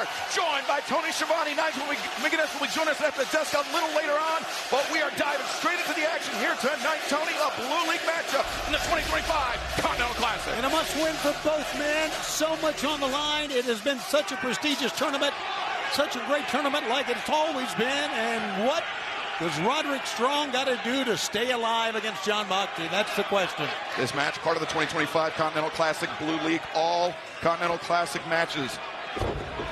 December, joined by Tony Schiavone. Nigel McGuinness will be joining us at the desk a little later on, but we are diving straight into the action here tonight. Tony, a Blue League matchup in the 2025 Continental Classic. And a must-win for both men. So much on the line. It has been such a prestigious tournament, such a great tournament like it's always been. And what does Roderick Strong got to do to stay alive against Jon Moxley? That's the question. This match, part of the 2025 Continental Classic Blue League. All Continental Classic matches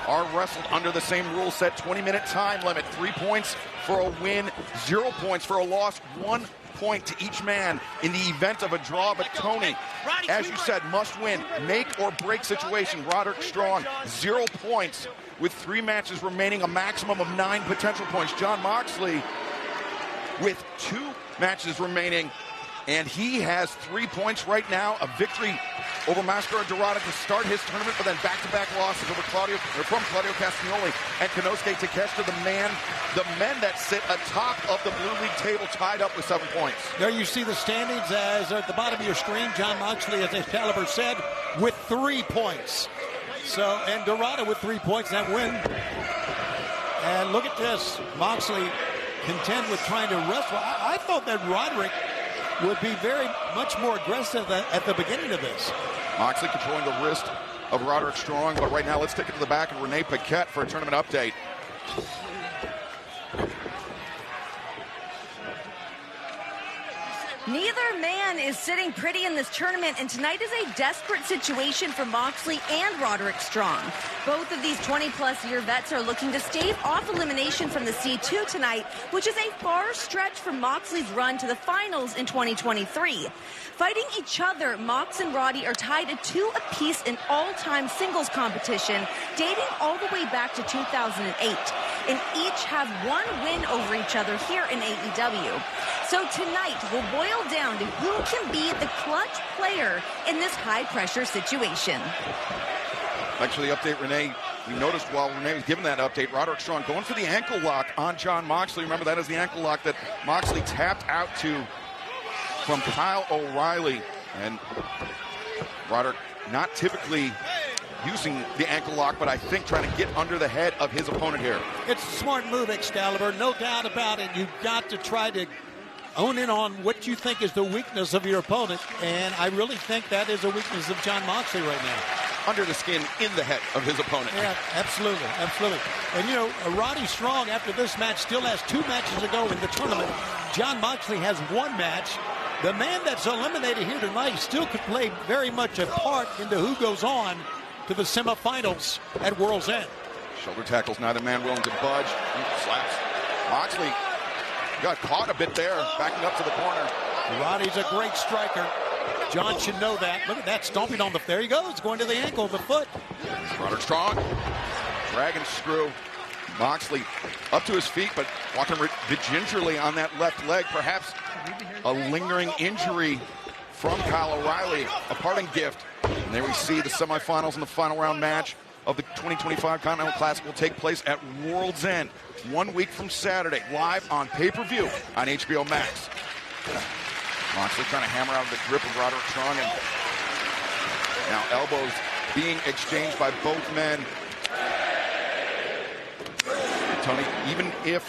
are wrestled under the same rule set, 20-minute time limit, 3 points for a win, 0 points for a loss, 1 point to each man in the event of a draw. But Tony, as you said, must win, make or break situation. Roderick Strong, 0 points with 3 matches remaining, a maximum of 9 potential points. Jon Moxley with 2 matches remaining, and he has 3 points right now. A victory over Mascara Dorada to start his tournament, but then back-to-back losses over from Claudio Castagnoli and Konosuke Takeshita, the men that sit atop of the Blue League table, tied up with 7 points. There you see the standings as at the bottom of your screen. Jon Moxley, as Excalibur said, with 3 points. So, and Dorada with 3 points, that win. And look at this, Moxley content with trying to wrestle. I thought that Roderick would be very much more aggressive at the beginning of this. Moxley controlling the wrist of Roderick Strong, but right now let's take it to the back of Renee Paquette for a tournament update. Neither man is sitting pretty in this tournament, and tonight is a desperate situation for Moxley and Roderick Strong. Both of these 20-plus year vets are looking to stave off elimination from the C2 tonight, which is a far stretch from Moxley's run to the finals in 2023. Fighting each other, Mox and Roddy are tied at 2 apiece in all-time singles competition, dating all the way back to 2008, and each have 1 win over each other here in AEW. So tonight will boil down to who can be the clutch player in this high-pressure situation. Thanks for the update, Renee. We noticed while Renee was giving that update, Roderick Strong going for the ankle lock on Jon Moxley. Remember, that is the ankle lock that Moxley tapped out to from Kyle O'Reilly. And Roderick not typically using the ankle lock, but I think trying to get under the head of his opponent here. It's a smart move, Excalibur, no doubt about it. You've got to try to own in on what you think is the weakness of your opponent, and I really think that is a weakness of Jon Moxley right now. Under the skin, in the head of his opponent. Yeah, absolutely, absolutely. And you know, Roddy Strong, after this match, still has 2 matches to go in the tournament. Jon Moxley has 1 match. The man that's eliminated here tonight still could play very much a part into who goes on to the semifinals at World's End. Shoulder tackles, neither man willing to budge. Slaps. Moxley got caught a bit there, backing up to the corner. Roddy's a great striker. Jon should know that. Look at that, stomping on the, there he goes, going to the ankle, the foot. Roderick Strong, dragon screw. Moxley up to his feet, but walking gingerly on that left leg. Perhaps a lingering injury from Kyle O'Reilly, a parting gift. And there we see the semifinals and the final round match of the 2025 Continental Classic will take place at World's End 1 week from Saturday, live on pay-per-view on HBO Max. Moxley trying to hammer out of the grip of Roderick Strong, and now elbows being exchanged by both men. Tony, even if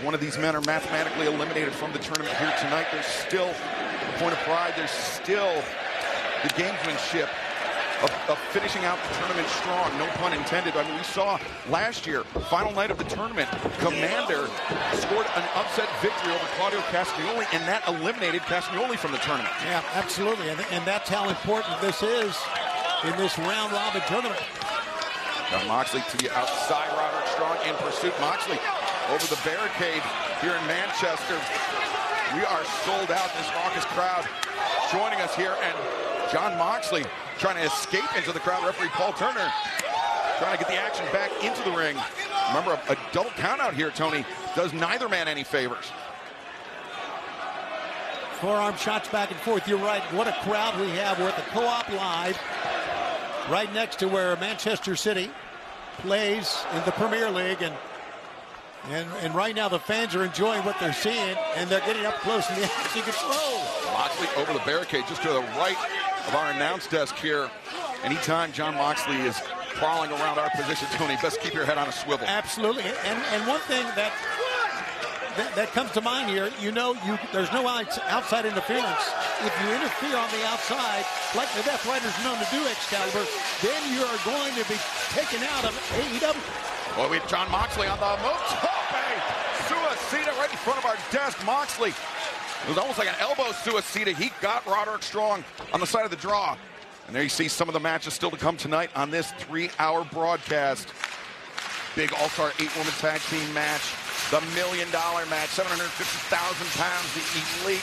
one of these men are mathematically eliminated from the tournament here tonight, there's still a point of pride. There's still the gamesmanship of finishing out the tournament strong, no pun intended. I mean, we saw last year, final night of the tournament, Commander scored an upset victory over Claudio Castagnoli, and that eliminated Castagnoli from the tournament. Yeah, absolutely, and that's how important this is in this round-robin tournament. Jon Moxley to the outside, Roderick Strong in pursuit. Moxley over the barricade here in Manchester. We are sold out, this raucous crowd joining us here, and Jon Moxley trying to escape into the crowd. Referee Paul Turner trying to get the action back into the ring. Remember, a double count out here, Tony, does neither man any favors. Forearm shots back and forth. You're right. What a crowd we have. We're at the Co-op Live, right next to where Manchester City plays in the Premier League. And right now the fans are enjoying what they're seeing, and they're getting up close in the action control. Moxley over the barricade just to the right of our announce desk here. Anytime Jon Moxley is crawling around our position, Tony. Best keep your head on a swivel. Absolutely. And one thing that comes to mind here, there's no outside interference. If you interfere on the outside, like the Death Rider's known to do, Excalibur, then you are going to be taken out of AEW. Well, we have Jon Moxley on the move. Suicida right in front of our desk. Moxley, it was almost like an elbow suicida. He got Roderick Strong on the side of the draw. And there you see some of the matches still to come tonight on this 3-hour broadcast. Big All-Star 8-woman tag team match. The $1 million match, 750,000 pounds, the Elite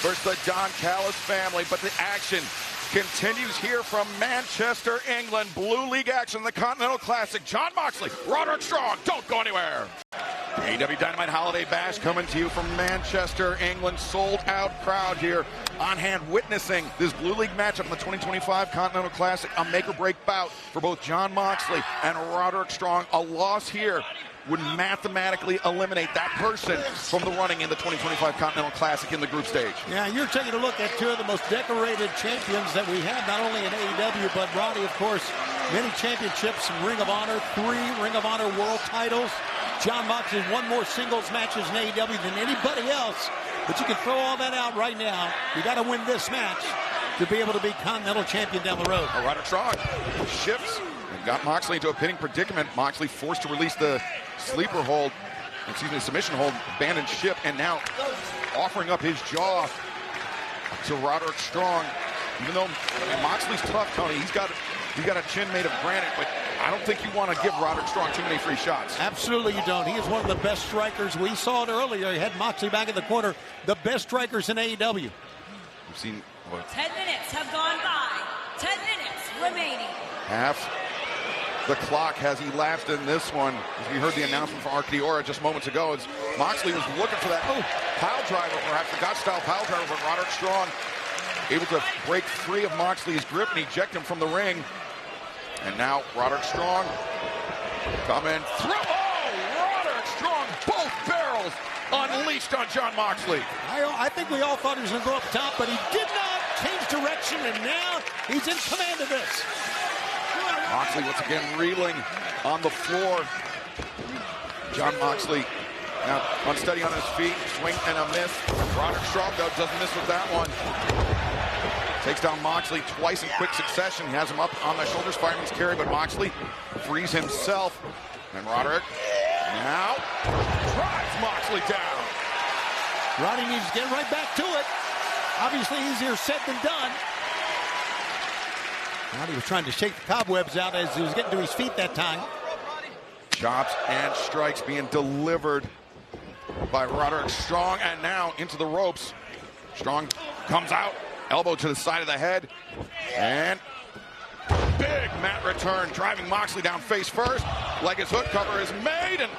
versus the Don Callis family. But the action continues here from Manchester, England. Blue League action, the Continental Classic. Jon Moxley, Roderick Strong, don't go anywhere. AEW Dynamite Holiday Bash coming to you from Manchester, England. Sold-out crowd here on hand witnessing this Blue League matchup in the 2025 Continental Classic. A make-or-break bout for both Jon Moxley and Roderick Strong. A loss here would mathematically eliminate that person from the running in the 2025 Continental Classic in the group stage. Yeah, you're taking a look at two of the most decorated champions that we have, not only in AEW, but Roddy, of course, many championships, some Ring of Honor, 3 Ring of Honor world titles. Jon Moxley won more singles matches in AEW than anybody else. But you can throw all that out right now. You got to win this match to be able to be Continental Champion down the road. Roderick Strong shifts and got Moxley into a pinning predicament. Moxley forced to release the submission hold, abandoned ship, and now offering up his jaw to Roderick Strong. Even though Moxley's tough, Tony, he's got a chin made of granite, but I don't think you want to give Roderick Strong too many free shots. Absolutely you don't. He is one of the best strikers. We saw it earlier. He had Moxley back in the corner. The best strikers in AEW. We've seen 10 minutes have gone by. 10 minutes remaining. Half the clock has elapsed in this one. As we heard the announcement from Arcadiora just moments ago, as Moxley was looking for that pile driver, perhaps the God-style pile driver, but Roderick Strong able to break free of Moxley's grip and eject him from the ring. And now Roderick Strong coming through. Oh, Roderick Strong, both barrels unleashed on Jon Moxley. I think we all thought he was going to go up top, but he did not change direction, and now he's in command of this. Moxley once again reeling on the floor. Jon Moxley now unsteady on his feet, swing and a miss. Roderick Strong, though, doesn't miss with that one. Takes down Moxley twice in quick succession. He has him up on the shoulders, fireman's carry, but Moxley frees himself. And Roderick now drives Moxley down. Roddy needs to get right back to it. Obviously easier said than done. Roddy was trying to shake the cobwebs out as he was getting to his feet that time. Chops and strikes being delivered by Roderick Strong, and now into the ropes. Strong comes out, elbow to the side of the head, and big mat return, driving Moxley down face first. Leg is hook, cover is made, and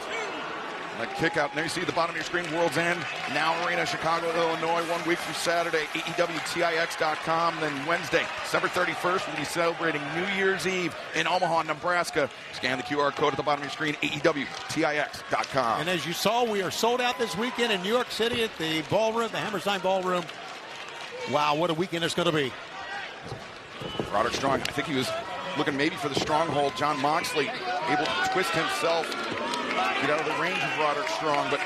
a kick out. And there you see the bottom of your screen, World's End, Now Arena, Chicago, Illinois, 1 week from Saturday, AEWTIX.com. Then Wednesday, December 31st, we'll be celebrating New Year's Eve in Omaha, Nebraska. Scan the QR code at the bottom of your screen, AEWTIX.com. And as you saw, we are sold out this weekend in New York City at the ballroom, the Hammerstein Ballroom. Wow, what a weekend it's going to be. Roderick Strong, I think he was looking maybe for the stronghold. Jon Moxley able to twist himself, get out of the range of Roderick Strong, but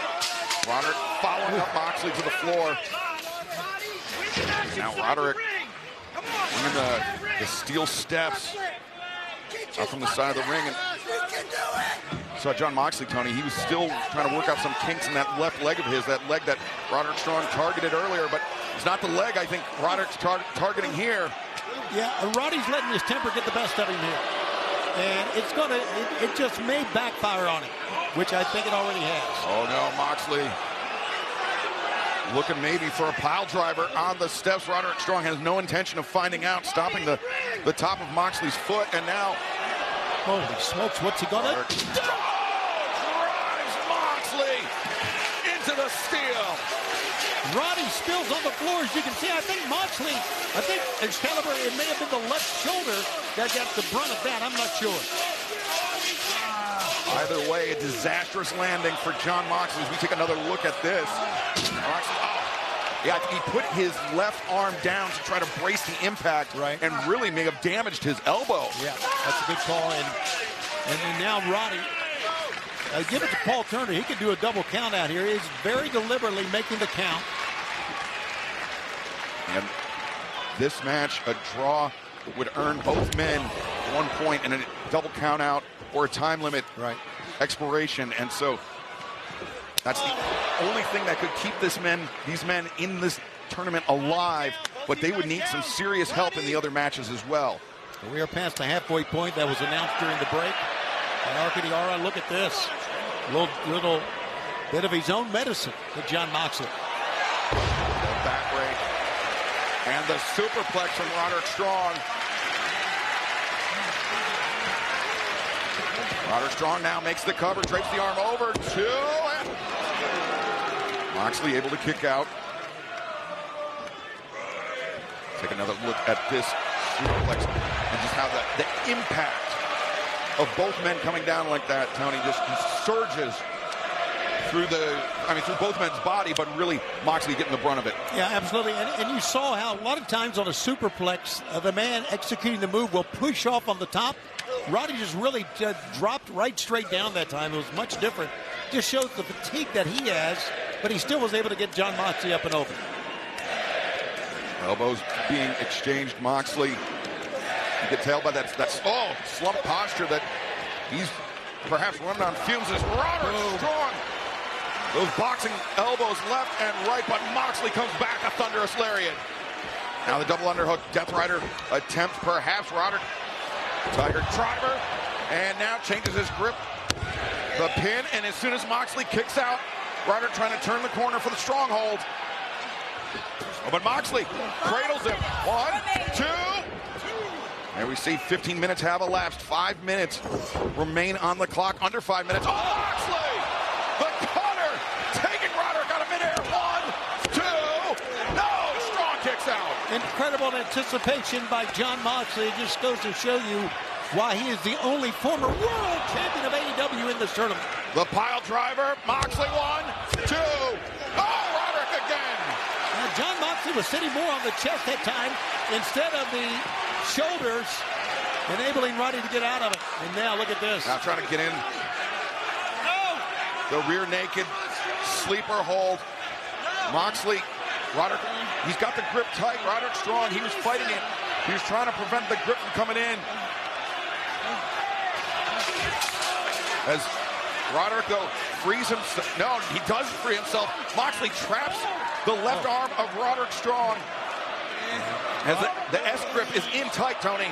Roderick following up Moxley to the floor. Now Roderick bringing the steel steps out from the side of the ring. And saw Jon Moxley, Tony, he was still trying to work out some kinks in that left leg of his, that leg that Roderick Strong targeted earlier, but it's not the leg I think Roderick's targeting here. Yeah, Roddy's letting his temper get the best of him here. And it just may backfire on him, which I think it already has. Oh no, Moxley looking maybe for a pile driver on the steps. Roderick Strong has no intention of finding out, stopping the top of Moxley's foot, and now holy smokes, what's he gonna do? Drives Moxley into the steel. Roddy spills on the floor, as you can see. I think Excalibur, it may have been the left shoulder that got the brunt of that. I'm not sure. Either way, a disastrous landing for Jon Moxley as we take another look at this. Moxley, Yeah, he put his left arm down to try to brace the impact, right, and really may have damaged his elbow. Yeah, that's a good call. And then now Roddy, give it to Paul Turner. He can do a double count out here. He's very deliberately making the count. And this match, a draw would earn both men 1 point and a double count out or a time limit expiration. And so that's the only thing that could keep these men in this tournament alive, but they would need some serious help in the other matches as well. We are past the halfway point that was announced during the break. And Arcadiara, look at this. Little bit of his own medicine with Jon Moxley. Back break. And the superplex from Roderick Strong. Roderick Strong now makes the cover, drapes the arm over, two, and Moxley able to kick out. Take another look at this superplex and just how the impact of both men coming down like that, Tony, just surges through both men's body, but really Moxley getting the brunt of it. Yeah, absolutely. And you saw how a lot of times on a superplex, the man executing the move will push off on the top. Roddy just really dropped right straight down that time. It was much different. Just shows the fatigue that he has, but he still was able to get Jon Moxley up and over. Elbows being exchanged. Moxley, you can tell by that slump posture that he's perhaps running on fumes as Roderick Strong. Those boxing elbows left and right, but Moxley comes back, a thunderous lariat. Now the double underhook, Death Rider attempt, perhaps Roderick. Tiger Driver, and now changes his grip. The pin, and as soon as Moxley kicks out, Roderick trying to turn the corner for the stronghold. Oh, but Moxley cradles him. 1, 2. And we see 15 minutes have elapsed. 5 minutes remain on the clock. Under 5 minutes. Oh, Moxley! The cutter! Taking Roderick out of midair. 1, 2. No! Strong kicks out. Incredible anticipation by Jon Moxley. It just goes to show you why he is the only former world champion of AEW in this tournament. The pile driver. Moxley 1, 2. Oh, Roderick again. Now, Jon Moxley was sitting more on the chest that time instead of the shoulders, enabling Roddy to get out of it. And now look at this. Now trying to get in. The rear naked sleeper hold. Moxley, Roderick, he's got the grip tight. Roderick Strong, he was fighting it. He was trying to prevent the grip from coming in. As Roderick, though, frees himself. No, he does free himself. Moxley traps the left arm of Roderick Strong. As the S-grip is in tight, Tony.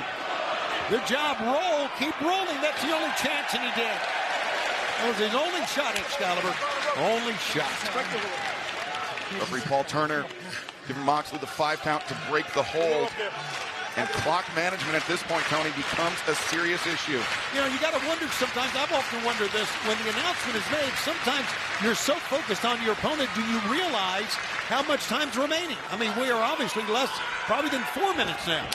Good job. Roll. Keep rolling. That's the only chance, and he did. That was his only shot, Excalibur. Only shot. Referee Paul Turner giving Moxley the 5 count to break the hold. And clock management at this point, Tony, becomes a serious issue. You know, you got to wonder sometimes, I've often wondered this, when the announcement is made, sometimes you're so focused on your opponent, do you realize how much time's remaining? I mean, we are obviously less, probably than 4 minutes now.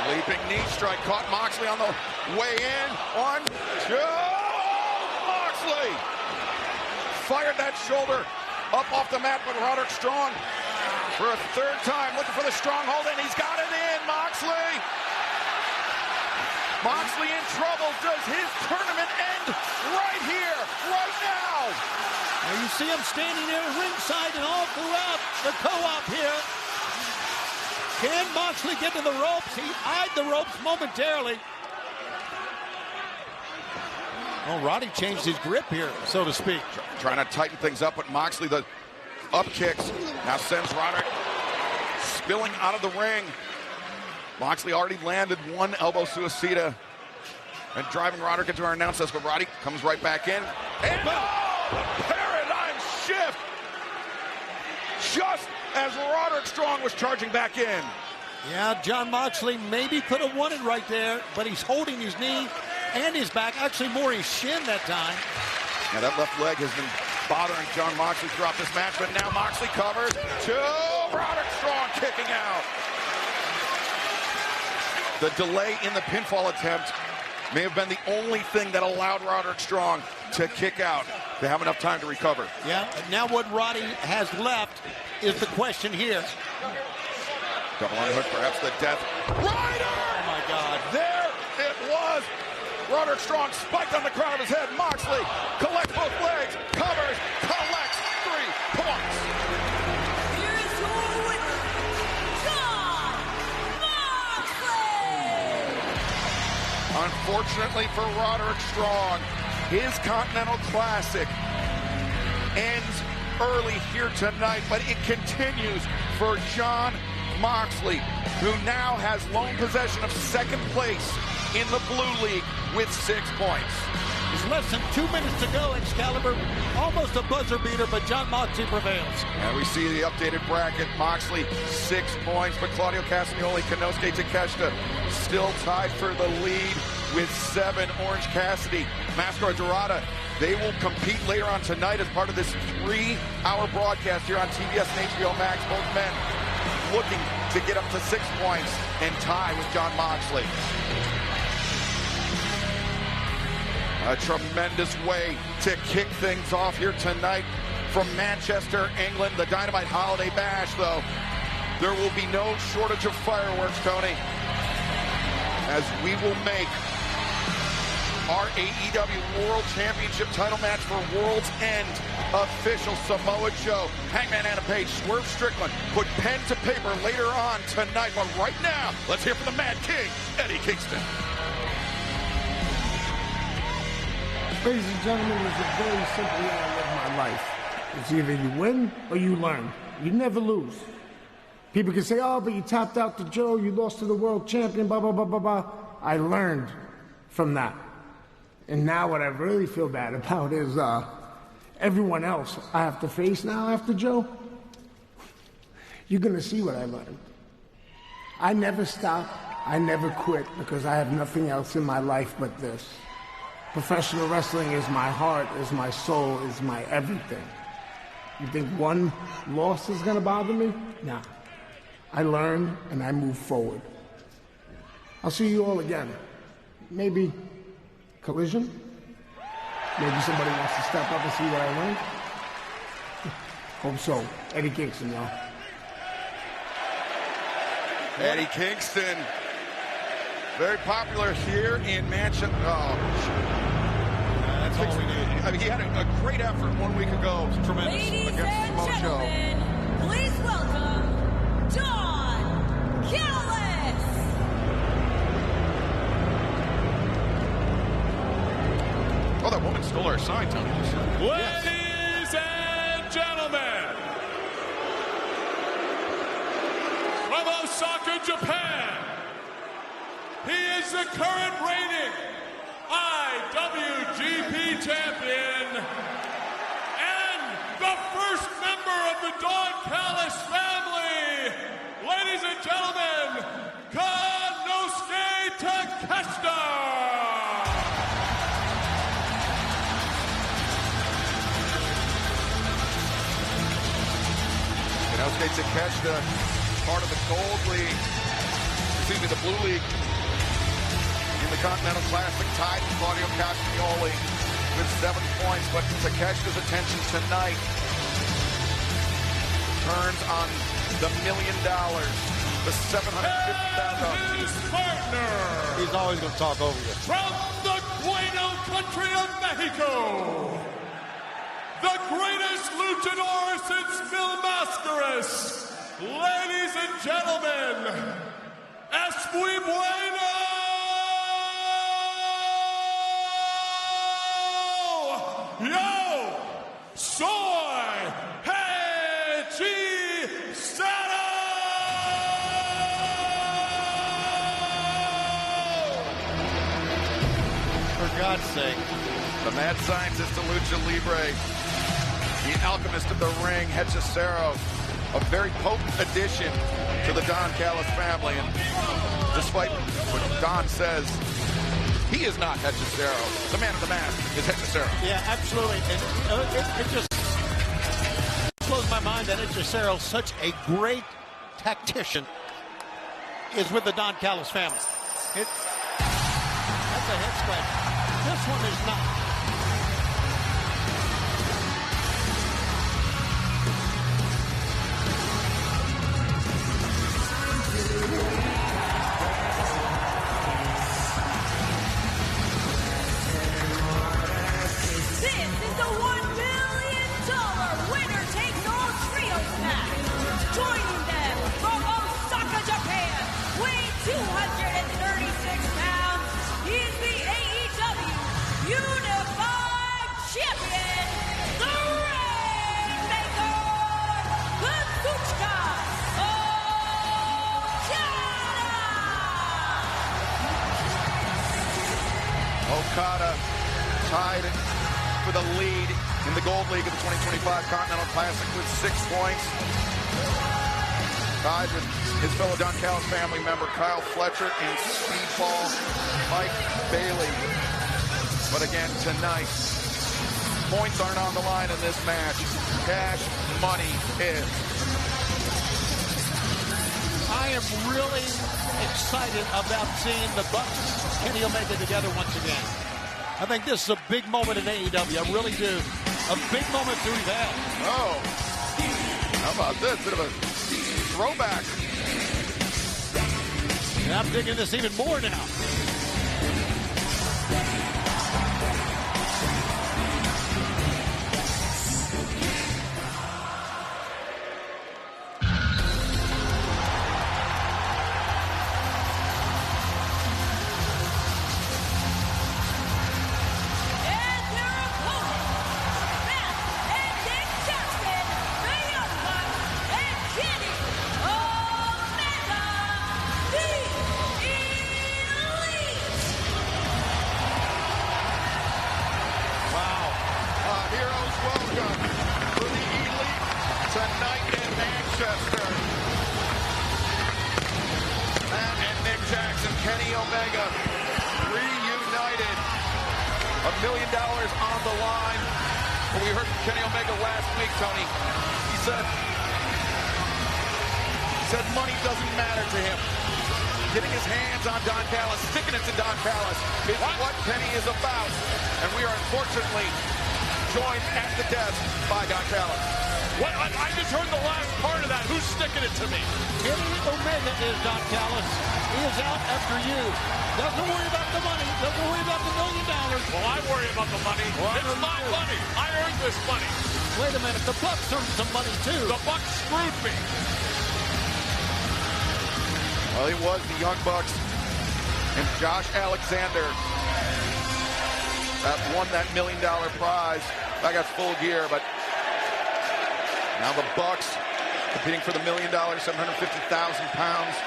Leaping knee strike caught Moxley on the way in. 1, 2. Moxley fired that shoulder up off the mat, but Roderick Strong for a 3rd time looking for the stronghold, and he's got it in. Moxley in trouble. Does his tournament end right here, right now? Now you see him standing there ringside and all throughout the co-op here. Can Moxley get to the ropes? He eyed the ropes momentarily. Oh, Roddy changed his grip here, so to speak. Trying to tighten things up, but Moxley, the up kicks, now sends Roderick spilling out of the ring. Moxley already landed 1 elbow suicida and driving Roderick into our announce desk, but Roddy comes right back in. And paradigm shift! Just as Roderick Strong was charging back in. Yeah, Jon Moxley maybe could have won it right there, but he's holding his knee and his back, actually more his shin that time. Now that left leg has been bothering Jon Moxley throughout this match, but now Moxley covers. 2, Roderick Strong kicking out. The delay in the pinfall attempt may have been the only thing that allowed Roderick Strong to kick out. they have enough time to recover. Yeah, now what Roddy has left is the question here. Double underhook, perhaps the death. Rider! Oh, my God. There it was. Roderick Strong spiked on the crown of his head. Moxley collects both legs, covers, collects 3 points. Here is your winner, Jon Moxley! Unfortunately for Roderick Strong, his Continental Classic ends early here tonight, but it continues for Jon Moxley, who now has lone possession of second place in the Blue League with 6 points. There's less than 2 minutes to go, Excalibur. Almost a buzzer beater, but Jon Moxley prevails. And we see the updated bracket. Moxley, 6 points, but Claudio Castagnoli, Konosuke Takeshita still tied for the lead with 7. Orange Cassidy, Mascara Dorada, they will compete later on tonight as part of this 3-hour broadcast here on TBS and HBO Max. Both men looking to get up to 6 points and tie with Jon Moxley. A tremendous way to kick things off here tonight from Manchester, England. The Dynamite Holiday Bash, though. There will be no shortage of fireworks, Tony, as we will make our AEW World Championship title match for World's End official. Samoa Joe, Hangman Adam Page, Swerve Strickland put pen to paper later on tonight. But right now, let's hear from the Mad King, Eddie Kingston. Ladies and gentlemen, it's a very simple way I live my life. It's either you win or you learn. You never lose. People can say, oh, but you tapped out to Joe, you lost to the world champion, blah, blah, blah, blah, blah. I learned from that. And now what I really feel bad about is everyone else I have to face now after Joe. You're going to see what I learned. I never stop. I never quit because I have nothing else in my life but this. Professional wrestling is my heart, is my soul, is my everything. You think one loss is going to bother me? Nah. I learn and I move forward. I'll see you all again. Maybe Collision? Maybe somebody wants to step up and see what I learned? Hope so. Eddie Kingston, y'all. Eddie Kingston, very popular here in Manchester. That's all we need. I mean, he had a great effort 1 week ago. Tremendous. Ladies Against and Samoa Joe. gentlemen, please welcome Don Callis. Oh, that woman stole our sign, Tony. Ladies and gentlemen, from Osaka, Japan, he is the current reigning IWGP champion and the first member of the Don Callis family. Ladies and gentlemen, Konosuke Takeshita. Konosuke Takeshita, part of the the Blue League in the Continental Classic, tied with Claudio Castagnoli with 7 points. But Takeshita's attention tonight turns on the $1 million, the $750,000. His partner, He's always going to talk over you. from the Guano country of Mexico, the greatest luchador since Mil Mascaras. Ladies and gentlemen, es muy bueno, yo soy Hechicero! For God's sake. The mad scientist of Lucha Libre, the alchemist of the ring, Hechicero, a very potent addition to the Don Callis family. And despite what Don says, he is not Hechicero. The man of the mask is Hechicero. Yeah, absolutely. And it just blows my mind that Hechicero, such a great tactician, is with the Don Callis family. That's a head scratch. This one is not. Okada tied for the lead in the Gold League of the 2025 Continental Classic with 6 points. Tied with his fellow Don Callis family member Kyle Fletcher and Speedball Mike Bailey. But again, tonight, points aren't on the line in this match. Cash money is. I am really excited about seeing the Bucks, Kenny Omega together once again. I think this is a big moment in AEW. I really do. A big moment to we've had. Oh, how about this? Bit of a throwback. And I'm digging this even more now. Kenny Omega reunited. $1 million on the line. Well, we heard from Kenny Omega last week, Tony. He said money doesn't matter to him. Getting his hands on Don Callis, sticking it to Don Callis is what Kenny is about. And we are unfortunately joined at the desk by Don Callis. What? I just heard the last part of that. Who's sticking it to me? Kenny Omega is Don Callis. He is out after you. Doesn't worry about the money. Doesn't worry about the $1 million. Well, I worry about the money. Well, it's my money. I earned this money. Wait a minute. The Bucks earned some money, too. The Bucks screwed me. Well, it was the Young Bucks and Josh Alexander that won that $1 million prize. I got full gear, but now the Bucks competing for the $1 million, 750,000 pounds.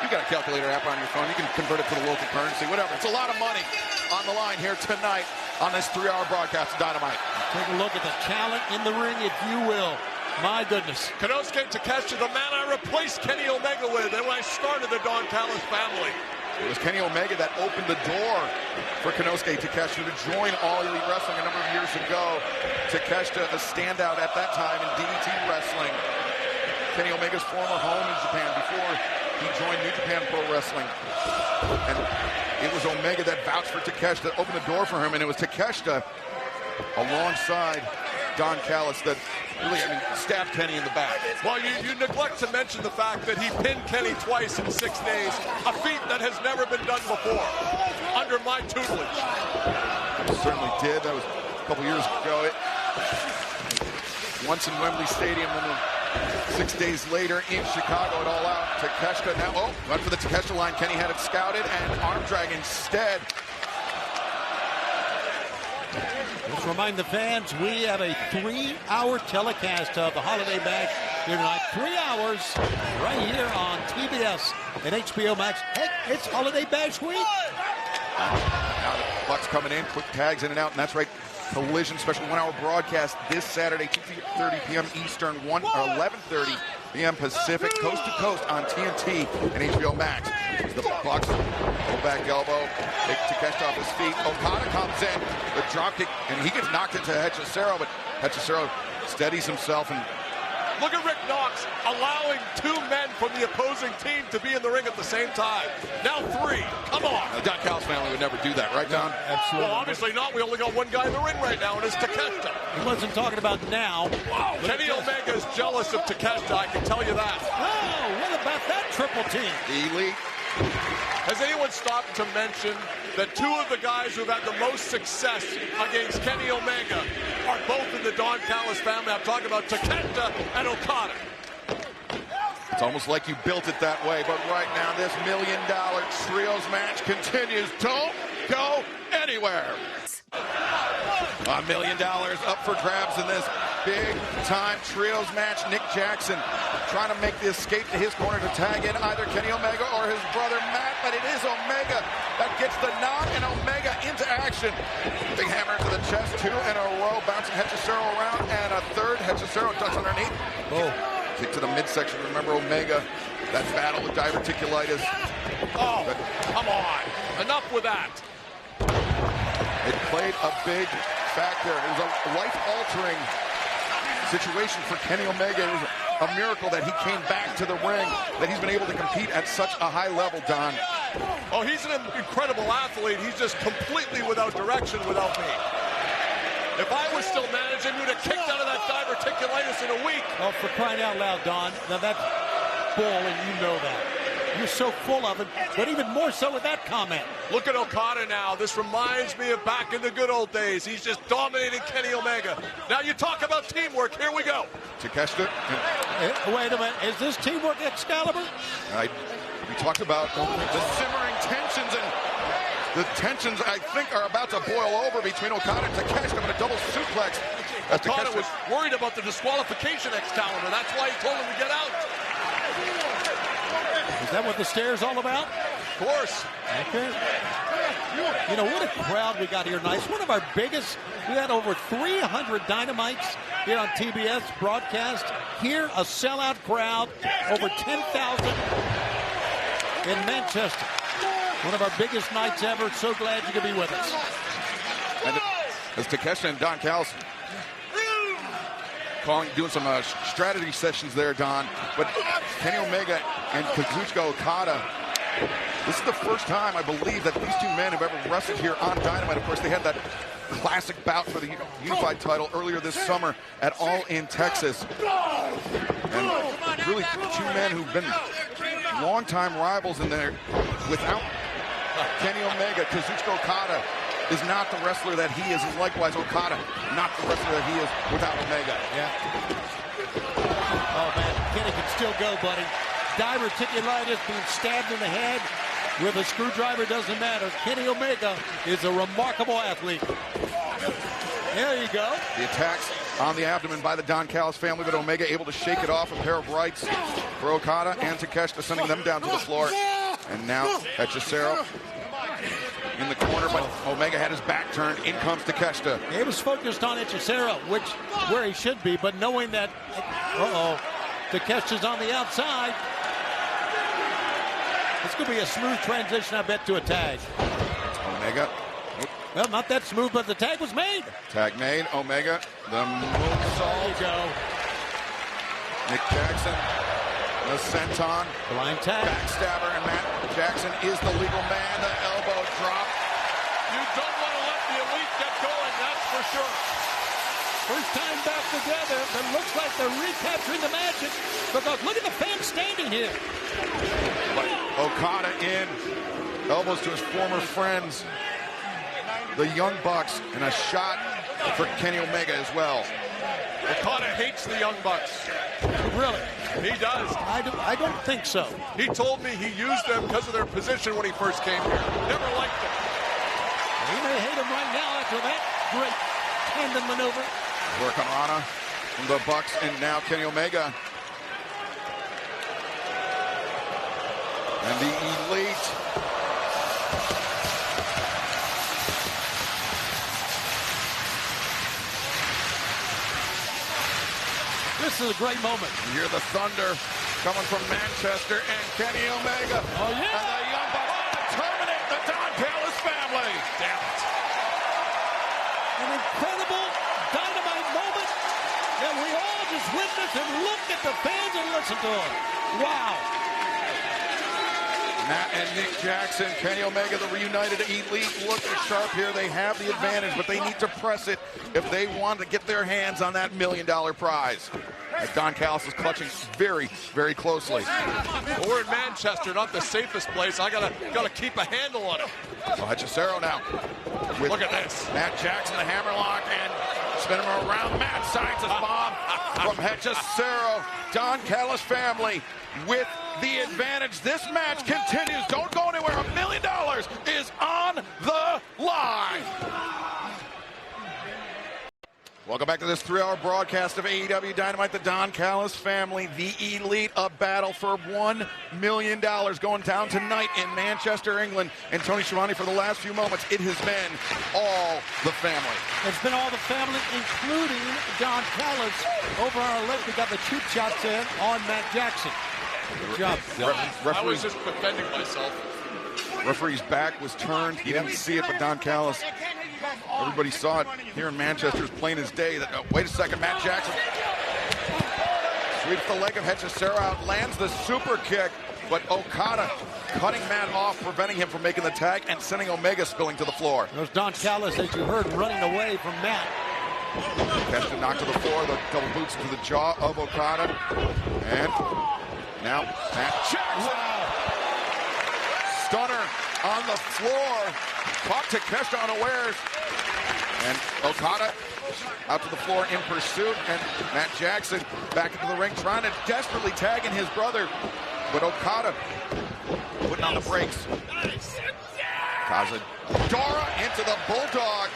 You got a calculator app on your phone. You can convert it to the local currency, whatever. It's a lot of money on the line here tonight on this 3-hour broadcast of Dynamite. Take a look at the talent in the ring, if you will. My goodness. Konosuke Takeshita, the man I replaced Kenny Omega with when I started the Don Callis family. It was Kenny Omega that opened the door for Konosuke Takeshita to join All Elite Wrestling a number of years ago. Takeshita, a standout at that time in DDT wrestling. Kenny Omega's former home in Japan before he joined New Japan Pro Wrestling. And it was Omega that vouched for Takeshita, opened the door for him, and it was Takeshita alongside Don Callis that really, stabbed Kenny in the back. Well, you neglect to mention the fact that he pinned Kenny twice in 6 days, a feat that has never been done before, under my tutelage. He certainly did. That was a couple years ago. Once in Wembley Stadium, and then 6 days later in Chicago, it all out. Takeshita now, went for the Takeshita line. Kenny had it scouted, and arm drag instead. Let's remind the fans, we have a 3-hour telecast of the Holiday Bash here tonight. 3 hours right here on TBS and HBO Max. Hey, it's Holiday Bash week. Now the Bucks coming in, quick tags in and out, and that's right. Collision special 1-hour broadcast this Saturday, 2:30 p.m. Eastern, 11:30 p.m. Pacific, coast to coast on TNT and HBO Max. The Bucks, low back elbow, take Takeshita off his feet. Okada comes in, the drop kick, and he gets knocked into Hechicero, but Hechicero steadies himself and look at Rick Knox allowing 2 men from the opposing team to be in the ring at the same time. Now 3. Come on. The Don Callis family would never do that, right, Don? Absolutely. Well, obviously not. We only got 1 guy in the ring right now, and it's Takeshita. He wasn't talking about now. Wow. Kenny Omega is jealous of Takeshita, I can tell you that. Oh, what about that triple team? Elite. Has anyone stopped to mention that 2 of the guys who've had the most success against Kenny Omega are both in the Don Callis family? I'm talking about Takeshita and Okada. It's almost like you built it that way, but right now this $1 million trios match continues. Don't go anywhere. $1 million up for grabs in this big time trios match. Nick Jackson trying to make the escape to his corner to tag in either Kenny Omega or his brother Matt, but it is Omega that gets the knock and Omega into action. Big hammer to the chest, 2 in a row, bouncing Hechicero around, and a third. Hechicero ducks underneath. Oh. Kick to the midsection. Remember Omega, that battle with diverticulitis. Oh, come on. Enough with that. It played a big factor. It was a life-altering situation for Kenny Omega. It was a miracle that he came back to the ring, that he's been able to compete at such a high level, Don. Oh, he's an incredible athlete. He's just completely without direction without me. If I was still managing, we'd have kicked out of that diverticulitis in a week. Oh, for crying out loud, Don. Now that's bull, and you know that. You're so full of it, but even more so with that comment. Look at Okada now. This reminds me of back in the good old days. He's just dominating Kenny Omega. Now you talk about teamwork. Here we go. Takeshita. Wait a minute. Is this teamwork, Excalibur? We talked about the simmering tensions, and the tensions, I think, are about to boil over between Okada and Takeshita with a double suplex. Okada was worried about the disqualification, Excalibur. That's why he told him to get out. Is that what the stare's all about? Of course. Okay. You know, what a crowd we got here tonight. It's one of our biggest. We had over 300 Dynamites here on TBS broadcast. Here, a sellout crowd, over 10,000 in Manchester. One of our biggest nights ever. So glad you could be with us. And as Takeshita and Don Callis doing some strategy sessions there, Don. But Kenny Omega and Kazuchika Okada, this is the first time, I believe, that these two men have ever wrestled here on Dynamite. Of course, they had that classic bout for the unified title earlier this summer at All In Texas. And really two men who've been longtime rivals in there. Without Kenny Omega, Kazuchika Okada is not the wrestler that he is, and likewise Okada, not the wrestler that he is without Omega. Yeah. Oh, man, Kenny can still go, buddy. Diverticulitis, being stabbed in the head with a screwdriver, doesn't matter. Kenny Omega is a remarkable athlete. There you go. The attacks on the abdomen by the Don Callis family, but Omega able to shake it off. A pair of rights for Okada and Takeshita, sending them down to the floor. And now Hechicero in the corner, but Omega had his back turned. In comes Takeshita. He was focused on Hechicero, where he should be, but knowing that, Takeshita's on the outside. It's going to be a smooth transition, I bet, to a tag. Omega. Well, not that smooth, but the tag was made. Tag made. Omega. The moonsault. There you go. Nick Jackson. The senton. Blind tag. Backstabber, and Matt Jackson is the legal man. The elbow drop. You don't want to let the elite get going, that's for sure. First time back together, but looks like they're recapturing the magic. Because look at the fans standing here. But Okada in. Elbows to his former friends, the Young Bucks, and a shot for Kenny Omega as well. Okada hates the Young Bucks. Really? He does. I don't think so. He told me he used them because of their position when he first came here. Never liked them. He may hate him right now after that great tandem maneuver. Hurricanrana from the Bucks, and now Kenny Omega. And the Elite. This is a great moment. You hear the thunder coming from Manchester, and Kenny Omega. Oh, yeah. And the Young Bucks terminate the Don Callis family. Damn it. An incredible Dynamite moment that we all just witnessed and looked at the fans and listened to them. Wow. Matt and Nick Jackson, Kenny Omega, the reunited Elite, looking sharp here. They have the advantage, but they need to press it if they want to get their hands on that $1 million prize. As Don Callis is clutching very, very closely. Well, we're in Manchester, not the safest place. I gotta keep a handle on him. Well, Hechicero now. Look at this. Matt Jackson, the hammerlock, and spin him around. Matt signs a bomb from Hechicero. Don Callis family with the advantage. This match continues. Don't go anywhere. $1 million is on the line. Welcome back to this 3-hour broadcast of AEW Dynamite. The Don Callis family, the Elite, a battle for $1 million going down tonight in Manchester, England. And Tony Schiavone, for the last few moments, it has been all the family. It's been all the family, including Don Callis. Over our left, we got the cheap shots in on Matt Jackson. Good job, Don. I was just defending myself. Referee's back was turned. He didn't see it, but Don Callis, everybody saw it here in Manchester. It's plain as day. Wait a second, Matt Jackson sweeps the leg of Hechicero out, lands the super kick, but Okada cutting Matt off, preventing him from making the tag and sending Omega spilling to the floor. There's Don Callis, as you heard, running away from Matt. Keshta knocked to the floor, the double boots to the jaw of Okada. And now Matt Jackson. Wow. Stunner on the floor. Caught Takeshita unawares. And Okada out to the floor in pursuit. And Matt Jackson back into the ring, trying to desperately tag in his brother. But Okada putting on the brakes. Kazadora into the Bulldog.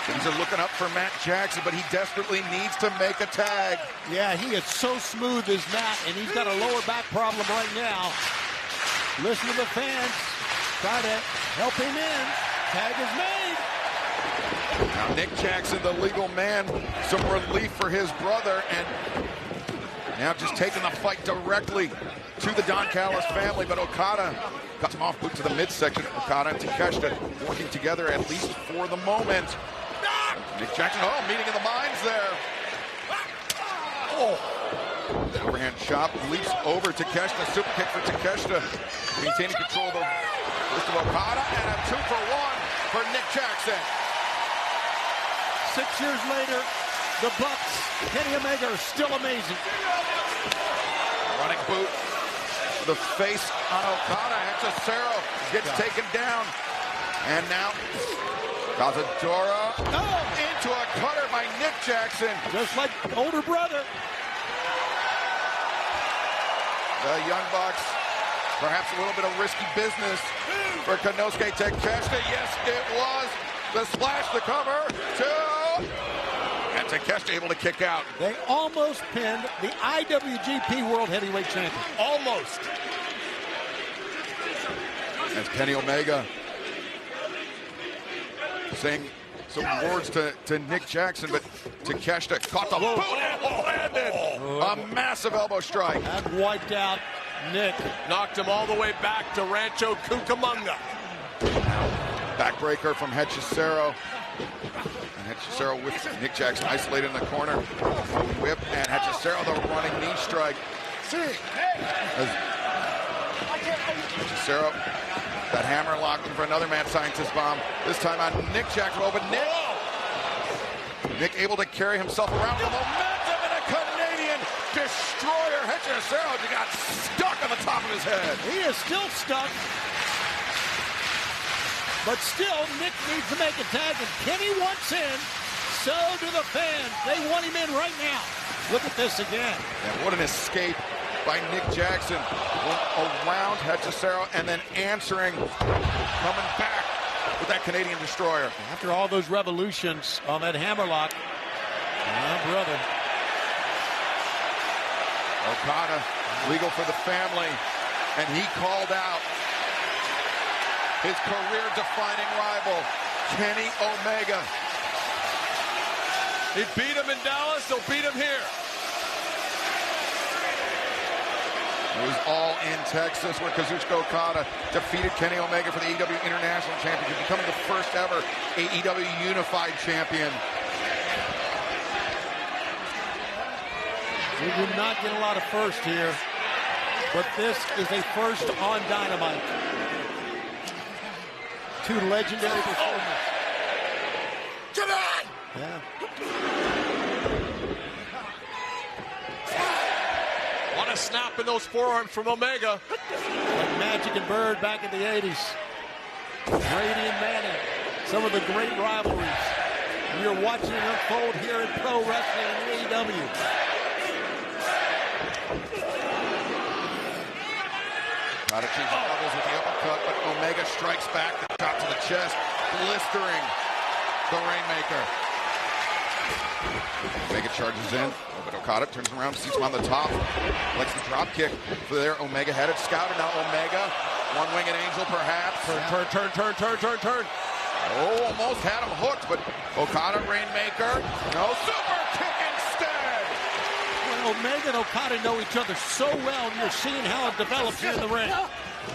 Things are looking up for Matt Jackson, but he desperately needs to make a tag. Yeah, he is so smooth as Matt, and he's got a lower back problem right now. Listen to the fans. Try to help him in. Tag is made. Now Nick Jackson, the legal man, some relief for his brother, and now just taking the fight directly to the Don Callis family, but Okada cuts him off, boot to the midsection. Okada and Takeshita working together, at least for the moment. Nick Jackson, meeting in the minds there. The overhand chop, leaps over Takeshita, super kick for Takeshita, maintaining control of the wrist of Okada, and a 2-for-1 for Nick Jackson. 6 years later, the Bucks, Kenny Omega, are still amazing. Running boot, the face on Okada. Hechicero gets taken down, and now Cazadora into a cutter by Nick Jackson. Just like older brother. The Young Bucks, perhaps a little bit of risky business for Konosuke Takeshita. Yes, it was. The splash, the cover, and Takeshita able to kick out. They almost pinned the IWGP World Heavyweight Champion. Almost. As Kenny Omega saying some words to Nick Jackson, but Takeshita caught the boot and landed a massive elbow strike. That wiped out Nick. Knocked him all the way back to Rancho Cucamonga. Backbreaker from Hechicero. And Hechicero with Nick Jackson isolated in the corner. Whip and Hechicero, the running knee strike. As Hechicero, that hammer lock for another mad scientist bomb. This time on Nick Jackson. But Nick able to carry himself around the momentum, and a Canadian destroyer. Hechicero got stuck on the top of his head. He is still stuck. But still, Nick needs to make a tag, and Kenny wants in. So do the fans. They want him in right now. Look at this again. And what an escape by Nick Jackson. Went around Hechicero and then answering, coming back with that Canadian destroyer. After all those revolutions on that hammerlock, brother. Okada, legal for the family, and he called out his career-defining rival, Kenny Omega. He beat him in Dallas, he'll beat him here. It was all in Texas where Kazuchika Okada defeated Kenny Omega for the AEW International Championship, becoming the first ever AEW Unified Champion. We did not get a lot of first here, but this is a first on Dynamite. Two legendary performers. Come on! Yeah. What a snap in those forearms from Omega. Like Magic and Bird back in the 80s. Brady and Manning. Some of the great rivalries. And you're watching it unfold here in pro wrestling in AEW. Not a change of levels with the uppercut, but Omega strikes back, the shot to the chest, blistering the Rainmaker. Omega charges in, but Okada turns around, sees him on the top, likes the drop kick for there. Omega had it scouted. Now Omega, one-winged angel perhaps. Turn. Oh, almost had him hooked, but Okada Rainmaker. No, super kick instead. Well, Omega and Okada know each other so well, and you're seeing how it develops here in the ring.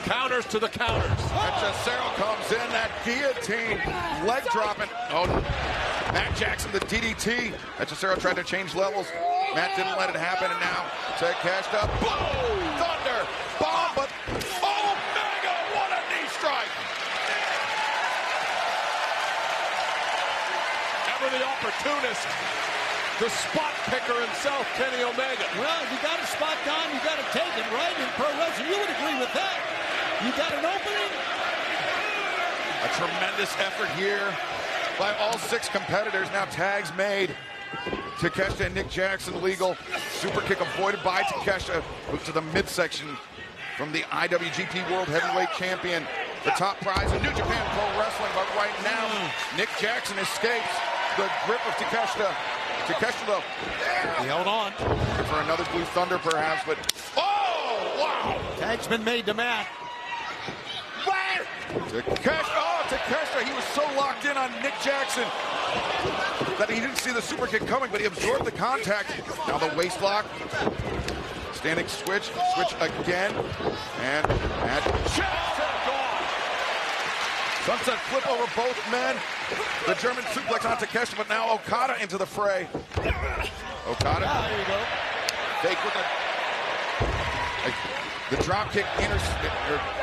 Counters to the counters. And Cesaro comes in, that guillotine, leg dropping. Oh, Matt Jackson, the DDT. And Cesaro tried to change levels. Matt didn't let it happen, and now Takeshita, boom, thunder, bomb, but Omega, what a knee strike. Ever the opportunist, the spot picker himself, Kenny Omega. Well, if you got a spot, Don, you got to take it, right? In pro wrestling, you would agree with that. You got an opening? A tremendous effort here by all 6 competitors. Now tags made. Takeshita and Nick Jackson legal. Super kick avoided by Takeshita. Look to the midsection from the IWGP World Heavyweight Champion. The top prize in New Japan Pro Wrestling. But right now, Nick Jackson escapes the grip of Takeshita. Takeshita, though, He held on. for another Blue Thunder, perhaps. But, oh, wow. Tag's been made to Matt. Takeshita, he was so locked in on Nick Jackson that he didn't see the super kick coming, but he absorbed the contact. Now the waist lock. Standing switch again. And Jackson gone. Sunset flip over both men. The German suplex on Takeshita, but now Okada into the fray. Okada. There you go. Fake with the drop kick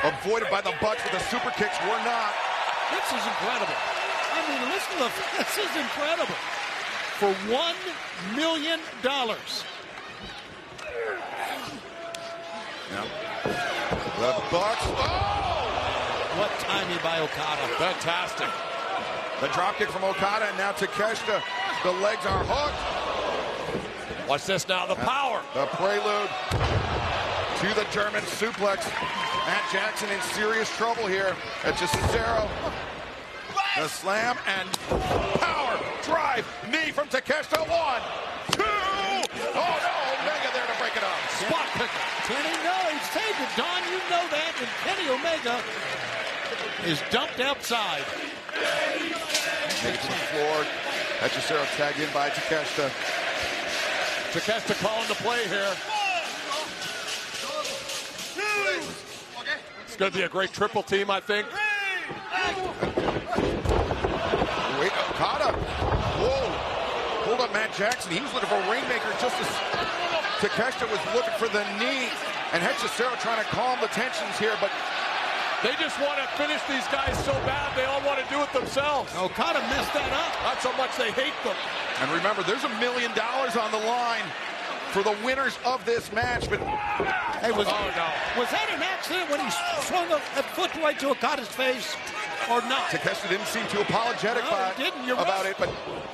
avoided by the butts, but the super kicks were not. This is incredible. I mean, listen to this is incredible. For $1 million. Yeah. The Bucks. Oh! What timing by Okada. Fantastic. The drop kick from Okada, and now Takeshita. The legs are hooked. Watch this now, the power. The prelude to the German suplex. Matt Jackson in serious trouble here. At Cesaro. The slam and power drive knee from Takeshita. 1, 2. Oh no, Omega there to break it up. Spot picker. Kenny, no, he's taken. Don, you know that. And Kenny Omega is dumped outside. Take it to the floor. At Cesaro tagged in by Takeshita. Takeshita calling the play here. It's going to be a great triple team, I think. Wait, Okada. Whoa. Hold up Matt Jackson. He was looking for a Rainmaker just as Takeshita was looking for the knee. And Cesaro trying to calm the tensions here, but they just want to finish these guys so bad, they all want to do it themselves. Okada messed that up. That's how much they hate them. and remember, there's $1 million on the line for the winners of this match. But hey, was that an accident when he swung a foot right to Okada's face, or not? Takeshita didn't seem too apologetic about it, but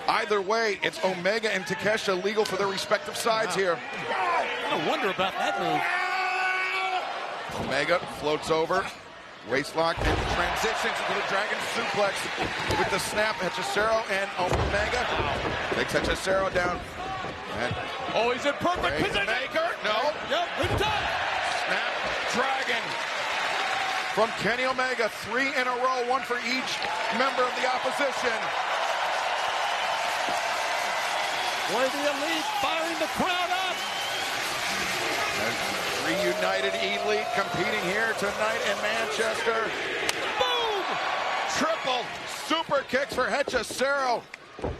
either way, it's Omega and Takeshita legal for their respective sides here. I wonder about that move. Omega floats over, waistlock, and transitions into the Dragon Suplex with the snap at Cesaro, and Omega takes Cesaro down. And he's in perfect position. Rainmaker, no. Yep, it's done. Snap Dragon from Kenny Omega, 3 in a row, 1 for each member of the opposition. Boy, the Elite firing the crowd up. Reunited Elite competing here tonight in Manchester. Boom! Triple super kicks for Cesaro.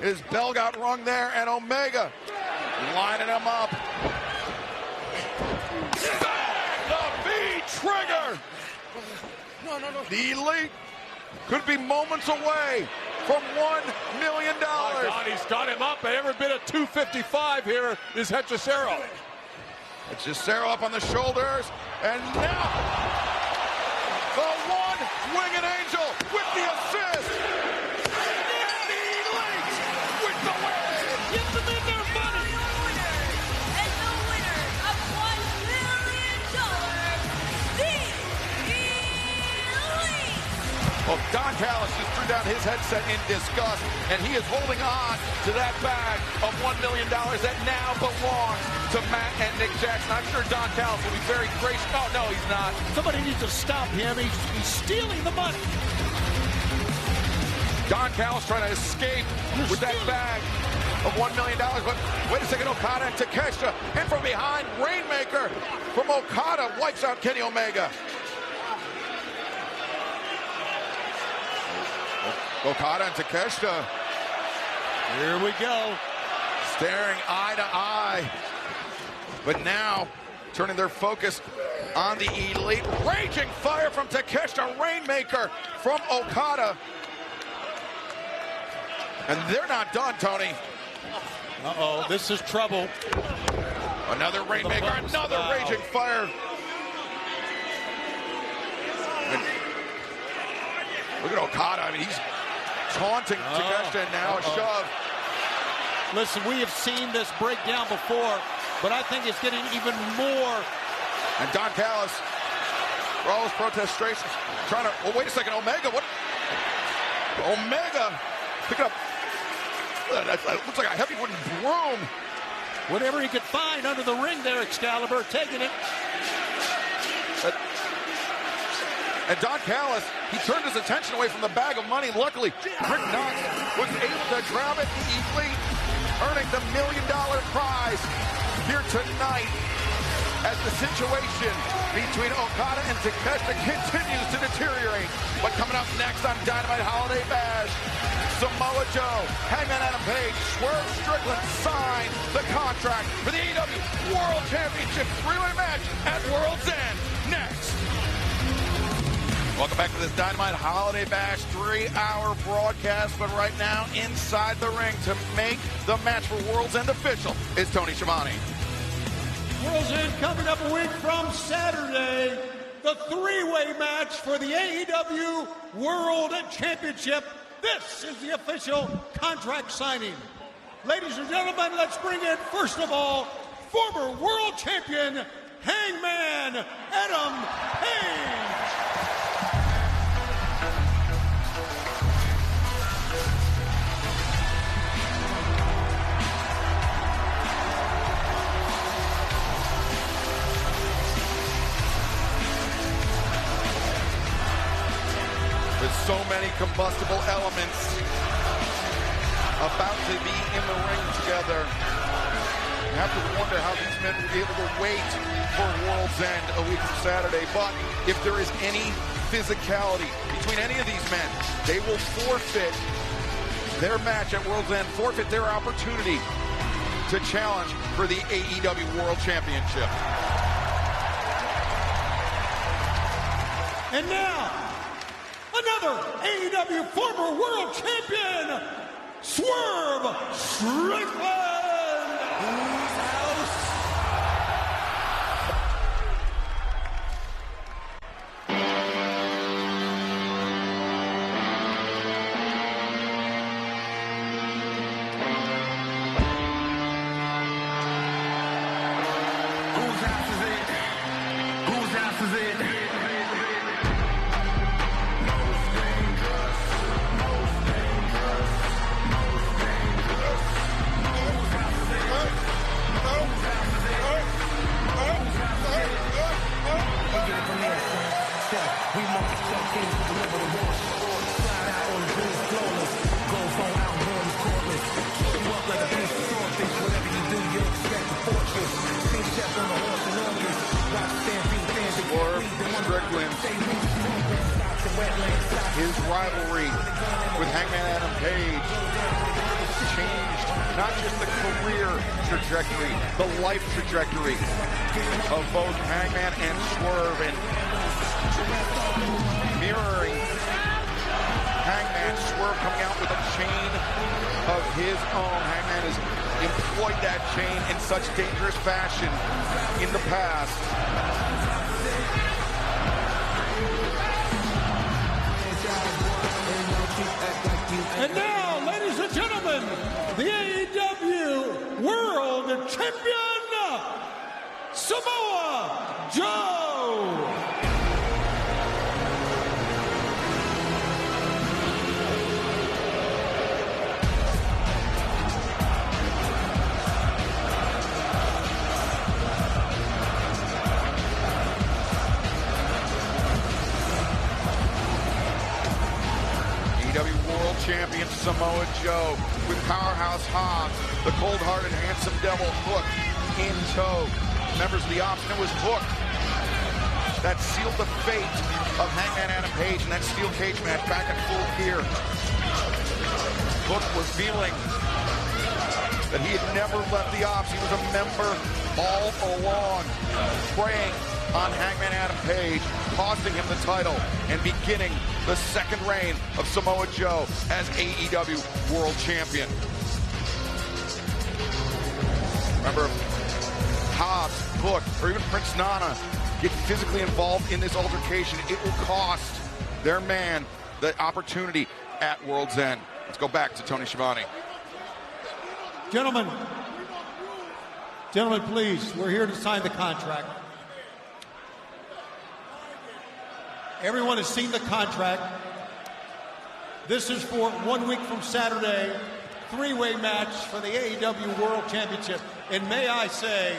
His bell got rung there, and Omega lining him up. The V-trigger! The Elite could be moments away from $1 million. Oh God, he's got him up. Every bit of 255 here is Cesaro. It's Cesaro up on the shoulders, and now the one-winged angel with the assist. And the Elite with the win. Give them in their money. And the winner of $1 million, the Elite. Well, Don Callis just threw down his headset in disgust, and he is holding on to that bag of $1 million that now belongs to Matt and Nick Jackson. I'm sure Don Callis will be very gracious. Oh, no, he's not. Somebody needs to stop him. He's stealing the money. Don Callis trying to escape with that bag of $1 million. But wait a second, Okada and Takeshita. And from behind, Rainmaker from Okada wipes out Kenny Omega. Okada and Takeshita. Here we go. Staring eye to eye. But now, turning their focus on the Elite. Raging fire from Takeshita. Rainmaker from Okada. And they're not done, Tony. Uh-oh, this is trouble. Another Rainmaker, another raging fire. And look at Okada. I mean, he's taunting Takeshita, and now a shove. Listen, we have seen this breakdown before, but I think it's getting even more. And Don Callis, for all his protestations, trying to, well, wait a second, Omega, what? Omega, pick up. That looks like a heavy wooden broom. Whatever he could find under the ring there, Excalibur, taking it. And Don Callis, he turned his attention away from the bag of money. Luckily, Rick Knox was able to grab it, the Elite, earning the $1 million prize here tonight as the situation between Okada and Takeshita continues to deteriorate. But coming up next on Dynamite Holiday Bash, Samoa Joe, Hangman Adam Page, Swerve Strickland signed the contract for the AEW World Championship three-way match at World's End. Next. Welcome back to this Dynamite Holiday Bash 3-hour broadcast. But right now, inside the ring to make the match for World's End official is Tony Schiavone. World's End coming up a week from Saturday. The three-way match for the AEW World Championship. This is the official contract signing. Ladies and gentlemen, let's bring in, first of all, former world champion, Hangman Adam Page. With so many combustible elements about to be in the ring together, you have to wonder how these men will be able to wait for World's End a week from Saturday. But if there is any physicality between any of these men, they will forfeit their match at World's End, forfeit their opportunity to challenge for the AEW World Championship. And now, another AEW former world champion, Swerve Strickland. Whose house is it? Whose house is it? We motherfucking deliver the war. Slide out on the booze, flawless. Go phone out, born cordless. Keep you up like a piece of swordfish. Whatever you do, you expect a fortress. See chef on the horse in August. Watch stampede fans. Strickland, his rivalry with Hangman Adam Page changed not just the career trajectory, the life trajectory of both Hangman and Swerve, and mirroring Hangman, Swerve coming out with a chain of his own. Hangman has employed that chain in such dangerous fashion in the past. And now, ladies and gentlemen, the AEW World Champion, Samoa Joe. it's Samoa Joe with Powerhouse Hobbs, the cold-hearted, handsome devil Hook in tow. Members of the Ops, and it was Hook that sealed the fate of Hangman Adam Page in that steel cage match back in full gear. Hook revealing that he had never left the Ops. He was a member all along, preying on Hangman Adam Page, costing him the title and beginning the second reign of Samoa Joe as AEW World Champion. Remember, Hobbs, Hook, or even Prince Nana get physically involved in this altercation, it will cost their man the opportunity at World's End. Let's go back to Tony Schiavone. Gentlemen, please, we're here to sign the contract. Everyone has seen the contract. This is for 1 week from Saturday, three-way match for the AEW World Championship. And may I say,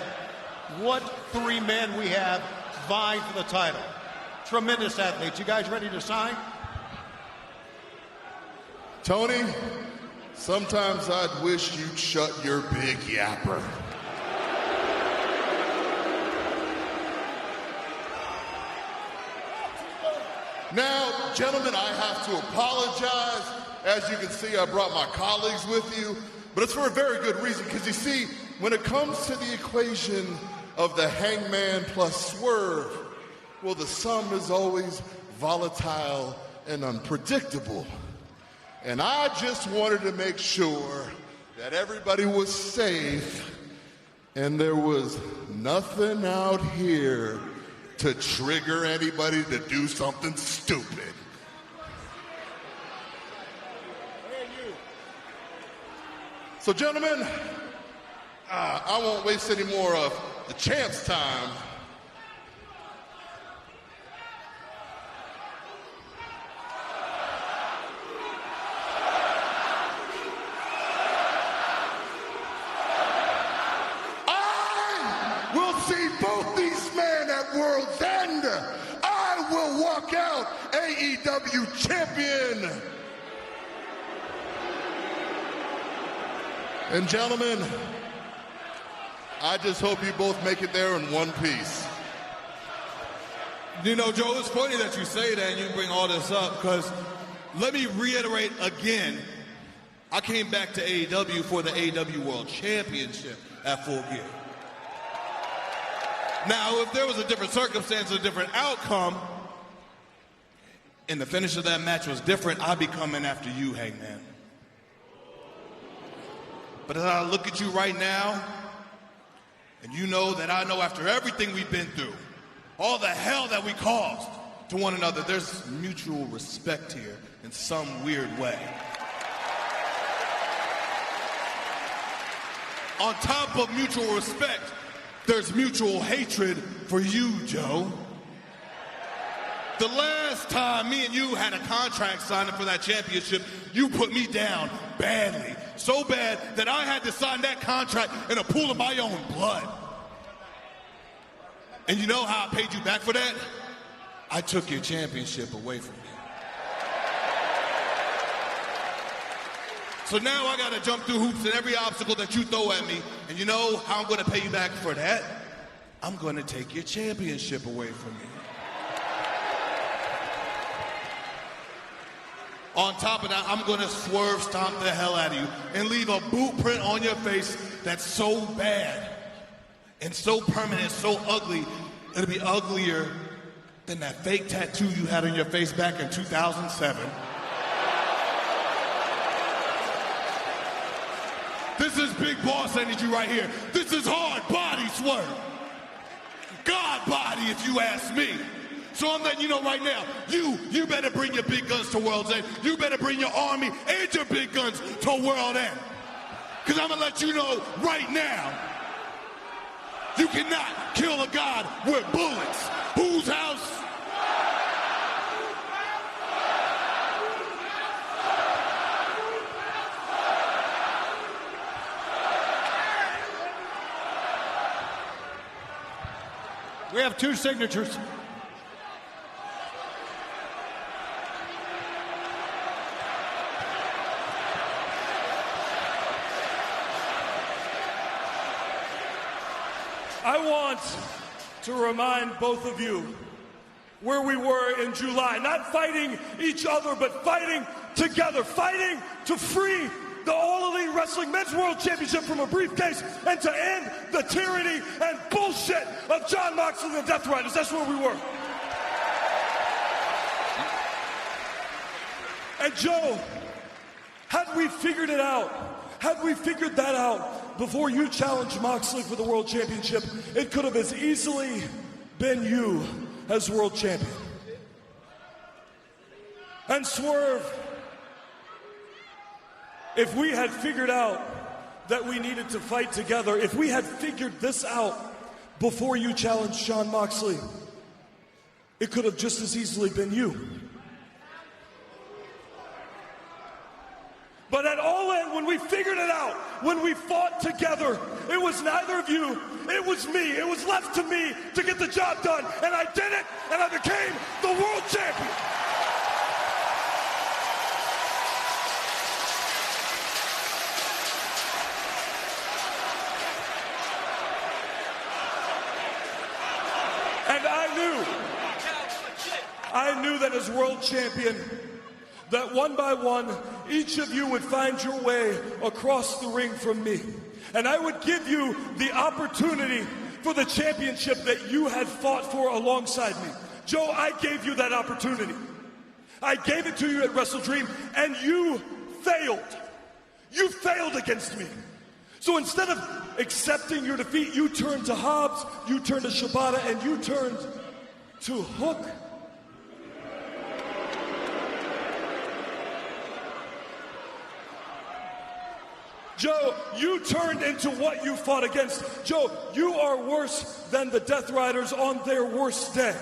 what three men we have vying for the title. Tremendous athletes. You guys ready to sign? Tony, sometimes I'd wish you'd shut your big yapper. Now, gentlemen, I have to apologize. As you can see, I brought my colleagues with you, but it's for a very good reason, because you see, when it comes to the equation of the Hangman plus Swerve, well, the sum is always volatile and unpredictable. And I just wanted to make sure that everybody was safe and there was nothing out here to trigger anybody to do something stupid. So, gentlemen, I won't waste any more of the champ's time. I will see both these men at World's End. I will walk out AEW champion. And gentlemen, I just hope you both make it there in one piece. You know, Joe, it's funny that you say that and you bring all this up, because let me reiterate again, I came back to AEW for the AEW World Championship at Full Gear. Now, if there was a different circumstance, a different outcome, and the finish of that match was different, I'd be coming after you, Hangman. But as I look at you right now, and you know that I know after everything we've been through, all the hell that we caused to one another, there's mutual respect here in some weird way. On top of mutual respect, there's mutual hatred for you, Joe. The last time me and you had a contract signed for that championship, you put me down badly. So bad that I had to sign that contract in a pool of my own blood. And you know how I paid you back for that? I took your championship away from you. So now I gotta jump through hoops and every obstacle that you throw at me. And you know how I'm gonna pay you back for that? I'm gonna take your championship away from you. On top of that, I'm gonna swerve stomp the hell out of you and leave a boot print on your face that's so bad and so permanent, so ugly, it'll be uglier than that fake tattoo you had on your face back in 2007. This is Big Boss Energy right here. This is hard body Swerve. God body, if you ask me. So I'm letting you know right now, you better bring your big guns to World's End. You better bring your army and your big guns to World's End. Because I'm going to let you know right now, you cannot kill a god with bullets. Whose house? We have two signatures. I want to remind both of you where we were in July. Not fighting each other, but fighting together. Fighting to free the All Elite Wrestling Men's World Championship from a briefcase and to end the tyranny and bullshit of Jon Moxley and the Death Riders. That's where we were. And Joe, had we figured it out, had we figured that out before you challenged Moxley for the World Championship, it could have as easily been you as World Champion. And Swerve, if we had figured out that we needed to fight together, if we had figured this out before you challenged Jon Moxley, it could have just as easily been you. But at All In, when we figured it out, when we fought together, it was neither of you, it was me. It was left to me to get the job done, and I did it, and I became the world champion. And I knew that as world champion, that one by one, each of you would find your way across the ring from me. And I would give you the opportunity for the championship that you had fought for alongside me. Joe, I gave you that opportunity. I gave it to you at Wrestle Dream, and you failed. You failed against me. So instead of accepting your defeat, you turned to Hobbs, you turned to Shibata, and you turned to Hook. Joe, you turned into what you fought against. Joe, you are worse than the Death Riders on their worst day.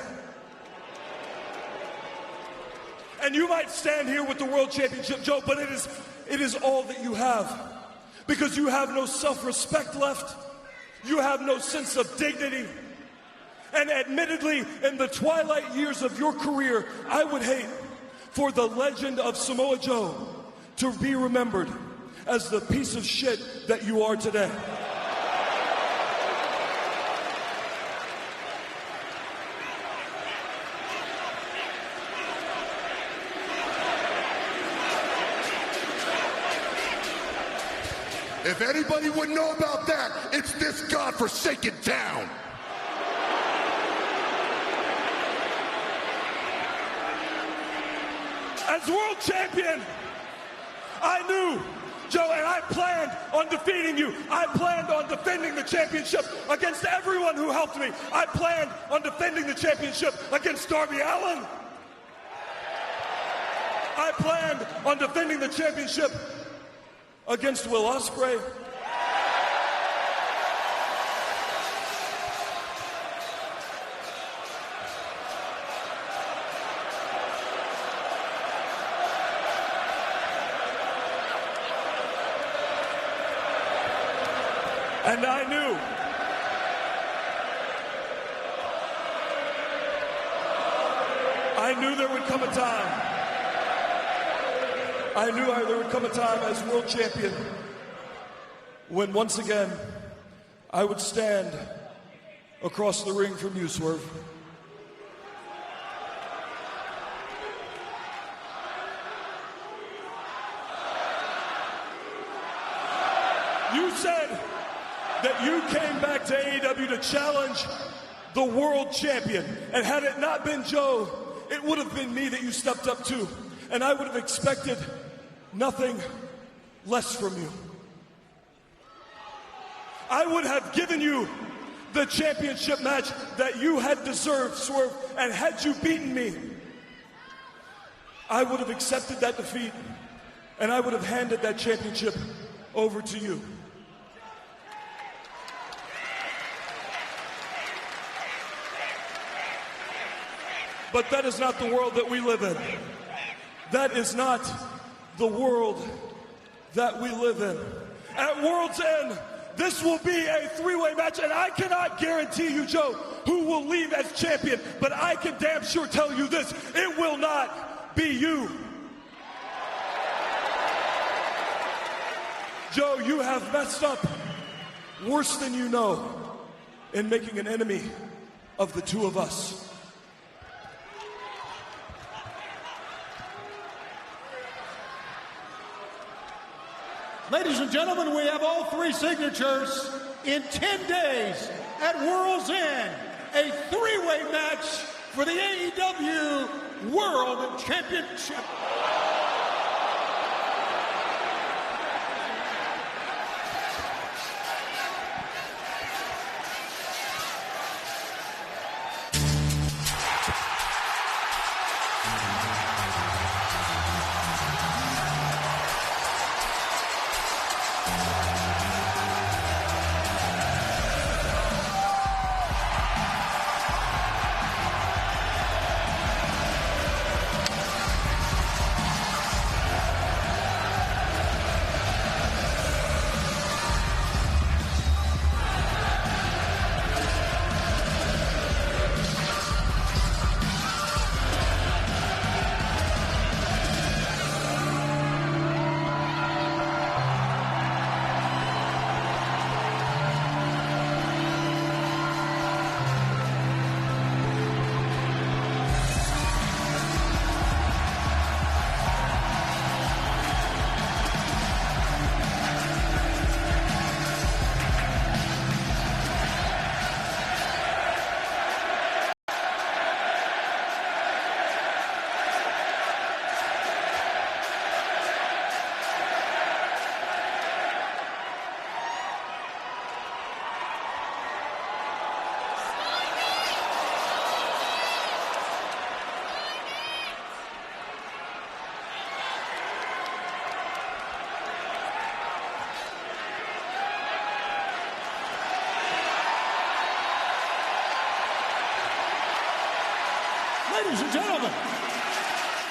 And you might stand here with the World Championship, Joe, but it is all that you have. Because you have no self-respect left. You have no sense of dignity. And admittedly, in the twilight years of your career, I would hate for the legend of Samoa Joe to be remembered as the piece of shit that you are today. If anybody would know about that, it's this godforsaken town. As world champion, I knew, Joe, and I planned on defeating you. I planned on defending the championship against everyone who helped me. I planned on defending the championship against Darby Allin. I planned on defending the championship against Will Ospreay. And I knew there would come a time. I knew there would come a time as world champion when once again I would stand across the ring from you, Swerve. You said that you came back to AEW to challenge the world champion. And had it not been Joe, it would have been me that you stepped up to. And I would have expected nothing less from you. I would have given you the championship match that you had deserved, Swerve. And had you beaten me, I would have accepted that defeat. And I would have handed that championship over to you. But that is not the world that we live in. That is not the world that we live in. At World's End, this will be a three-way match, and I cannot guarantee you, Joe, who will leave as champion, but I can damn sure tell you this, it will not be you. Joe, you have messed up worse than you know. in making an enemy of the two of us. Ladies and gentlemen, we have all three signatures in 10 days at World's End, a three-way match for the AEW World Championship.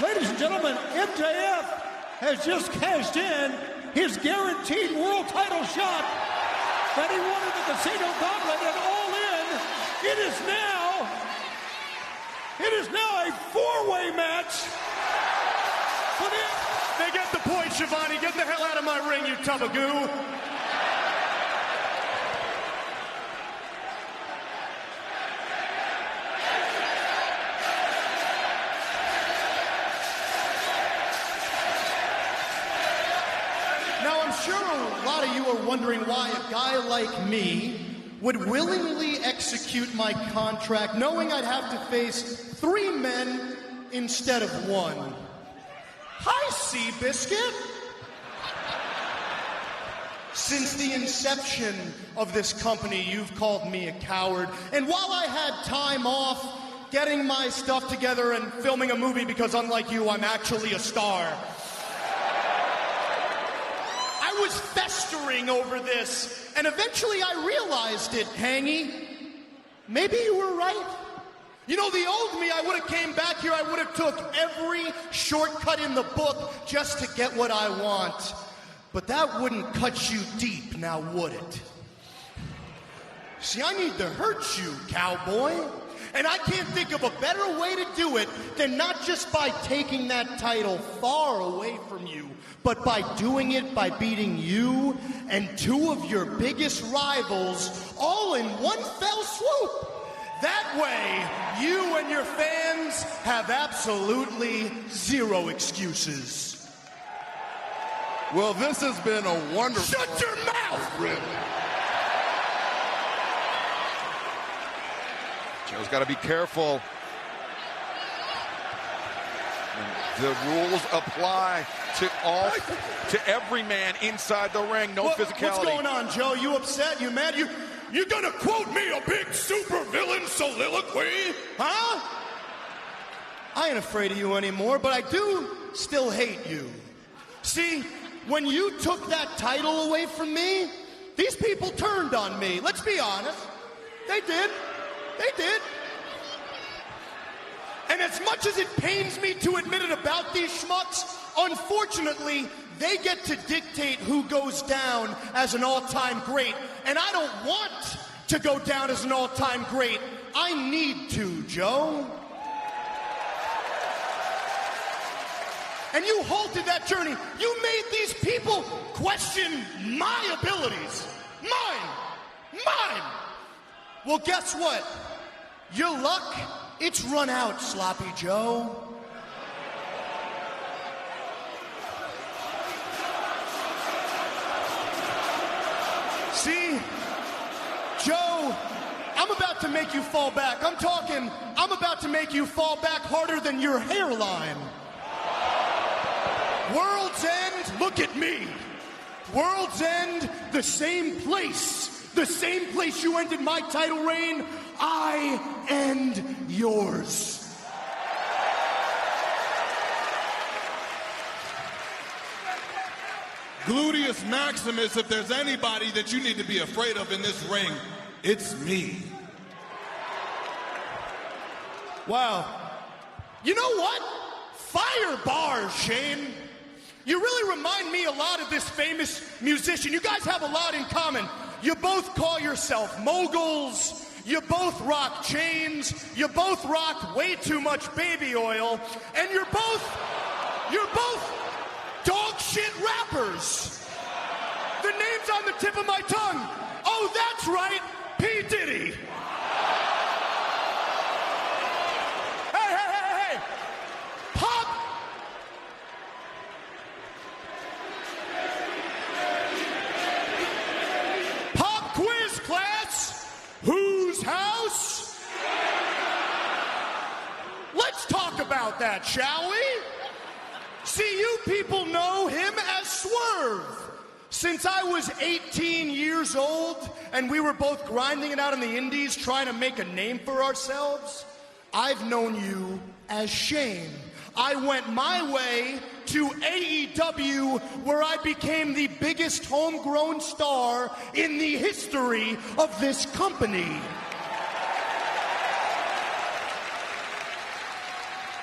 Ladies and gentlemen, MJF has just cashed in his guaranteed world title shot that he won at the Casino Gauntlet, and all in, it is now a four-way match. They get the point, Shivani. Get the hell out of my ring, you tub of goo. A lot of you are wondering why a guy like me would willingly execute my contract knowing I'd have to face 3 men instead of 1. Hi, Seabiscuit! Since the inception of this company, you've called me a coward. And while I had time off getting my stuff together and filming a movie, because unlike you, I'm actually a star, I was festering over this, and eventually I realized it, Hangy. Maybe you were right. You know, the old me, I would have came back here, I would have took every shortcut in the book just to get what I want. But that wouldn't cut you deep, now would it? See, I need to hurt you, cowboy. And I can't think of a better way to do it than not just by taking that title far away from you, but by doing it by beating you and 2 of your biggest rivals all in one fell swoop. That way, you and your fans have absolutely 0 excuses. Well, this has been a wonderful... Shut your mouth! Really. Joe's got to be careful. The rules apply to every man inside the ring. No physicality. What's going on, Joe? You upset? You mad? You gonna quote me a big supervillain soliloquy? Huh? I ain't afraid of you anymore, but I do still hate you. See, when you took that title away from me, these people turned on me. Let's be honest. They did. They did. And as much as it pains me to admit it about these schmucks, unfortunately, they get to dictate who goes down as an all-time great. And I don't want to go down as an all-time great. I need to, Joe. And you halted that journey. You made these people question my abilities. Mine. Well, guess what? Your luck, it's run out, Sloppy Joe. See, Joe, I'm about to make you fall back. I'm about to make you fall back harder than your hairline. World's End, look at me. World's End, the same place you ended my title reign, I end yours. Gluteus Maximus, if there's anybody that you need to be afraid of in this ring, it's me. Wow. You know what? Fire bars, Shane. You really remind me a lot of this famous musician. You guys have a lot in common. You both call yourself moguls. You both rock chains. You both rock way too much baby oil. And you're both dog shit rappers. The name's on the tip of my tongue. Oh, that's right, P. Diddy. Hey. Pop quiz class. Whose house? Let's talk about that, shall we? See, you people know him as Swerve. Since I was 18 years old and we were both grinding it out in the indies trying to make a name for ourselves, I've known you as Shane. I went my way to AEW, where I became the biggest homegrown star in the history of this company.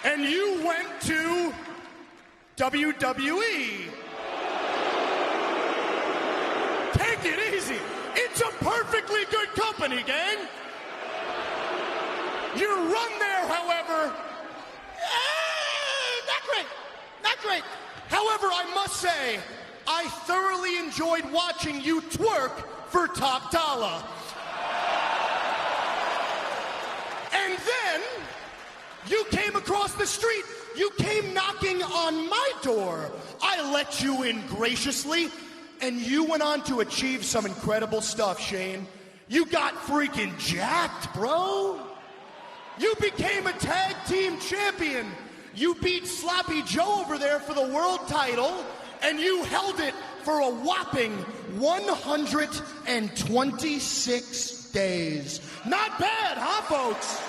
And you went to WWE. Take it easy. It's a perfectly good company, gang. Your run there, however, not great. However, I must say, I thoroughly enjoyed watching you twerk for top dollar. And then you came across the street. You came knocking on my door. I let you in graciously, and you went on to achieve some incredible stuff, Shane. You got freaking jacked, bro. You became a tag team champion. You beat Sloppy Joe over there for the world title, and you held it for a whopping 126 days. Not bad, huh, folks?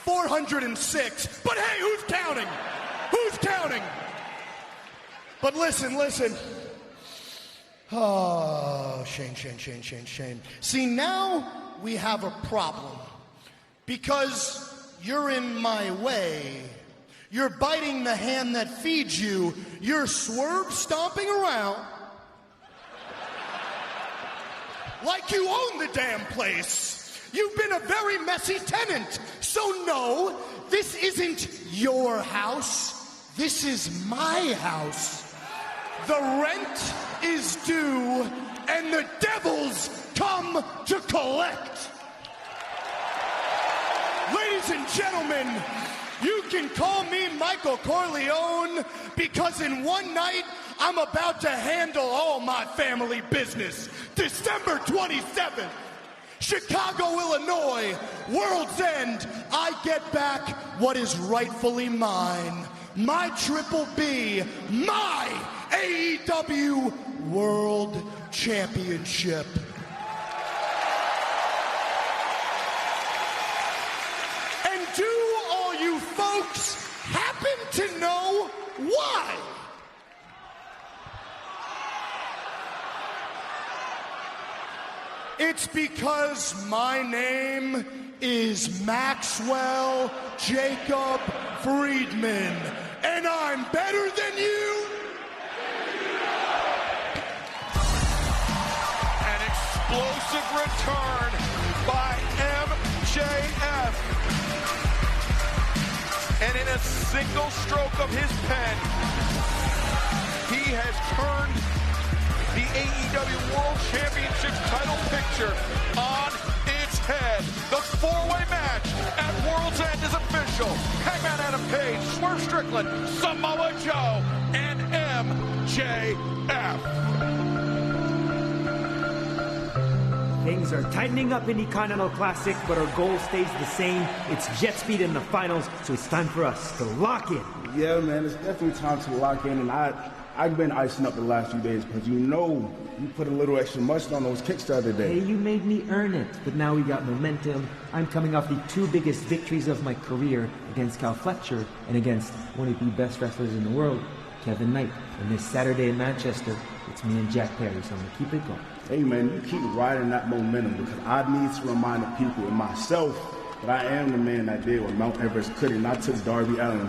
406. But hey, who's counting? Who's counting? But listen. Oh, Shane. See, now we have a problem. Because you're in my way. You're biting the hand that feeds you. You're swerve stomping around like you own the damn place. You've been a very messy tenant. So no, this isn't your house. This is my house. The rent is due, and the devils come to collect. Ladies and gentlemen, you can call me Michael Corleone, because in one night, I'm about to handle all my family business. December 27th, Chicago, Illinois, World's End, I get back what is rightfully mine. My Triple B, my AEW World Championship. And do all you folks happen to know why? It's because my name is Maxwell Jacob Friedman, and I'm better than you. An explosive return by MJF. And in a single stroke of his pen, he has turned the AEW World Championship title picture on its head. The four-way match at World's End is official. Hangman Adam Page, Swerve Strickland, Samoa Joe, and MJF. Things are tightening up in the Continental Classic, but our goal stays the same. It's jet speed in the finals, so it's time for us to lock in. Yeah, man, it's definitely time to lock in, and I've been icing up the last few days because you put a little extra mustard on those kicks the other day. Hey, you made me earn it, but now we got momentum. I'm coming off the two biggest victories of my career against Cal Fletcher and against one of the best wrestlers in the world, Kevin Knight. And this Saturday in Manchester, it's me and Jack Perry, so I'm going to keep it going. Hey, man, you keep riding that momentum because I need to remind the people and myself that I am the man that did what Mount Everest couldn't. And I took Darby Allin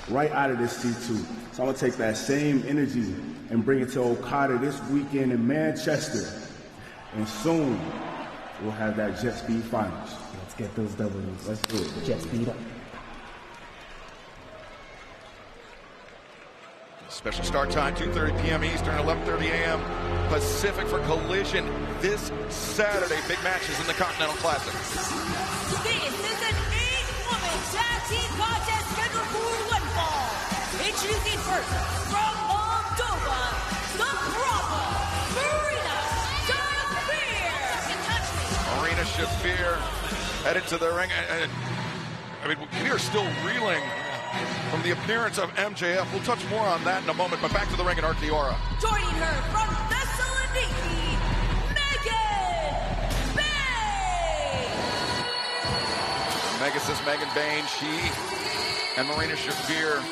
right out of this C2. So I'm going to take that same energy and bring it to Okada this weekend in Manchester. And soon, we'll have that jet speed finals. Let's get those W's. Let's do it. Jet speed up. Special start time, 2:30 p.m. Eastern, 11:30 a.m. Pacific for Collision this Saturday. Big matches in the Continental Classic. This is an 8-woman tag team contest scheduled for one fall. Introducing first from Moldova, the Bravo, Marina Shafir. Marina Shafir headed to the ring. I mean, we are still reeling from the appearance of MJF. We'll touch more on that in a moment, but back to the ring at Archiora. Joining her from Thessaloniki, Megan Bain. Megasis Megan Bain, she and Marina Shafir,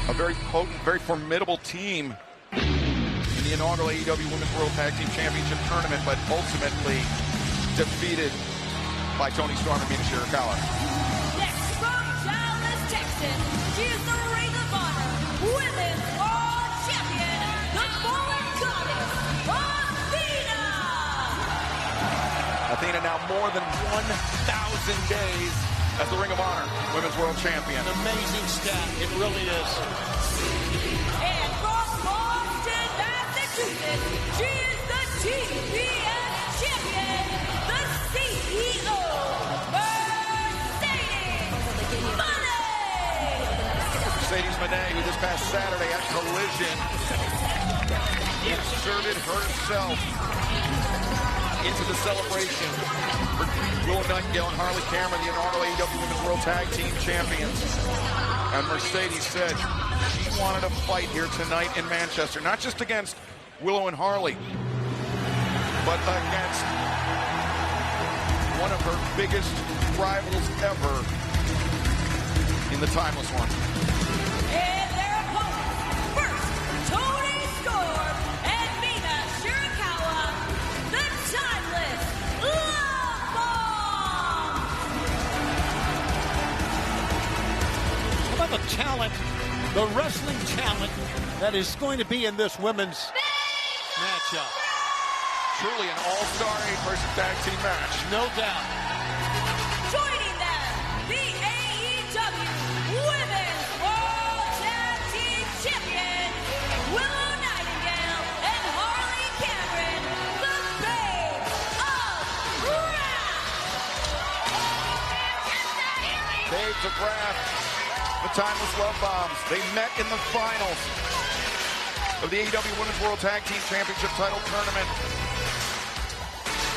a very potent, very formidable team in the inaugural AEW Women's World Tag Team Championship tournament, but ultimately defeated by Toni Storm and Mina Shirakawa. Next from Dallas, Texas, she is the Ring of Honor Women's World Champion, the Fallen Goddess, Athena. Athena now more than 1,000 days as the Ring of Honor Women's World Champion. An amazing stat, it really is. And from Boston, Massachusetts, she is the TBS Champion, the CEO, Mercedes Moné, who this past Saturday at Collision inserted herself into the celebration for Willow Nightingale and Harley Cameron, the inaugural AEW Women's World Tag Team Champions. And Mercedes said she wanted to fight here tonight in Manchester, not just against Willow and Harley, but against one of her biggest rivals ever in the Timeless One. And their opponents, first, Toni Storm and Mina Shirakawa, the Timeless Love Bomb. How about the talent, the wrestling talent that is going to be in this women's matchup? Truly an all-star 8-person tag team match. No doubt. Joining them, the AEW Women's World Tag Team Champions, Willow Nightingale and Harley Cameron, the Babes of Wrath. Babes of Wrath, the Timeless Love Bombs. They met in the finals of the AEW Women's World Tag Team Championship title tournament.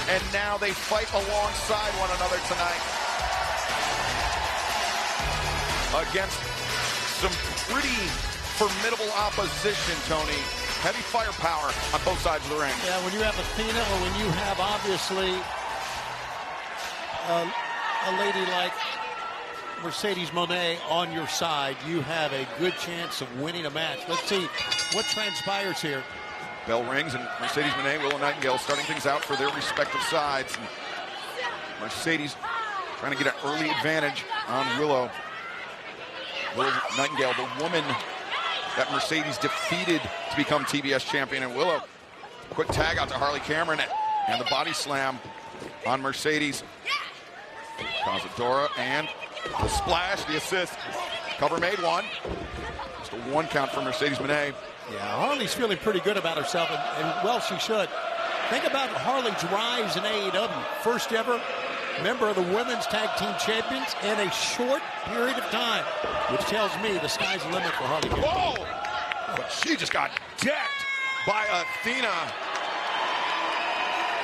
And now they fight alongside one another tonight against some pretty formidable opposition, Tony. Heavy firepower on both sides of the ring. Yeah, when you have Athena or when you have, obviously, a lady like Mercedes Moné on your side, you have a good chance of winning a match. Let's see what transpires here. Bell rings, and Mercedes Moné, Willow Nightingale starting things out for their respective sides. And Mercedes trying to get an early advantage on Willow. Willow Nightingale, the woman that Mercedes defeated to become TBS champion. And Willow, quick tag out to Harley Cameron, and the body slam on Mercedes. Cazadora, and the splash, the assist. Cover made one. Just a one count for Mercedes Moné. Yeah, Harley's feeling pretty good about herself, and well, she should. Think about Harley's rise in AEW. First ever member of the Women's Tag Team Champions in a short period of time, which tells me the sky's the limit for Harley. Whoa! But she just got decked by Athena.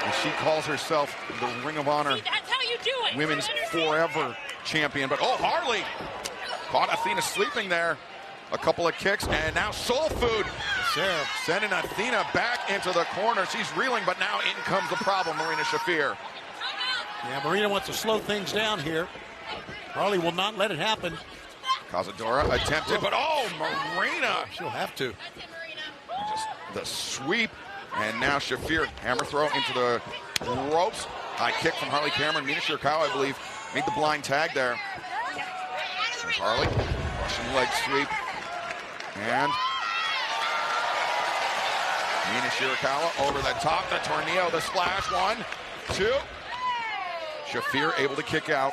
And she calls herself the Ring of Honor That's how you do it. Women's Forever Champion. But oh, Harley caught Athena sleeping there. A couple of kicks, and now Soul Food sending Athena back into the corner. She's reeling, but now in comes the problem, Marina Shafir. Yeah, Marina wants to slow things down here. Harley will not let it happen. Cazadora attempted, but oh, Marina. She'll have to. Just the sweep, and now Shafir, hammer throw into the ropes. High kick from Harley Cameron. Mina Shirakawa, I believe, made the blind tag there. There's Harley, Russian leg sweep. And Mina Shirakawa over the top, the tornado, the splash, 1, 2. Shafir able to kick out.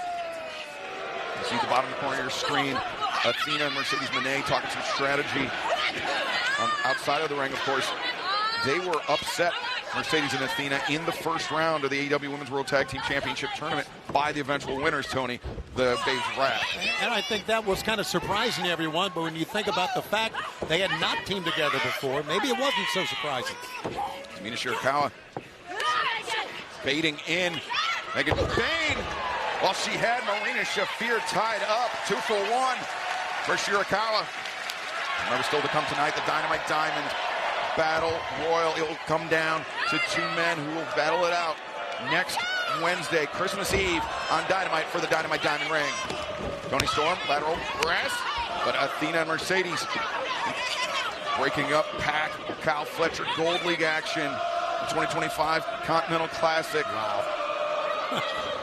You see the bottom corner of your screen, Athena and Mercedes Moné talking some strategy. Outside of the ring, of course, they were upset, Mercedes and Athena, in the first round of the AEW Women's World Tag Team Championship Tournament by the eventual winners, Tony, the Babes of Wrath. And I think that was kind of surprising to everyone, but when you think about the fact they had not teamed together before, maybe it wasn't so surprising. Mina Shirakawa baiting in. Megan Bain, while she had Marina Shafir tied up. 2 for 1 for Shirakawa. Remember, still to come tonight, the Dynamite Diamond Battle Royal. It will come down to 2 men who will battle it out next Wednesday, Christmas Eve, on Dynamite for the Dynamite Diamond ring. Toni Storm, lateral press, but Athena and Mercedes breaking up Pac, Kyle Fletcher, Gold League action, the 2025 Continental Classic. Wow.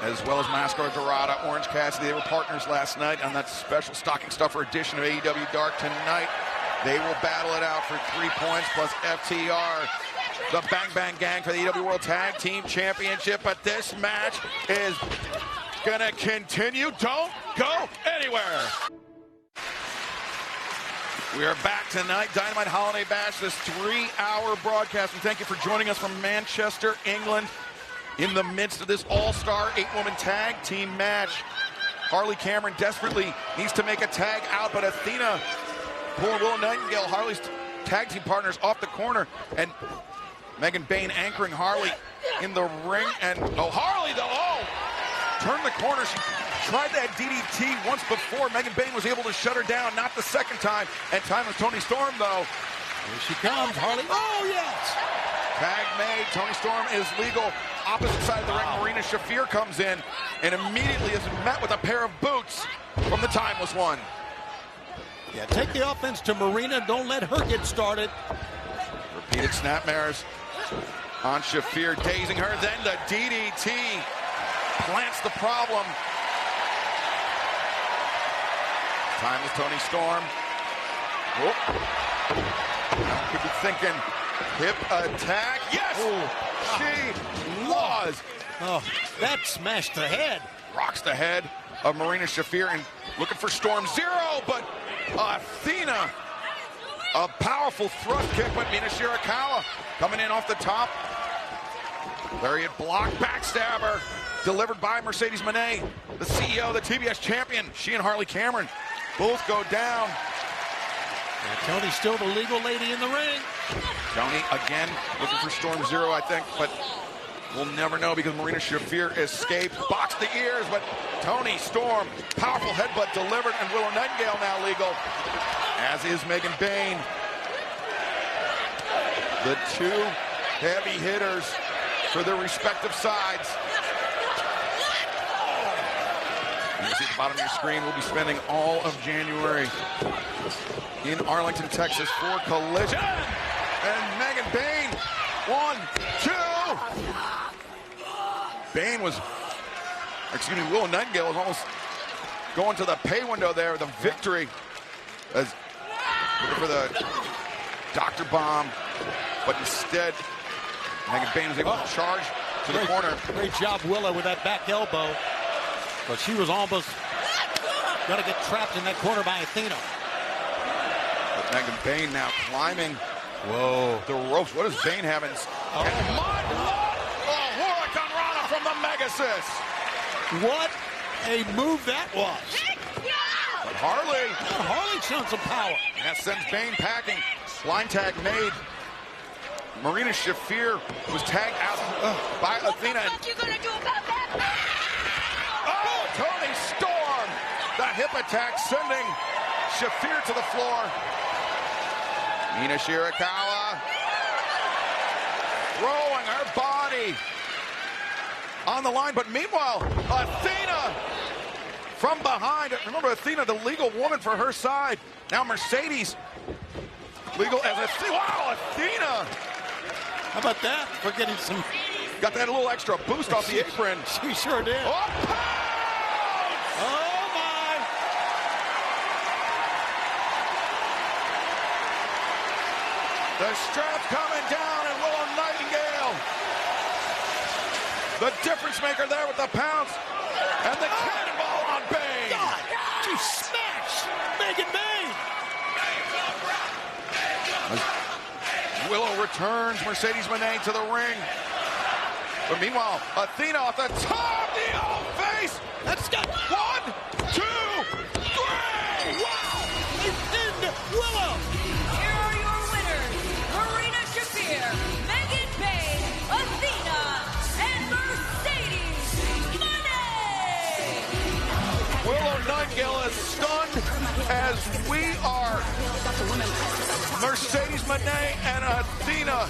As well as Mascara Dorada, Orange Cassidy. They were partners last night on that special stocking stuffer edition of AEW Dark. Tonight, they will battle it out for 3 points plus FTR. The Bang Bang Gang for the AEW World Tag Team Championship. But this match is going to continue. Don't go anywhere. We are back tonight. Dynamite Holiday Bash, this 3-hour broadcast. And thank you for joining us from Manchester, England. In the midst of this all-star 8-woman tag team match, Harley Cameron desperately needs to make a tag out, but Athena pulling Willow Nightingale, Harley's tag team partners, off the corner, and Megan Bain anchoring Harley in the ring, and Harley, turned the corner. She tried that DDT once before. Megan Bain was able to shut her down, not the second time, and time with Toni Storm, though. Here she comes, Harley. Oh, yes! Tag made. Toni Storm is legal. Opposite side of the ring, Marina Shafir comes in and immediately is met with a pair of boots from the Timeless One. Yeah, take the offense to Marina. Don't let her get started. Repeated snapmares on Shafir, dazing her. Then the DDT plants the problem. Timeless Toni Storm. Could be thinking hip attack. Yes! She was. Oh, that smashed the head. Rocks the head of Marina Shafir and looking for Storm Zero, but Athena, a powerful thrust kick, but Mina Shirakawa coming in off the top. Lariat block, backstabber, delivered by Mercedes Moné, the CEO, the TBS champion. She and Harley Cameron both go down. And Tony's still the legal lady in the ring. Tony again looking for Storm Zero, I think, but we'll never know because Marina Shafir escaped, boxed the ears, but Toni Storm, powerful headbutt delivered, and Willow Nightingale now legal, as is Megan Bain. The 2 heavy hitters for their respective sides. You see at the bottom of your screen, we'll be spending all of January in Arlington, Texas for Collision. And Megan Bain, 1, 2. Willow Nightingale was almost going to the pay window there, the victory. As looking for the Dr. Bomb, but instead, Megan Bain was able to charge to the corner. Great job, Willow, with that back elbow. But she was almost going to get trapped in that corner by Athena. But Megan Bain now climbing Whoa. The ropes. What does Bane have in? Oh, my Lord! Oh, Hurricane Rana from the Megasis. What a move that was. But Harley. Harley showed some power. That sends Bane packing. Line tag made. Marina Shafir was tagged out by Athena. What you gonna do about that? Oh, Tony Storm. The hip attack sending Shafir to the floor. Mina Shirakawa throwing her body on the line. But meanwhile, Athena from behind. Remember, Athena, the legal woman for her side. Now Mercedes, legal as Athena. Wow, Athena. How about that? For getting some. Got that little extra boost off the apron. She sure did. Oh, my. The strap coming down, and Willow Nightingale. The difference maker there with the pounce. And the cannonball on Bane. God, she smashed Megan Bane. Willow returns Mercedes Moné to the ring. But meanwhile, Athena off the top, the old face. That's got 1, 2, 3. Wow! It's in Willow. Here are your winners, Marina Shafir, Megan Bane, Athena, and Mercedes Moné. Willow Nightingale is stunned as we are. Mercedes Moné and Athena,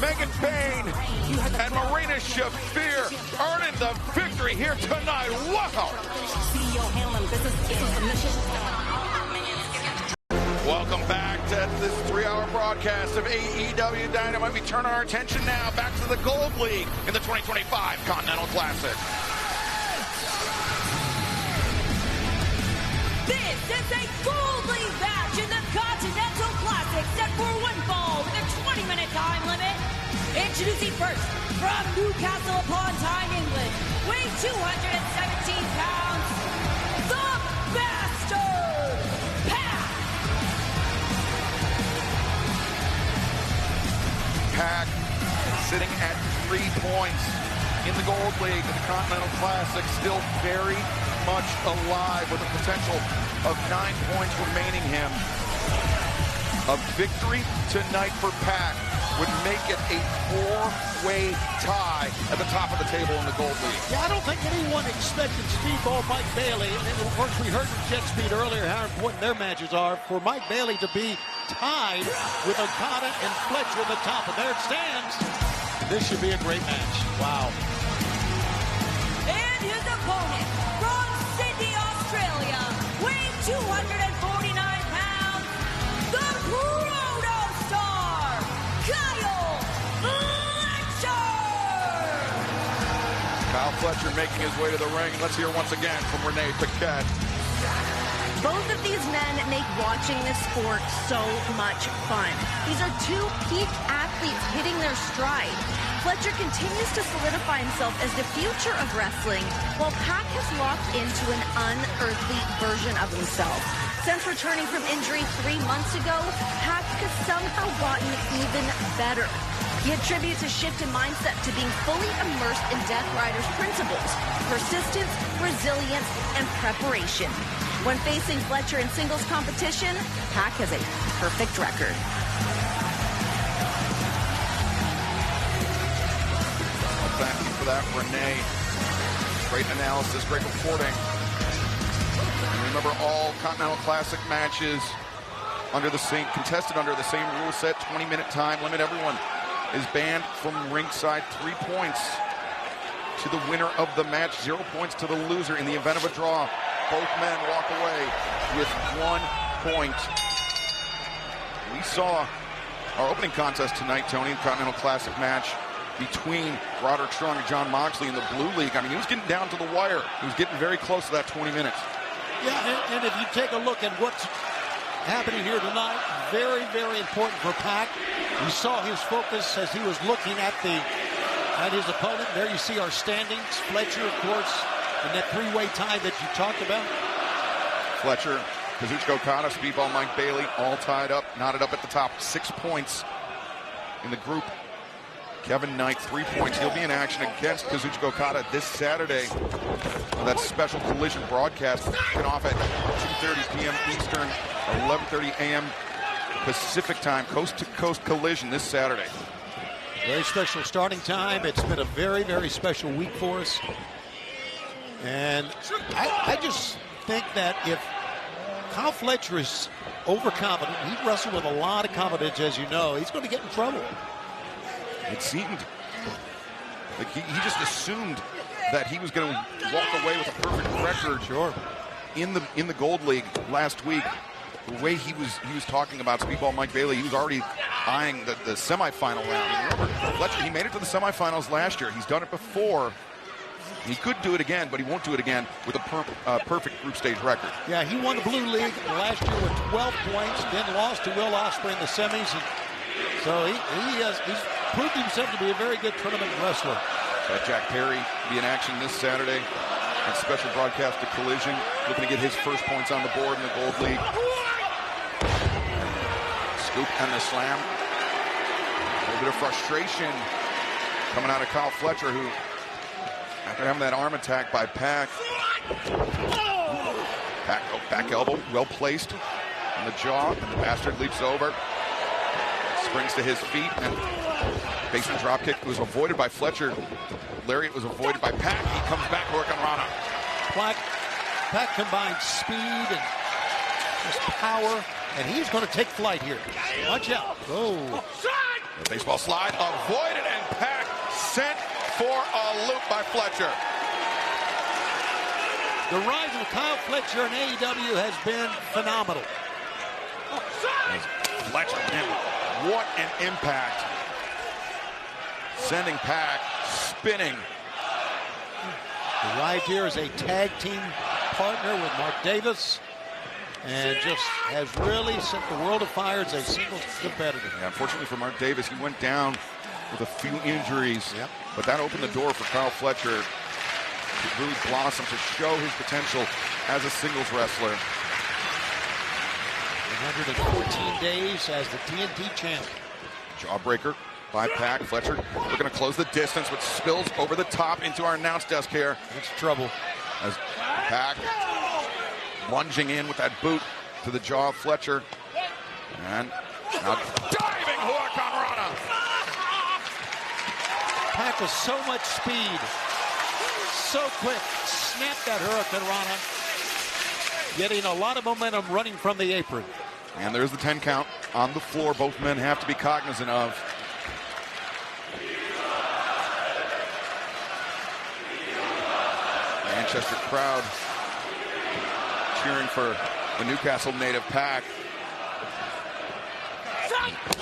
Megan Bane, and Marina Shafir earning the victory here tonight. Wow! Welcome back to this 3-hour broadcast of AEW Dynamite. We turn our attention now back to the Gold League in the 2025 Continental Classic. This is a Gold League match in the Continental Classic set for one fall with a 20-minute time limit. Introducing first, from Newcastle upon Tyne, England, weighing 217 pounds, the Bastard, Pac. Pac sitting at 3 points in the Gold League, the Continental Classic, still very much alive with the potential of 9 points remaining him. A victory tonight for Pac would make it a 4-way tie at the top of the table in the Gold League. Yeah, I don't think anyone expected Steve Ball, Mike Bailey, and of course we heard from Jet Speed earlier how important their matches are, for Mike Bailey to be tied with Okada and Fletcher at the top. And there it stands. This should be a great match. Wow. And his opponent from Sydney, Australia, weighing 249 pounds, the Protostar, Kyle Fletcher. Kyle Fletcher making his way to the ring. Let's hear once again from Renee Paquette. Both of these men make watching this sport so much fun. These are two peak athletes hitting their stride. Fletcher continues to solidify himself as the future of wrestling, while Pac has locked into an unearthly version of himself. Since returning from injury 3 months ago, Pac has somehow gotten even better. He attributes his shift in mindset to being fully immersed in Death Rider's principles: persistence, resilience, and preparation. When facing Fletcher in singles competition, Pac has a perfect record. Well, thank you for that, Renee. Great analysis, great reporting. And remember, all Continental Classic matches contested under the same rule set, 20-minute time limit. Everyone is banned from ringside. 3 points to the winner of the match, 0 points to the loser. In the event of a draw, both men walk away with 1 point. We saw our opening contest tonight, Tony, the Continental Classic match between Roderick Strong and Jon Moxley in the Blue League. I mean, he was getting down to the wire. He was getting very close to that 20 minutes. Yeah, and if you take a look at what's happening here tonight, very, very important for Pac. You saw his focus as he was looking at his opponent. There you see our standings. Fletcher, of course, in that 3-way tie that you talked about. Fletcher Kazuchika Okada, Speedball Mike Bailey, all tied up, knotted up at the top. 6 points in the group. Kevin Knight, 3 points. He'll be in action against Kazuchika Okada this Saturday. That special Collision broadcast kicking off at 2:30 p.m. Eastern, 11:30 a.m. Pacific time. Coast-to-coast Collision this Saturday. Very special starting time. It's been a very, very special week for us. And I just think that if Kyle Fletcher is overconfident, he wrestled with a lot of confidence, as you know, he's going to get in trouble. It seemed like he just assumed that he was going to walk away with a perfect record. Sure. In the Gold League last week, the way he was talking about Speedball Mike Bailey, he was already eyeing the semifinal round. And remember, Fletcher, he made it to the semifinals last year. He's done it before. He could do it again, but he won't do it again with a perfect group stage record. Yeah, he won the Blue League last year with 12 points, then lost to Will Ospreay in the semis. And so he's proved himself to be a very good tournament wrestler. Jack Perry be in action this Saturday. And special broadcast to Collision, looking to get his first points on the board in the Gold League. Scoop and the slam. A little bit of frustration coming out of Kyle Fletcher, who, after having that arm attack by Pac, back elbow, well placed on the jaw, and the bastard leaps over, springs to his feet, and basement drop kick was avoided by Fletcher. Lariat was avoided by Pac. He comes back, Hurricane Rana. Pac combines speed and just power, and he's going to take flight here. Watch out. Oh. The baseball slide avoided, and Pac sent for a loop by Fletcher. The rise of Kyle Fletcher in AEW has been phenomenal. Fletcher, man, what an impact. Sending Pac spinning. The Ride here is a tag team partner with Mark Davis, and just has really set the world afire as a single competitor. Yeah, unfortunately for Mark Davis, he went down with a few injuries, but that opened the door for Kyle Fletcher to really blossom, to show his potential as a singles wrestler. 114 days as the TNT champ. Jawbreaker by Pac. Fletcher looking to close the distance, but spills over the top into our announce desk here. It's trouble. As Pac lunging in with that boot to the jaw of Fletcher. And now diving Hurricane Rana. Pac with so much speed. So quick. Snap that Hurricane Rana. Getting a lot of momentum running from the apron. And there's the 10 count on the floor. Both men have to be cognizant of. Manchester crowd cheering for the Newcastle native Pac.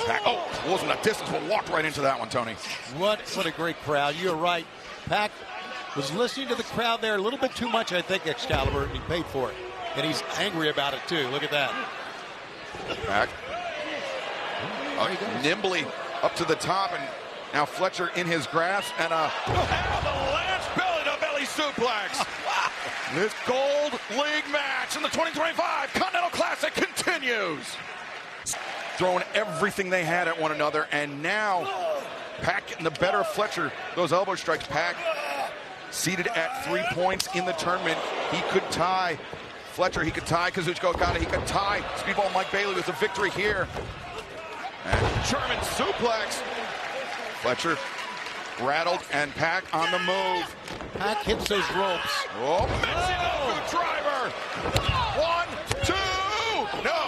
Pac, wasn't that distance, but walked right into that one, Tony. What a great crowd. You're right. Pac was listening to the crowd there a little bit too much, I think, Excalibur, and he paid for it. And he's angry about it, too. Look at that. Pac nimbly up to the top, and now Fletcher in his grasp, and the lance belly-to-belly suplex. This Gold League match in the 2025 Continental Classic continues. Throwing everything they had at one another, and now Pac getting the better of Fletcher. Those elbow strikes. Pac seated at 3 points in the tournament. He could tie Fletcher, he could tie Kazuchika Okada, he could tie Speedball Mike Bailey with a victory here. And German suplex. Fletcher rattled, and Pac on the move. Pac hits those ropes. Oh, Mexican driver. 1, 2, no.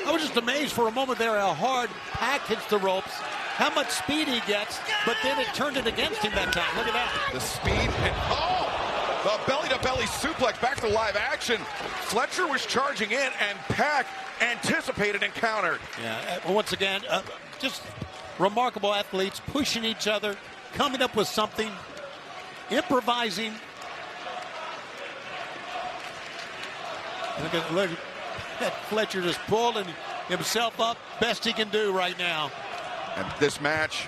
I was just amazed for a moment there how hard Pac hits the ropes, how much speed he gets, but then it turned it against him that time. Look at that. The speed, and the belly-to-belly suplex back to live action. Fletcher was charging in, and Pac anticipated and countered. Yeah, once again, just remarkable athletes pushing each other, coming up with something, improvising. Look at Fletcher just pulling himself up, best he can do right now. And this match,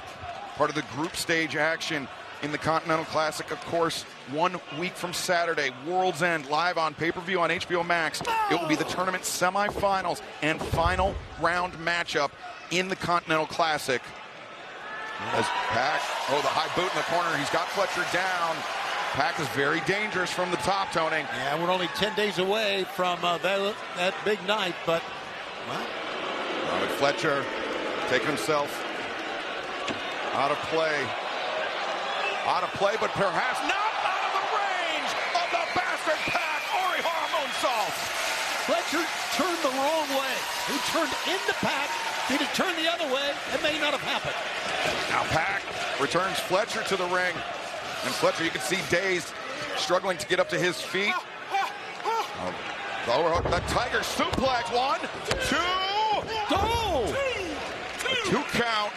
part of the group stage action in the Continental Classic, of course, 1 week from Saturday, World's End, live on pay-per-view on HBO Max. It will be the tournament semifinals and final round matchup in the Continental Classic. As Pac, the high boot in the corner, he's got Fletcher down. Pac is very dangerous from the top, Tony. Yeah, we're only 10 days away from that big night, but, well. Fletcher taking himself out of play. But perhaps not out of the range of the bastard Pac. Orihara moonsault. Fletcher turned the wrong way. He turned into Pac. If he'd have turned the other way, it may not have happened. Now Pac returns Fletcher to the ring. And Fletcher, you can see dazed, struggling to get up to his feet. The overhook, the Tiger suplex. 1, 2, go! A 2 count.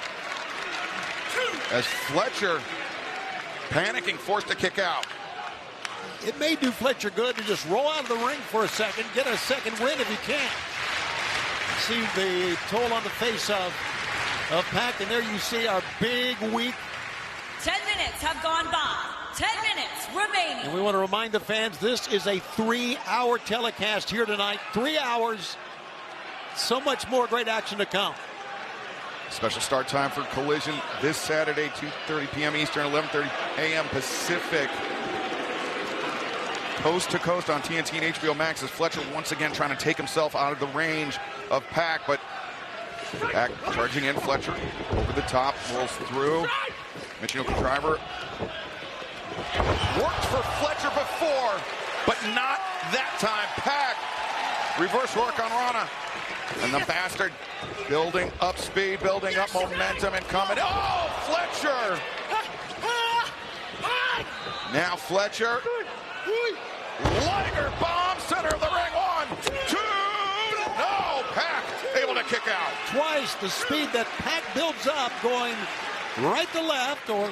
As Fletcher, panicking, forced to kick out. It may do Fletcher good to just roll out of the ring for a second, get a second win if he can. See the toll on the face of Pac, and there you see our big week. 10 minutes have gone by. 10 minutes remaining. And we want to remind the fans, this is a 3-hour telecast here tonight. 3 hours. So much more great action to come. Special start time for Collision this Saturday, 2:30 p.m. Eastern, 11:30 a.m. Pacific. Coast to coast on TNT and HBO Max as Fletcher once again trying to take himself out of the range of Pac, but Pac charging in. Fletcher over the top, rolls through. Michinoku driver. Worked for Fletcher before, but not that time. Pac, reverse work on Rana. And the bastard building up speed, building up momentum, and coming. Oh, Fletcher! Now Fletcher. Liger bomb, center of the ring. 1, 2. No, Pac able to kick out. Twice the speed that Pac builds up, going right to left or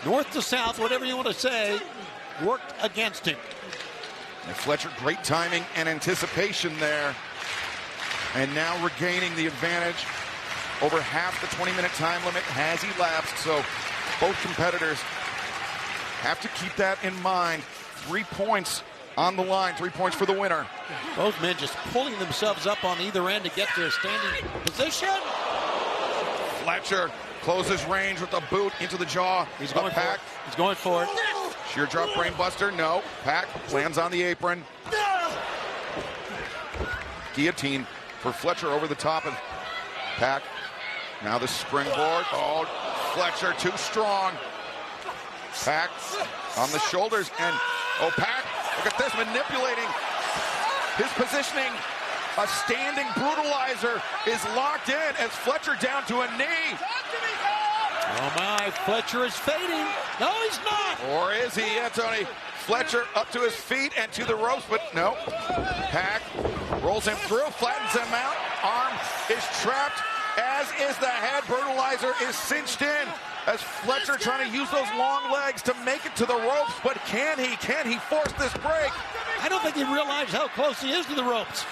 north to south, whatever you want to say, worked against him. And Fletcher, great timing and anticipation there. And now regaining the advantage. Over half the 20-minute time limit has elapsed, so both competitors have to keep that in mind. 3 points on the line, 3 points for the winner. Both men just pulling themselves up on either end to get to a standing position. Fletcher closes range with the boot into the jaw. He's going for it. He's going for it. Sheer drop brainbuster, no. Pac lands on the apron. Guillotine for Fletcher over the top of Pac. Now the springboard. Oh, Fletcher too strong. Pac on the shoulders, and Pac, look at this, manipulating his positioning. A standing brutalizer is locked in as Fletcher down to a knee. Oh my, Fletcher is fading. No, he's not. Or is he, Anthony? Fletcher up to his feet and to the ropes, but no. Pac rolls him through, flattens him out. Arm is trapped, as is the head. Brutalizer is cinched in as Fletcher trying to use those long legs to make it to the ropes, but can he? Can he force this break? I don't think he realized how close he is to the ropes.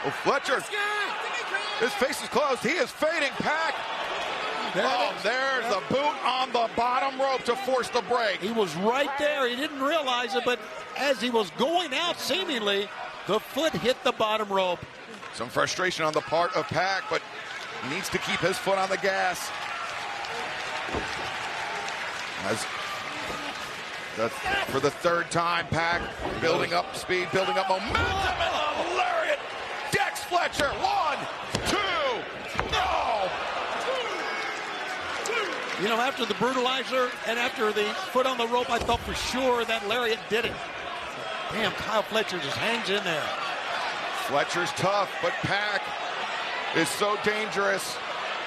Oh, Fletcher, his face is closed. He is fading. Pac. There's the boot on the bottom rope to force the break. He was right there. He didn't realize it, but as he was going out, seemingly, the foot hit the bottom rope. Some frustration on the part of Pac, but he needs to keep his foot on the gas. As for the third time, Pac building up speed, building up momentum, and a lariat. Dex Fletcher, 1, 2, no! You know, after the brutalizer and after the foot on the rope, I thought for sure that lariat did it. Damn, Kyle Fletcher just hangs in there. Fletcher's tough, but Pac is so dangerous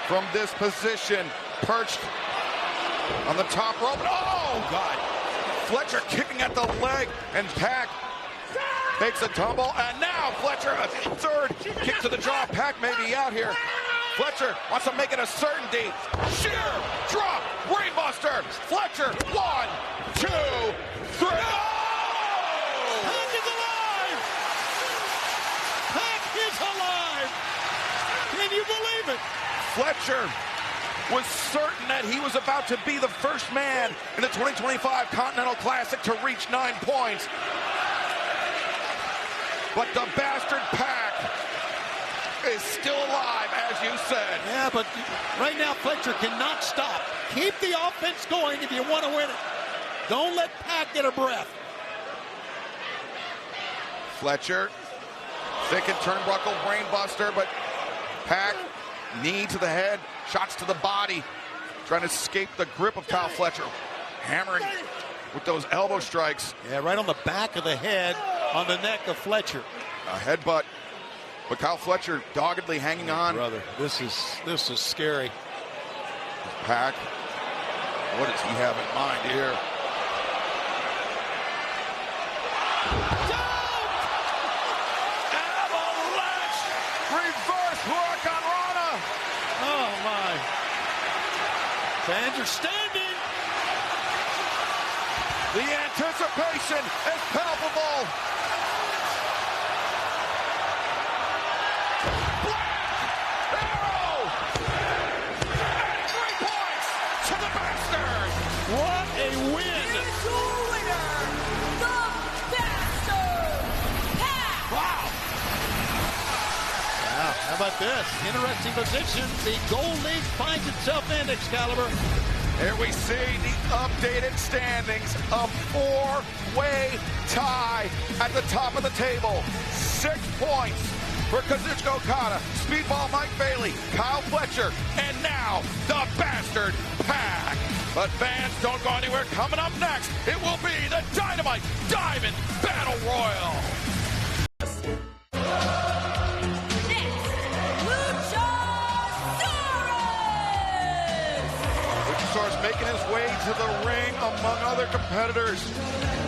from this position. Perched on the top rope. Oh, God. Fletcher kicking at the leg, and Pac makes a tumble. And now Fletcher, a third kick to the jaw. Pac may be out here. Fletcher wants to make it a certainty. Sheer drop, brainbuster. Fletcher, 1, 2, 3. Pac is alive! Pac is alive! Can you believe it? Fletcher was certain that he was about to be the first man in the 2025 Continental Classic to reach 9 points. But the bastard Pac is still alive, as you said. Yeah, but right now Fletcher cannot stop. Keep the offense going if you want to win it. Don't let Pac get a breath. Fletcher, thick and turnbuckle brainbuster, but Pac, knee to the head, shots to the body, trying to escape the grip of Kyle Fletcher, hammering with those elbow strikes. Yeah, right on the back of the head, on the neck of Fletcher. A headbutt, but Kyle Fletcher doggedly hanging on. Brother, this is scary. Pac, what does he have in mind here? Oh, my. Fans are standing. The anticipation is palpable. Black Arrow! And 3 points to the Bastard. What a win. Here's your winner, the Bastard Pac. Wow. Wow, how about this? Interesting position the Gold League finds itself in, Excalibur. Here we see the updated standings. A 4-way tie at the top of the table. 6 points for Kazuchika Okada, Speedball Mike Bailey, Kyle Fletcher, and now the Bastard Pac. But fans, don't go anywhere. Coming up next, it will be the Dynamite Diamond Battle Royal. Luchasaurus making his way to the ring among other competitors.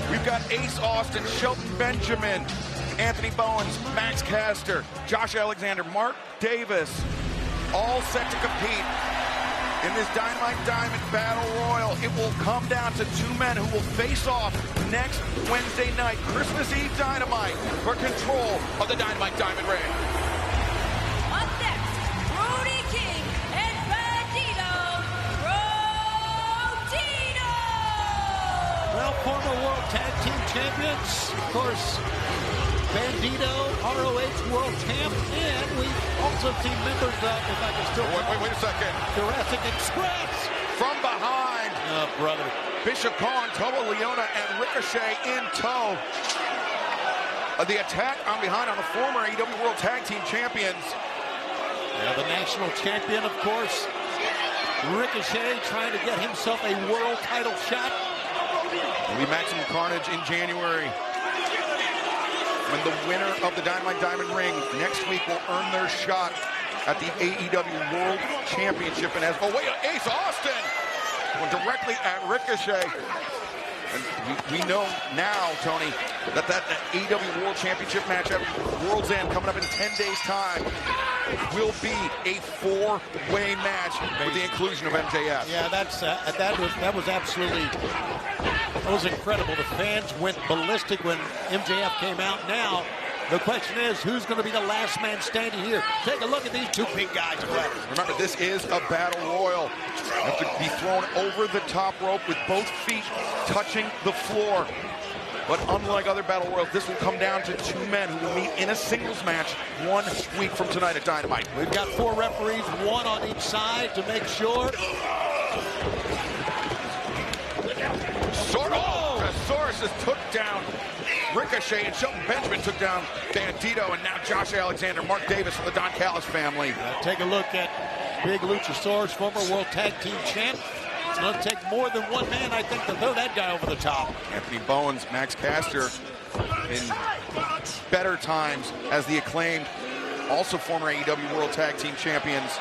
We've got Ace Austin, Shelton Benjamin, Anthony Bowens, Max Caster, Josh Alexander, Mark Davis, all set to compete in this Dynamite Diamond Battle Royal. It will come down to 2 men who will face off next Wednesday night, Christmas Eve Dynamite, for control of the Dynamite Diamond ring. Up next, Brody King and Bandito. Well, former World Tag Team Champions, of course, Bandito, ROH World Champ, and we've also seen members of, if I can still... Wait a second. Jurassic Express. From behind. Oh, brother. Bishop Khan, Toa Leona, and Ricochet in tow. The attack on behind on the former AEW World Tag Team Champions. Yeah, the national champion, of course. Ricochet trying to get himself a world title shot. It'll be Maximum Carnage in January, when the winner of the Dynamite Diamond ring next week will earn their shot at the AEW World Championship. And as Ace Austin going directly at Ricochet. And we know now, Tony, that AEW World Championship match at World's End coming up in 10 days' time will be a 4-way match with the inclusion of MJF. Yeah, that was absolutely, that was incredible. The fans went ballistic when MJF came out. Now, the question is, who's going to be the last man standing here? Take a look at these 2 big guys. Remember, this is a battle royal. You have to be thrown over the top rope with both feet touching the floor. But unlike other battle royals, this will come down to 2 men who will meet in a singles match 1 week from tonight at Dynamite. We've got 4 referees, 1 on each side to make sure. Soros has took down Ricochet, and Shelton Benjamin took down Bandito, and now Josh Alexander, Mark Davis from the Don Callis family. Take a look at Big Luchasaurus, former World Tag Team Champ. It's going to take more than 1 man, I think, to throw that guy over the top. Anthony Bowens, Max Caster, in better times as the Acclaimed, also former AEW World Tag Team Champions.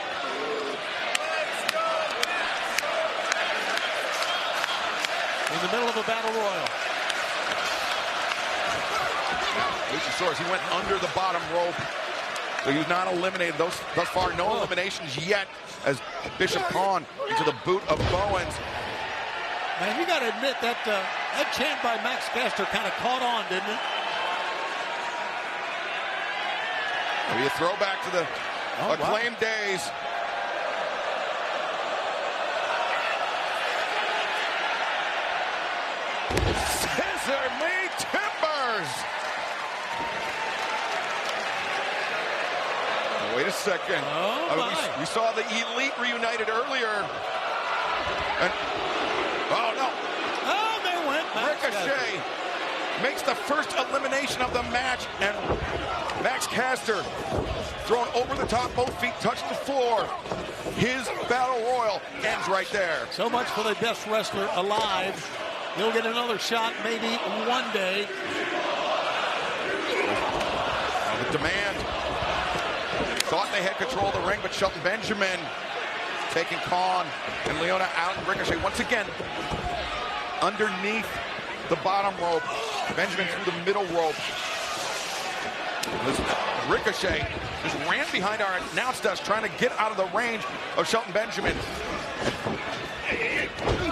In the middle of a battle royal. Luchasaurus, he went under the bottom rope, so he's not eliminated. Thus far, no eliminations yet, as Bishop Khan into the boot of Bowens. Man, you got to admit that that chant by Max Caster kind of caught on, didn't it? Maybe a throwback to the Acclaimed days. Mr. Me Timbers. Wait a second. We saw the Elite reunited earlier. And, oh, no. Oh, they went. Ricochet makes the first elimination of the match, and Max Caster thrown over the top, both feet touch the floor. His battle royal ends right there. So much for the best wrestler alive. He'll get another shot maybe one day. The Demand thought they had control of the ring, but Shelton Benjamin taking Khan and Leona out, and Ricochet once again underneath the bottom rope. Benjamin through the middle rope. Ricochet just ran behind our announce desk trying to get out of the range of Shelton Benjamin.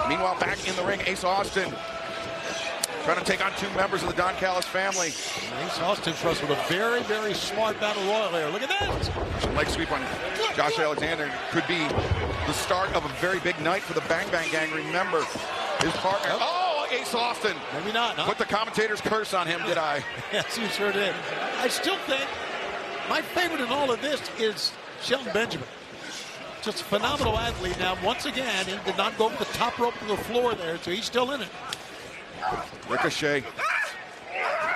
Meanwhile, back in the ring, Ace Austin trying to take on two members of the Don Callis family. Ace Austin wrestled a very, very smart battle royal there. Look at that. Leg sweep on Josh Alexander could be the start of a very big night for the Bang Bang Gang. Remember, his partner. Oh, Ace Austin. Maybe not. Huh? Put the commentator's curse on him, did I? Yes, you sure did. I still think my favorite in all of this is Shelton Benjamin. Just a phenomenal athlete. Now, once again, he did not go over the top rope to the floor there, so he's still in it. Ricochet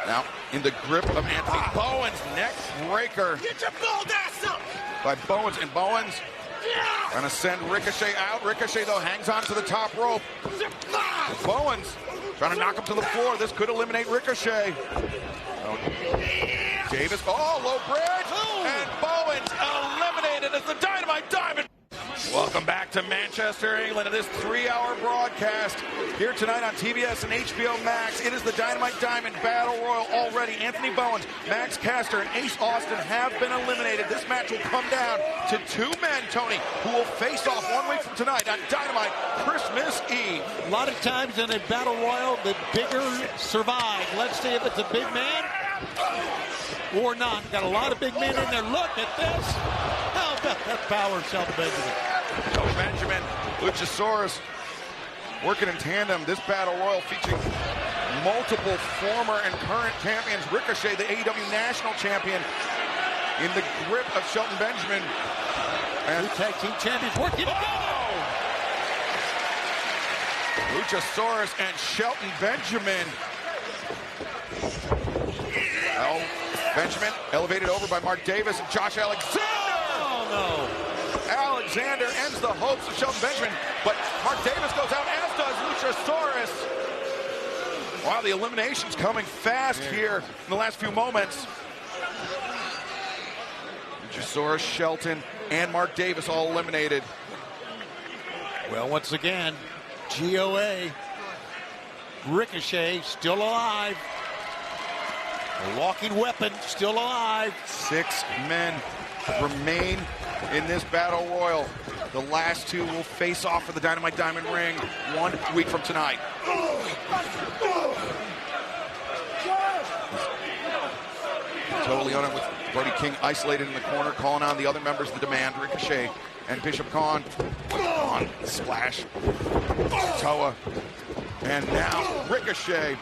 now in the grip of Anthony Bowens. Neck breaker. Get your bold ass up! By Bowens, and Bowens trying to send Ricochet out. Ricochet, though, hangs on to the top rope. Bowens trying to knock him to the floor. This could eliminate Ricochet. Davis, low bridge, and Bowens eliminated as the Dynamite Diamond. Welcome back to Manchester, England, to this 3-hour broadcast here tonight on TBS and HBO Max. It is the Dynamite Diamond Battle Royal already. Anthony Bowens, Max Caster, and Ace Austin have been eliminated. This match will come down to two men, Tony, who will face off 1 week from tonight on Dynamite Christmas Eve. A lot of times in a Battle Royal, the bigger survive. Let's see if it's a big man or not. Got a lot of big men in there. Look at this. How about that power, Shelton Benjamin? Shelton Benjamin, Luchasaurus working in tandem. This Battle Royal featuring multiple former and current champions. Ricochet, the AEW National Champion, in the grip of Shelton Benjamin. And tag team champions working together. Luchasaurus and Shelton Benjamin. Well, Benjamin elevated over by Mark Davis and Josh Alexander. Oh, no. Alexander ends the hopes of Shelton Benjamin, but Mark Davis goes out, as does Luchasaurus. Wow, the elimination's coming fast here in the last few moments. Luchasaurus, Shelton, and Mark Davis all eliminated. Well, once again, GOA, Ricochet still alive. A walking weapon, still alive. 6 men remain in this Battle Royal. The last 2 will face off for the Dynamite Diamond ring 1 week from tonight. Toa Liona with Brody King isolated in the corner, calling on the other members of the Demand, Ricochet and Bishop Khan. On splash. Toa. And now Ricochet.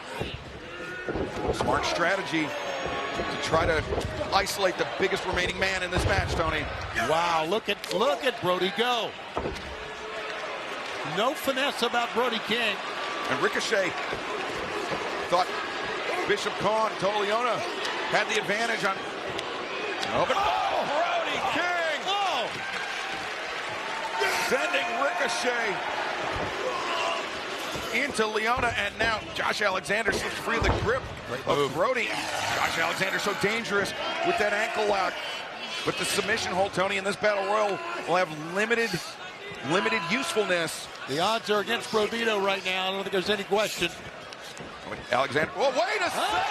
Smart strategy to try to isolate the biggest remaining man in this match, Tony. Wow, look at Brody go. No finesse about Brody King. And Ricochet thought Bishop Khan, Toa Liona, had the advantage on. Brody King! Oh! Sending Ricochet into Leona, and now Josh Alexander slips free of the grip of Brody. Josh Alexander so dangerous with that ankle lock. But the submission hold, Tony, in this Battle Royal will have limited usefulness. The odds are against Brodito right now. I don't think there's any question. Alexander, well, wait a second!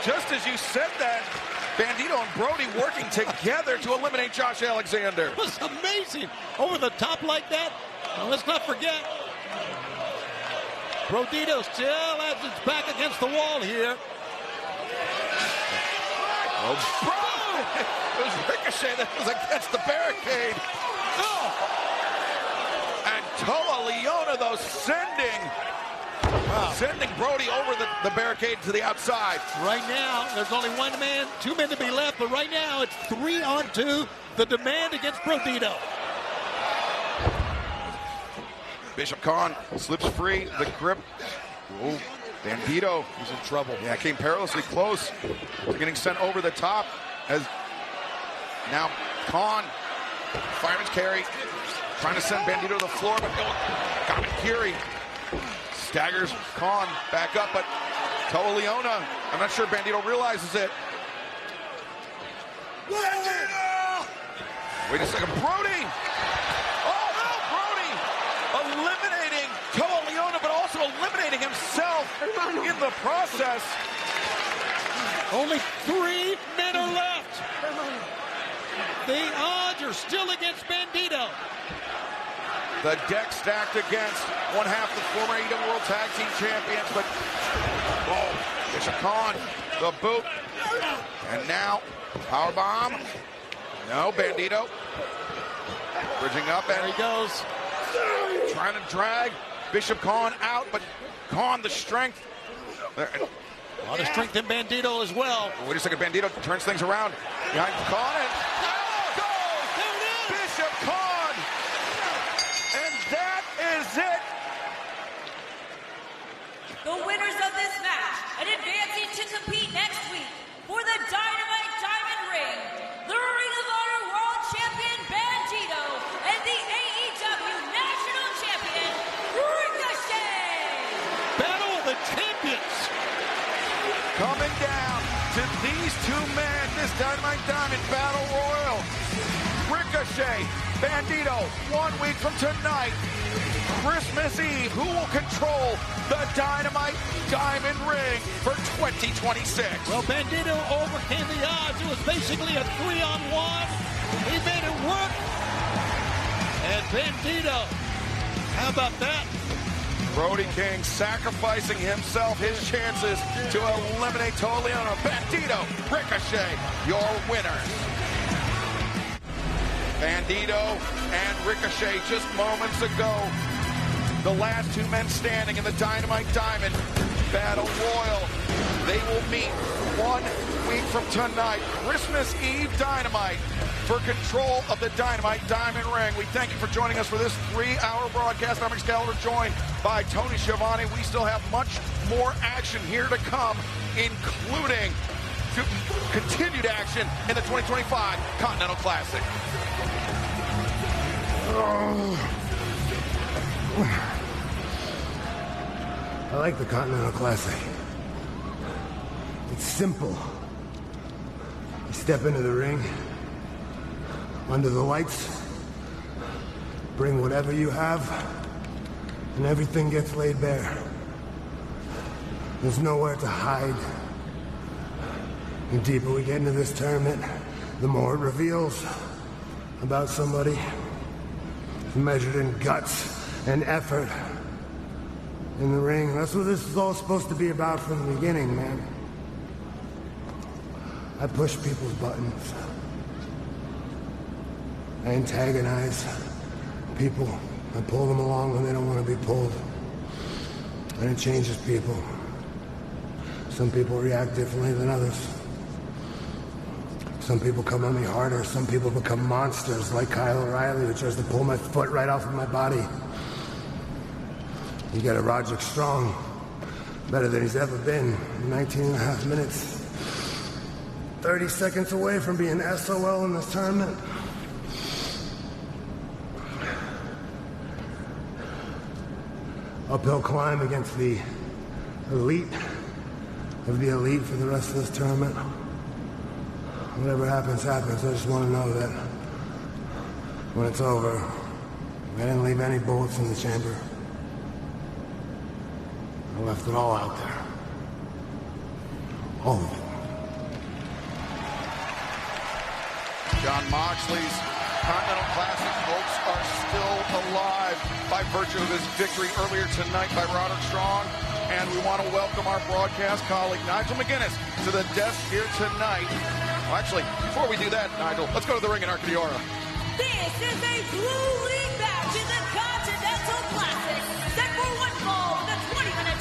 Just as you said that, Bandito and Brody working together to eliminate Josh Alexander. It was amazing. Over the top like that. Now, let's not forget, Brodito still has its back against the wall here. It was Ricochet that was against the barricade. And Toa Liona, though, sending Sending Brody over the barricade to the outside. Right now, there's only two men to be left, but right now it's 3-on-2. The demand against Brodito. Bishop Khan slips free. The grip. Oh, Bandito. He's in trouble. Yeah, came perilously close to getting sent over the top. As now Khan, fireman's carry, trying to send Bandito to the floor, but Kamakiri staggers Khan back up, but Toa Leona, I'm not sure Bandito realizes it. Wait a second, Brody! Oh no, Brody! Eliminating Toa Leona, but also eliminating himself in the process. Only 3 men are left. The odds are still against Bandito. The deck stacked against one half the former AEW World Tag Team Champions, but Bishop Khan, the boot, and now powerbomb. No, Bandito bridging up, and there he goes, trying to drag Bishop Khan out, but Khan, the strength. A lot of strength in Bandito as well. Wait a second, Bandito turns things around behind Khan, and Bishop Khan. And that is it. The winners of this match and advancing to compete next week for the Dynamite Diamond Ring, the Ring of Honor World Champion Bandito and the AEW National Champion Ricochet. Battle of the Champions. Coming down to these two men, this Dynamite Diamond Battle Royal. Ricochet, Bandito, 1 week from tonight, Christmas Eve. Who will control the Dynamite Diamond Ring for 2026? Well, Bandito overcame the odds. It was basically a 3-on-1. He made it work. And Bandito, how about that? Brody King sacrificing himself, his chances to eliminate Toa Leona. Bandito, Ricochet, your winners. Bandito and Ricochet just moments ago. The last 2 men standing in the Dynamite Diamond Battle Royal. They will meet 1 week from tonight. Christmas Eve Dynamite for control of the Dynamite Diamond Ring. We thank you for joining us for this 3-hour broadcast. I'm Excalibur, joined by Tony Schiavone. We still have much more action here to come, including continued action in the 2025 Continental Classic. I like the Continental Classic. It's simple. You step into the ring, under the lights, bring whatever you have, and everything gets laid bare. There's nowhere to hide. The deeper we get into this tournament, the more it reveals about somebody. It's measured in guts and effort in the ring. That's what this is all supposed to be about from the beginning, man. I push people's buttons. I antagonize people. I pull them along when they don't want to be pulled. And it changes people. Some people react differently than others. Some people come on me harder. Some people become monsters like Kyle O'Reilly, who tries to pull my foot right off of my body. You got a Roderick Strong, better than he's ever been, 19 and a half minutes. 30 seconds away from being SOL in this tournament. Uphill climb against the elite of the elite for the rest of this tournament. Whatever happens, happens. I just want to know that when it's over, I didn't leave any bullets in the chamber. I left it all out there. All of it. Jon Moxley's Continental Classic hopes are still alive by virtue of his victory earlier tonight by Roderick Strong. And we want to welcome our broadcast colleague, Nigel McGuinness, to the desk here tonight. Well, actually, before we do that, Nigel, let's go to the ring in Arcadiora. This is a Blue League match in the Continental Classic, set for one fall with a 20-minute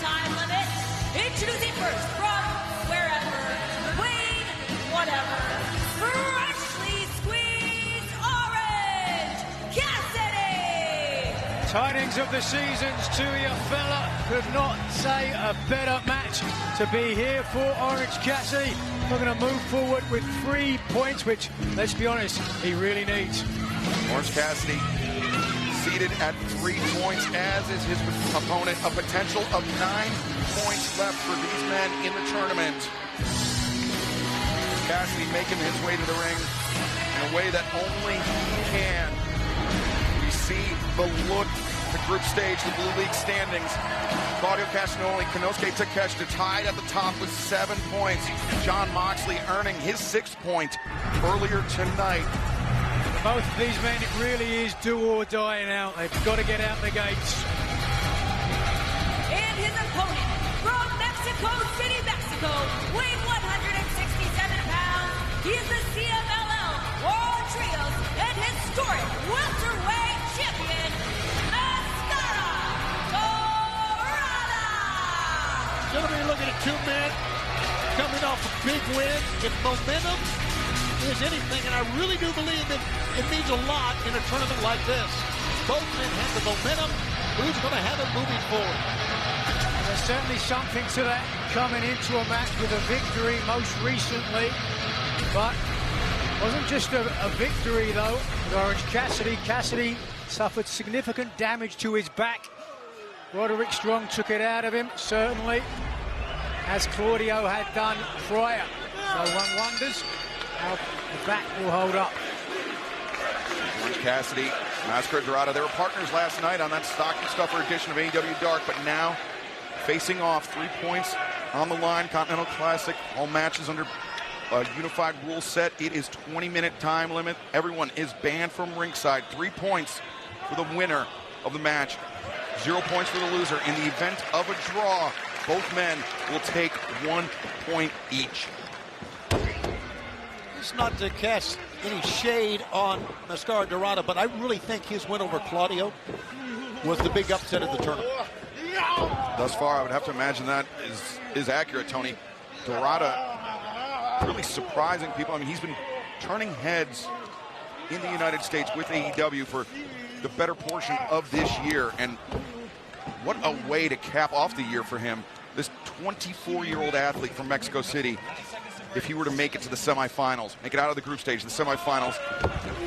Tidings of the seasons to you, fella. Could not say a better match to be here for Orange Cassidy. We're going to move forward with 3 points, which, let's be honest, he really needs. Orange Cassidy seated at 3 points, as is his opponent. A potential of 9 points left for these men in the tournament. Cassidy making his way to the ring in a way that only he can. We see the look, the group stage, the Blue League standings. Claudio Castagnoli, Konosuke Takeshita tied at the top with 7 points. Jon Moxley earning his 6th point earlier tonight. For both of these men, it really is do or die now. They've got to get out the gates. And his opponent from Mexico City, Mexico, weighing 167 pounds. He is the CMLL World Trios and historic welterweight champion, Mascara Dorada. Gentlemen, you're looking at 2 men coming off a big win. If momentum is anything, and I really do believe that it means a lot in a tournament like this. Both men have the momentum. Who's going to have it moving forward? There's certainly something to that, coming into a match with a victory most recently. But it wasn't just a victory, though, with Orange Cassidy. Cassidy suffered significant damage to his back. Roderick Strong took it out of him, certainly, as Claudio had done prior. So one wonders how the back will hold up. Orange Cassidy, Mascara Dorada, they were partners last night on that stocking stuffer edition of AEW Dark, but now facing off, 3 points on the line. Continental Classic, all matches under a unified rule set. It is 20-minute time limit. Everyone is banned from ringside. 3 points for the winner of the match. 0 points for the loser. In the event of a draw, both men will take 1 point each. It's not to cast any shade on Mascara Dorada, but I really think his win over Claudio was the big upset of the tournament. Thus far, I would have to imagine that is accurate, Tony. Dorada really surprising people. I mean, he's been turning heads in the United States with AEW for the better portion of this year, and what a way to cap off the year for him. This 24-year-old athlete from Mexico City, if he were to make it to the semifinals, make it out of the group stage, the semifinals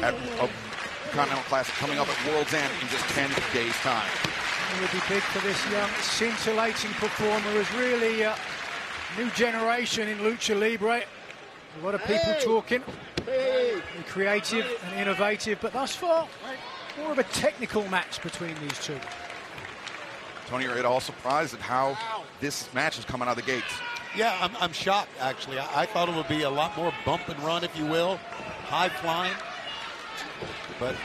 at a Continental Classic coming up at World's End in just 10 days' time. It would be big for this young, scintillating performer. Is really a new generation in Lucha Libre. A lot of people talking, creative and innovative, but thus far, more of a technical match between these two. Tony, are you at all surprised at how this match is coming out of the gates? Yeah, I'm shocked, actually. I thought it would be a lot more bump and run, if you will, high flying. But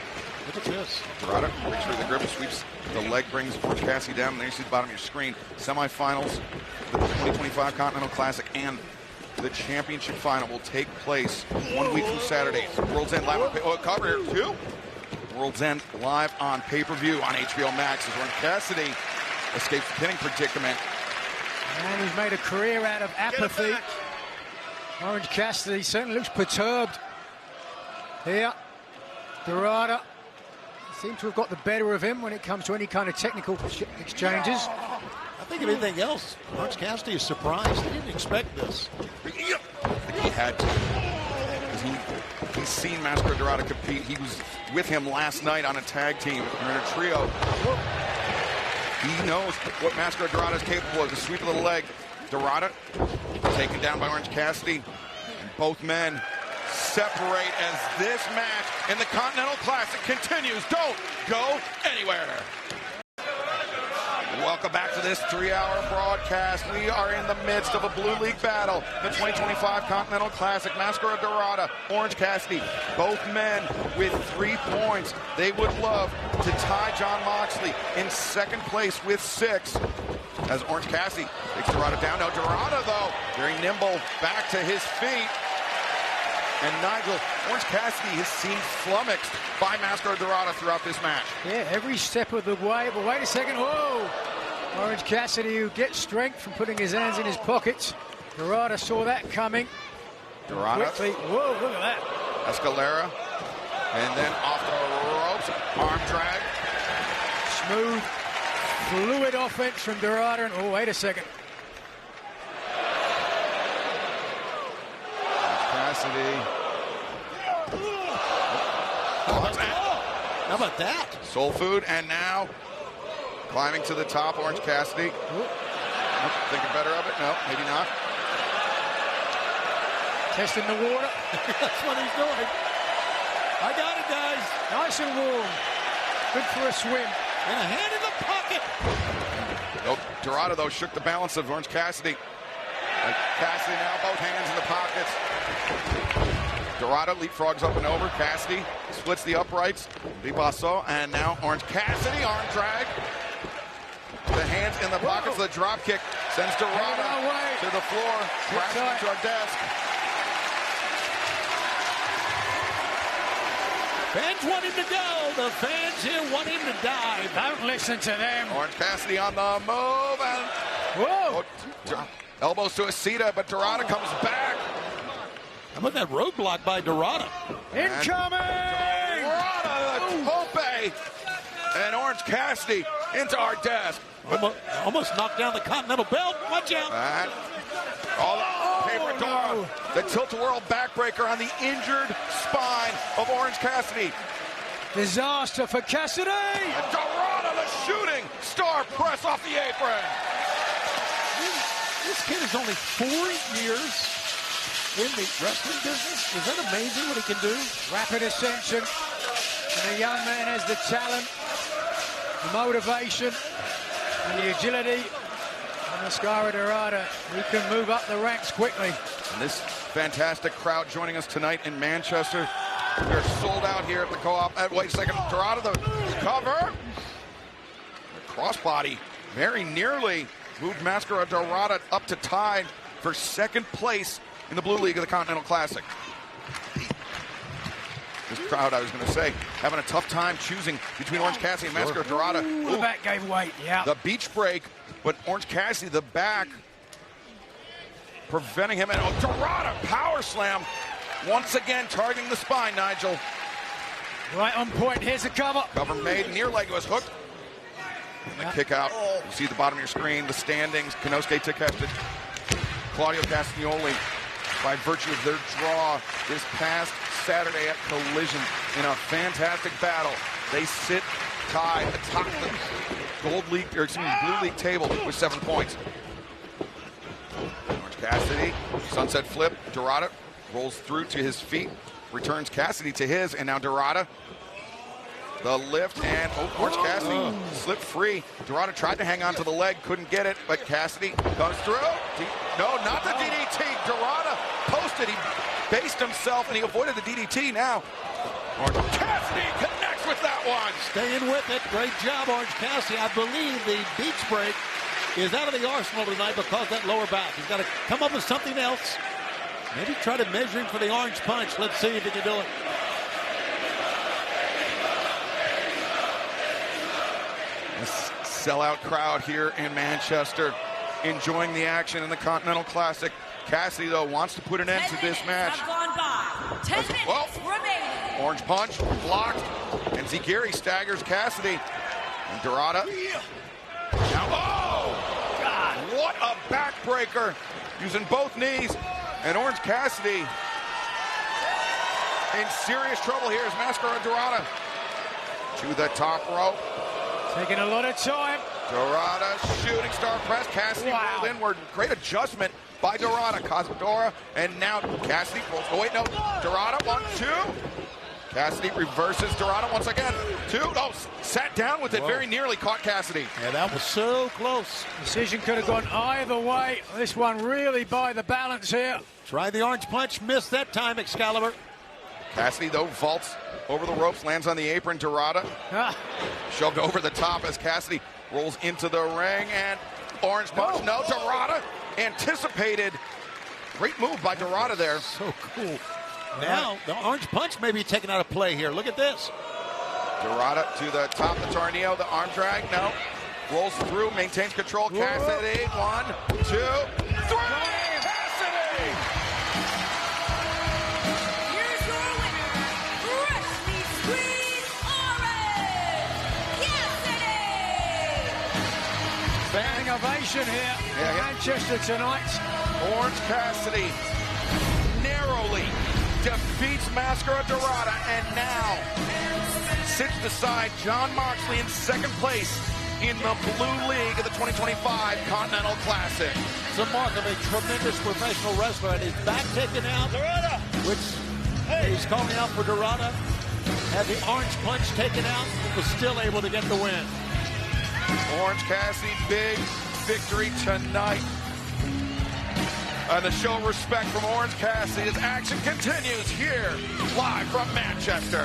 look at this. Dorada breaks through the grip, sweeps the leg, brings Orange Cassidy down, and there you see the bottom of your screen. Semifinals, the 2025 Continental Classic, and the championship final will take place 1 week from Saturday. World's End live on cover here too. World's End live on pay-per-view on HBO Max as Orange Cassidy escapes the pinning predicament. And he's made a career out of apathy. Orange Cassidy certainly looks perturbed here. Dorada seems to have got the better of him when it comes to any kind of technical exchanges. I think if anything else, Orange Cassidy is surprised. He didn't expect this. He had to. Because he's seen Mascara Dorada compete. He was with him last night on a tag team. They're in a trio. He knows what Mascara Dorada is capable of. The sweep of the leg. Dorada taken down by Orange Cassidy. And both men separate as this match in the Continental Classic continues. Don't go anywhere. Welcome back to this 3-hour broadcast. We are in the midst of a Blue League battle. The 2025 Continental Classic. Mascara Dorada, Orange Cassidy, both men with 3 points. They would love to tie Jon Moxley in second place with 6. As Orange Cassidy takes Dorada down. Now Dorada, though, very nimble, back to his feet. And Nigel, Orange Cassidy has seemed flummoxed by Mascara Dorada throughout this match. Yeah, every step of the way. But wait a second. Whoa! Orange Cassidy, who gets strength from putting his hands in his pockets. Dorada saw that coming. Dorada. Quickly. Whoa, look at that. Escalera. And then off the ropes. Arm drag. Smooth, fluid offense from Dorada. And, oh, wait a second. Cassidy. How about that? Soul Food, and now climbing to the top, Orange Cassidy. Thinking better of it? No, maybe not. Testing the water. That's what he's doing. I got it, guys. Nice and warm. Good for a swim. And a hand in the pocket. Oh, Dorada, though, shook the balance of Orange Cassidy. Cassidy now, both hands in the pockets. Dorada leapfrogs up and over. Cassidy splits the uprights. Bibasso, and now Orange Cassidy, arm drag. The hands in the pockets of the drop kick sends Dorada to the floor, crashing into our desk. Fans want him to go. The fans here want him to die. Don't listen to them. Orange Cassidy on the move, and elbows to Asita, but Dorada comes back. How about that roadblock by Dorada? Incoming! Dorada, the tope, and Orange Cassidy into our desk. Almost knocked down the Continental Belt. Watch out. And the tilt-a-whirl backbreaker on the injured spine of Orange Cassidy. Disaster for Cassidy. And Dorada, the shooting star press off the apron. This kid is only 4 years in the wrestling business. Is that amazing what he can do? Rapid ascension. And the young man has the talent, the motivation, and the agility. And Mascara Dorada, he can move up the ranks quickly. And this fantastic crowd joining us tonight in Manchester. We're sold out here at the Co-op. Wait a second, Dorada, the cover. The crossbody very nearly moved Mascara Dorada up to tie for second place in the Blue League of the Continental Classic. This crowd, I was going to say, having a tough time choosing between Orange Cassidy and Mascara Dorada. The back gave weight, yeah. The beach break, but Orange Cassidy, the back, preventing him. And Dorada power slam, once again targeting the spine, Nigel. Right on point, here's the cover. Cover made, near leg was hooked. And the kick out, you see the bottom of your screen, the standings. Konosuke Takeshita, Claudio Castagnoli, by virtue of their draw this past Saturday at Collision in a fantastic battle. They sit tied atop the Blue League table with 7 points. Orange Cassidy, sunset flip. Dorada rolls through to his feet, returns Cassidy to his, and now Dorada. The lift, and Orange Cassidy slipped free. Dorada tried to hang on to the leg, couldn't get it, but Cassidy comes through. No, not the DDT. Dorada posted. He based himself, and he avoided the DDT now. Orange Cassidy connects with that one. Staying with it. Great job, Orange Cassidy. I believe the beach break is out of the arsenal tonight because of that lower back. He's got to come up with something else. Maybe try to measure him for the orange punch. Let's see if he can do it. This sellout crowd here in Manchester enjoying the action in the Continental Classic. Cassidy, though, wants to put an end to this match. Have gone by. 10 minutes remaining. Orange punch, blocked, and Zigiri staggers Cassidy. And Dorada. Now, oh! God, what a backbreaker. Using both knees. And Orange Cassidy in serious trouble here as Mascara Dorada to the top rope. Taking a lot of time. Dorada, shooting star press. Cassidy rolled inward. Great adjustment by Dorada. Cazadora, and now Cassidy rolls. Oh, wait, no. Dorada, 1, 2. Cassidy reverses Dorada once again. 2. Oh, sat down with it. Very nearly caught Cassidy. Yeah, that was so close. Decision could have gone either way. This one really by the balance here. Try the orange punch. Missed that time, Excalibur. Cassidy, though, vaults over the ropes, lands on the apron. Dorada shoved over the top as Cassidy rolls into the ring, and orange punch. No, Dorada anticipated. Great move by Dorada there. So cool. Now, the orange punch may be taken out of play here. Look at this. Dorada to the top of the tornado. The arm drag, no. Rolls through, maintains control. Cassidy, 1, 2, 3. Cassidy! Here's your winner, Wrestling Squeeze Orange Cassidy! Manchester tonight. Orange Cassidy narrowly defeats Mascara Dorada, and now sits beside Jon Moxley in second place in the Blue League of the 2025 Continental Classic. It's a mark of a tremendous professional wrestler, and his back taken out, which he's calling out for Dorada. Had the orange punch taken out, but was still able to get the win. Orange Cassidy, big victory tonight. And the show of respect from Orange Cassidy as action continues here, live from Manchester.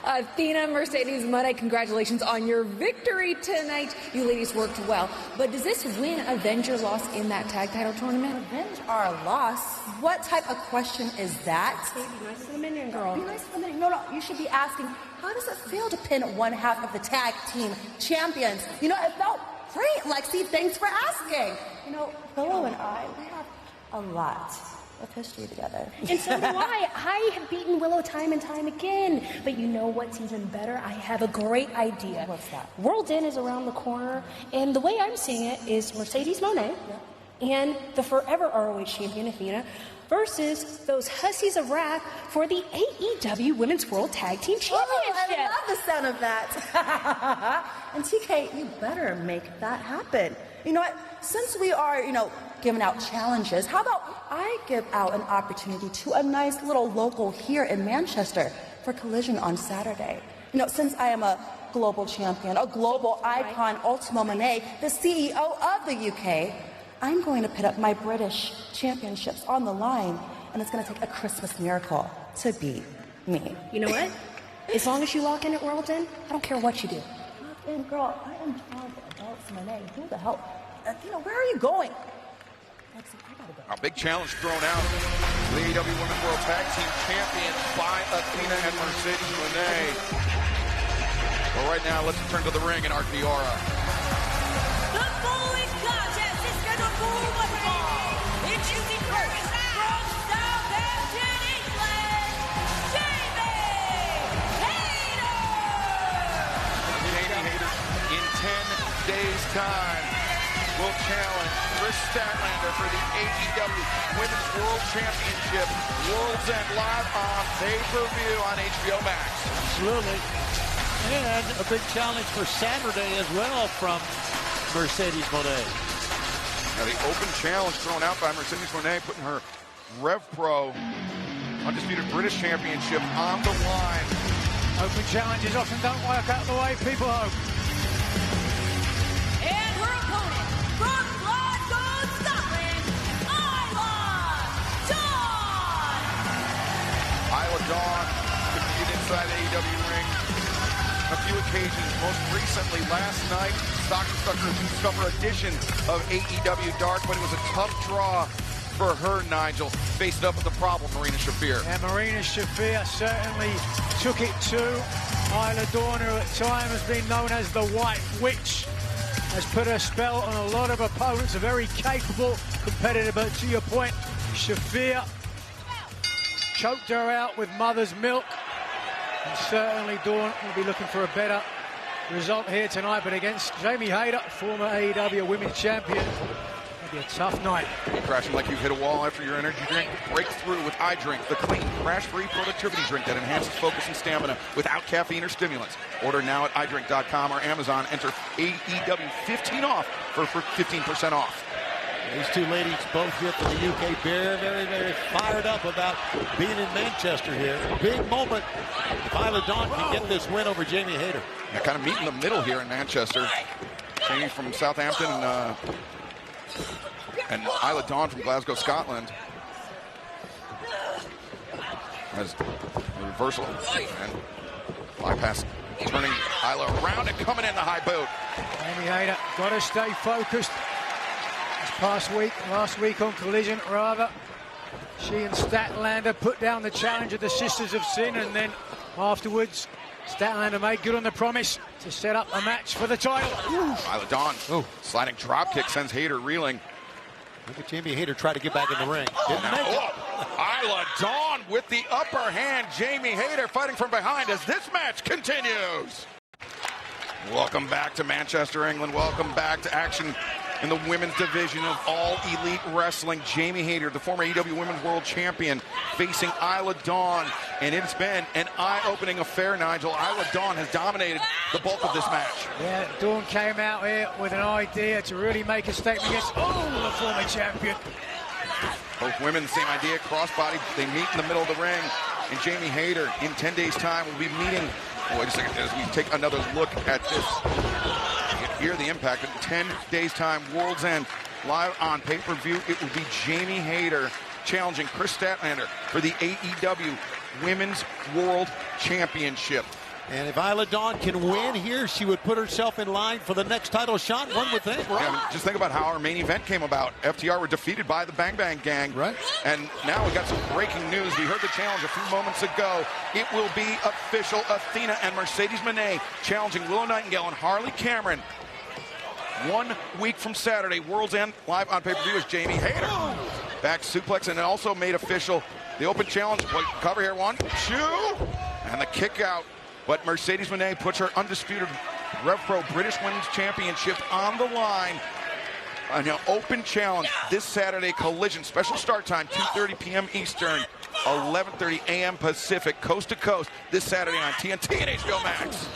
Athena, Mercedes, Moné, congratulations on your victory tonight. You ladies worked well. But does this win avenge your loss in that tag title tournament? Avenge our loss? What type of question is that? Hey, be nice to the minion, girl. Be nice to the minion. No, you should be asking, how does it feel to pin one half of the tag team champions? You know, it felt great, Lexi. Thanks for asking. You know, Willow and I, we have a lot of history together. And so do I. I have beaten Willow time and time again. But you know what's even better? I have a great idea. What's that? World's End is around the corner, and the way I'm seeing it is Mercedes Moné and the forever ROH champion Athena versus those Hussies of Wrath for the AEW Women's World Tag Team Championship. I love the sound of that. And TK, you better make that happen. You know what? Since we are, giving out challenges, how about I give out an opportunity to a nice little local here in Manchester for Collision on Saturday. Since I am a global champion, a global icon, Ultimo Moné, the CEO of the UK, I'm going to put up my British championships on the line, and it's going to take a Christmas miracle to beat me. You know what? As long as you lock in at World's End, I don't care what you do. Lock in, girl. I am John Adults Moné. Who the hell? Where are you going? A big challenge thrown out. The AEW Women's World Tag Team Champions by Athena and Mercedes Moné. Well, right now, let's turn to the ring in Art Diora. The following contest is scheduled for one fall. Introducing first from Southampton, England, Jamie Hayter. Jamie Hayter, in 10 days' time, will challenge Chris Statlander for the AEW Women's World Championship. World's End live on pay-per-view on HBO Max. Absolutely. And a big challenge for Saturday as well from Mercedes Moné. Now the open challenge thrown out by Mercedes Moné, putting her Rev Pro Undisputed British Championship on the line. Open challenges often don't work out the way people hope. And her opponent from Glasgow, Scotland, Isla Dawn competed inside the AEW ring on a few occasions. Most recently, last night, Stopper edition of AEW Dark, but it was a tough draw for her, Nigel. Faced up with the problem, Marina Shafir. And Marina Shafir certainly took it to Isla Dawn, who at time has been known as the White Witch. Has put her spell on a lot of opponents, a very capable competitor, but to your point, Shafir choked her out with mother's milk. And certainly Dawn will be looking for a better result here tonight, but against Jamie Hayter, former AEW Women's Champion, it'll be a tough night. Crashing like you've hit a wall after your energy drink? Break through with iDrink, the clean, crash-free productivity drink that enhances focus and stamina without caffeine or stimulants. Order now at iDrink.com or Amazon. Enter AEW 15 off for 15% off. These two ladies both here from the UK, very, very, very fired up about being in Manchester here. Big moment if Isla Dawn can get this win over Jamie Hayter. Yeah, kind of meet in the middle here in Manchester. Jamie from Southampton and Isla Dawn from Glasgow, Scotland. As a reversal and bypass, turning Isla around and coming in the high boot. Jamie Hayter got to stay focused. Last week on Collision, rather, she and Statlander put down the challenge of the Sisters of Sin, and then afterwards, Statlander made good on the promise to set up a match for the title. Isla Dawn, sliding drop kick sends Hayter reeling. Look at Jamie Hayter try to get back in the ring. Didn't make it. Isla Dawn with the upper hand. Jamie Hayter fighting from behind as this match continues. Welcome back to Manchester, England. Welcome back to action in the women's division of All Elite Wrestling. Jamie Hayter, the former AEW Women's World Champion, facing Isla Dawn. And it's been an eye-opening affair, Nigel. Isla Dawn has dominated the bulk of this match. Yeah, Dawn came out here with an idea to really make a statement against, the former champion. Both women, the same idea, crossbody. They meet in the middle of the ring. And Jamie Hayter, in 10 days' time, will be meeting. Oh, wait a second, as we take another look at this. You can hear the impact. In 10 days' time, World's End, live on pay-per-view, it will be Jamie Hayter challenging Chris Statlander for the AEW Women's World Championship. And if Isla Dawn can win here, she would put herself in line for the next title shot, one would think, right? Yeah, just think about how our main event came about. FTR were defeated by the Bang Bang Gang. Right. And now we got some breaking news. We heard the challenge a few moments ago. It will be official. Athena and Mercedes Moné challenging Willow Nightingale and Harley Cameron. 1 week from Saturday, World's End, live on pay-per-view, is Jamie Hayter. Back suplex, and it also made official the open challenge. Wait, cover here, 1, 2, and the kick out. But Mercedes Moné puts her undisputed Rev Pro British Women's Championship on the line. An open challenge this Saturday, Collision. Special start time, 2:30 p.m. Eastern, 11:30 a.m. Pacific, coast to coast, this Saturday on TNT and HBO Max.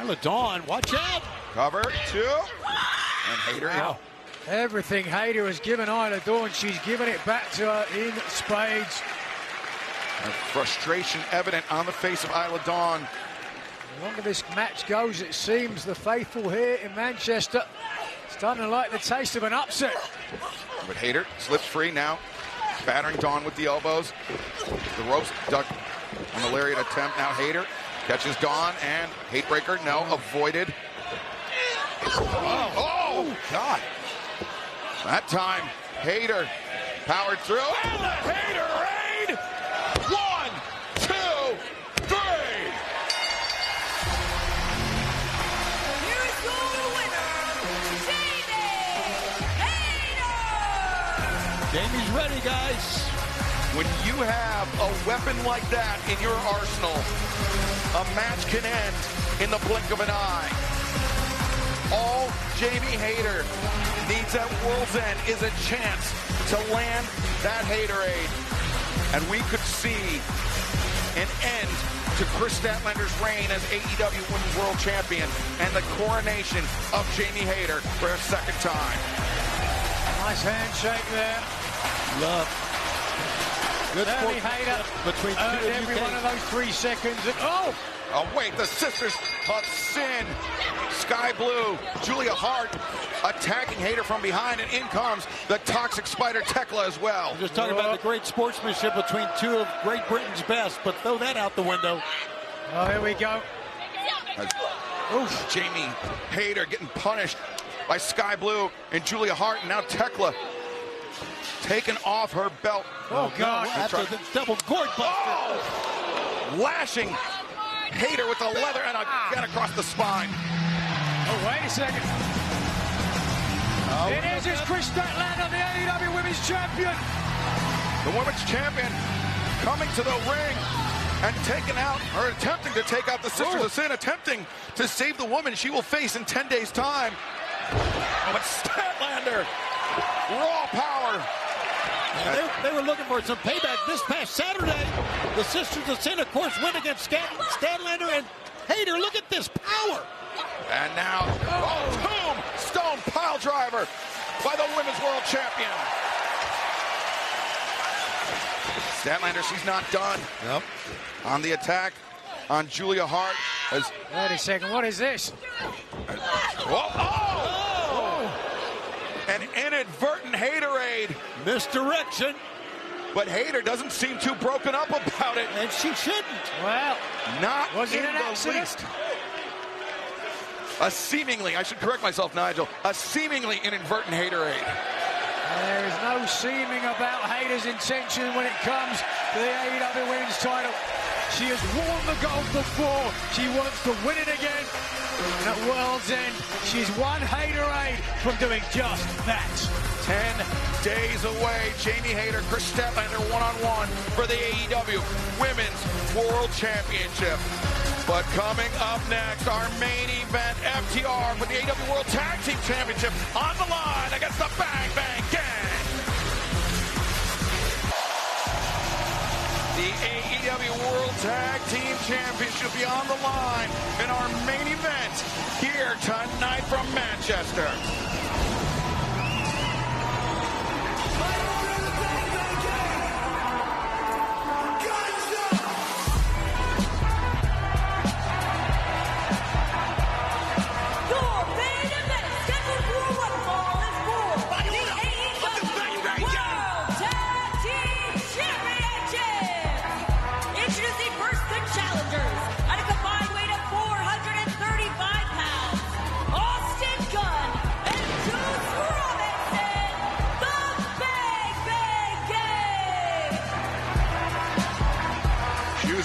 Isla Dawn, watch out. Cover, 2, and Hayter out. Everything Hayter has given Isla Dawn, she's given it back to her in spades. And frustration evident on the face of Isla Dawn. The longer this match goes, it seems the faithful here in Manchester starting to like the taste of an upset. But Hayter slips free now, battering Dawn with the elbows. The ropes duck on the lariat attempt. Now Hayter catches Dawn and Hatebreaker, no, avoided. Oh, God. That time, Hayter powered through. And the Hayter raid! 1, 2, 3! Here's your winner, Jamie Hayter! Jamie's ready, guys. When you have a weapon like that in your arsenal, a match can end in the blink of an eye. All Jamie Hayter needs at World's End is a chance to land that Haterade. And we could see an end to Chris Statlander's reign as AEW Women's World Champion and the coronation of Jamie Hayter for a second time. Nice handshake there. Love. Good Jamie Hayter between two of every one of those 3 seconds. And, oh, wait, the Sisters of Sin, Sky Blue, Julia Hart attacking Hayter from behind, and in comes the Toxic Spider Tekla as well. Just talking about the great sportsmanship between two of Great Britain's best, but throw that out the window. Oh, here we go. Jamie Hayter getting punished by Sky Blue and Julia Hart, and now Tekla taken off her belt. Oh, God. After the double gourd buster. Lashing Hayter with the leather and a gut across the spine. Oh, wait a second. It is Chris Statlander, the AEW Women's Champion. The Women's Champion coming to the ring and taking out, or attempting to take out the Sisters of Sin, attempting to save the woman she will face in 10 days' time. But Statlander, raw power. They were looking for some payback this past Saturday. The Sisters of Sin, of course, went against Statlander and Hayter. Look at this power. And now, tombstone pile driver by the Women's World Champion. Statlander, she's not done. Yep. On the attack on Julia Hart. Wait a second, what is this? An inadvertent Haterade. Misdirection. But Hayter doesn't seem too broken up about it. And she shouldn't. Well, not was it in an the accident? least. A seemingly, I should correct myself, Nigel, a seemingly inadvertent Haterade. There is no seeming about Hayter's intention when it comes to the AEW Women's title. She has worn the gold before. She wants to win it again. And at World's End, she's one Haterade from doing just that. 10 days away, Jamie Hayter, Chris Statlander one-on-one for the AEW Women's World Championship. But coming up next, our main event, FTR with the AEW World Tag Team Championship on the line against the Bang Bang Gang. The AEW World Tag Team Championship be on the line in our main event here tonight from Manchester.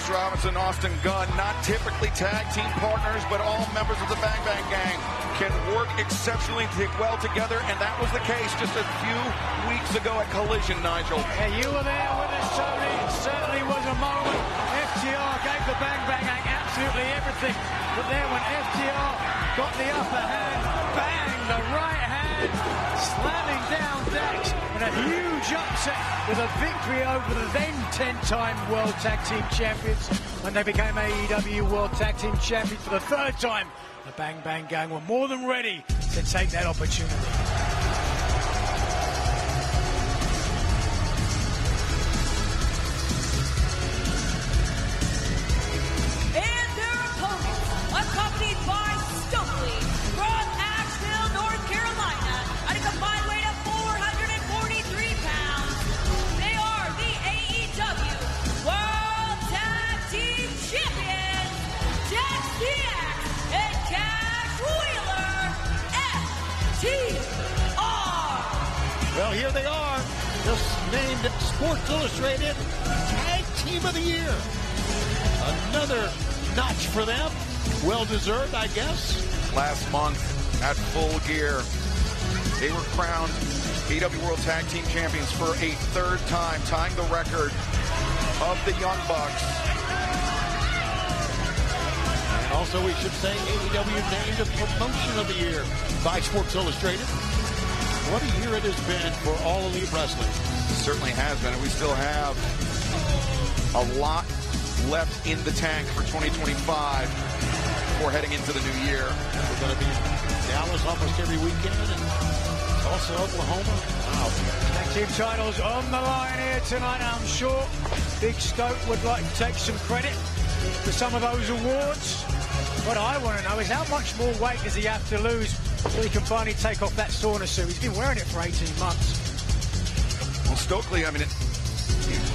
Robinson, Austin Gunn, not typically tag team partners, but all members of the Bang Bang Gang can work exceptionally well together, and that was the case just a few weeks ago at Collision, Nigel. Yeah, you were there with us, Tony. It certainly was a moment. FTR gave the Bang Bang Gang absolutely everything, but then when FTR got the upper hand, bang, the right hand, slamming down Dax, and a huge upset with a victory over the then 10-time World Tag Team Champions when they became AEW World Tag Team Champions for the third time. The Bang Bang Gang were more than ready to take that opportunity. Accompanied by Stokely from Asheville, North Carolina, at a combined weight of 443 pounds. They are the AEW World Tag Team Champions, Jax DX and Cash Wheeler, FTR. Well, here they are, just named Sports Illustrated Tag Team of the Year. Another notch for them. Well-deserved, I guess. Last month at Full Gear, they were crowned AEW World Tag Team Champions for a third time, tying the record of the Young Bucks. And also, we should say, AEW named a Promotion of the Year by Sports Illustrated. What a year it has been for All Elite Wrestling. It certainly has been, and we still have a lot left in the tank for 2025 before heading into the new year. We're going to be in Dallas almost every weekend, and also Oklahoma. Wow. Tag team titles on the line here tonight. I'm sure Big Stoke would like to take some credit for some of those awards. What I want to know is how much more weight does he have to lose so he can finally take off that sauna suit? He's been wearing it for 18 months. Well, Stokely, I mean,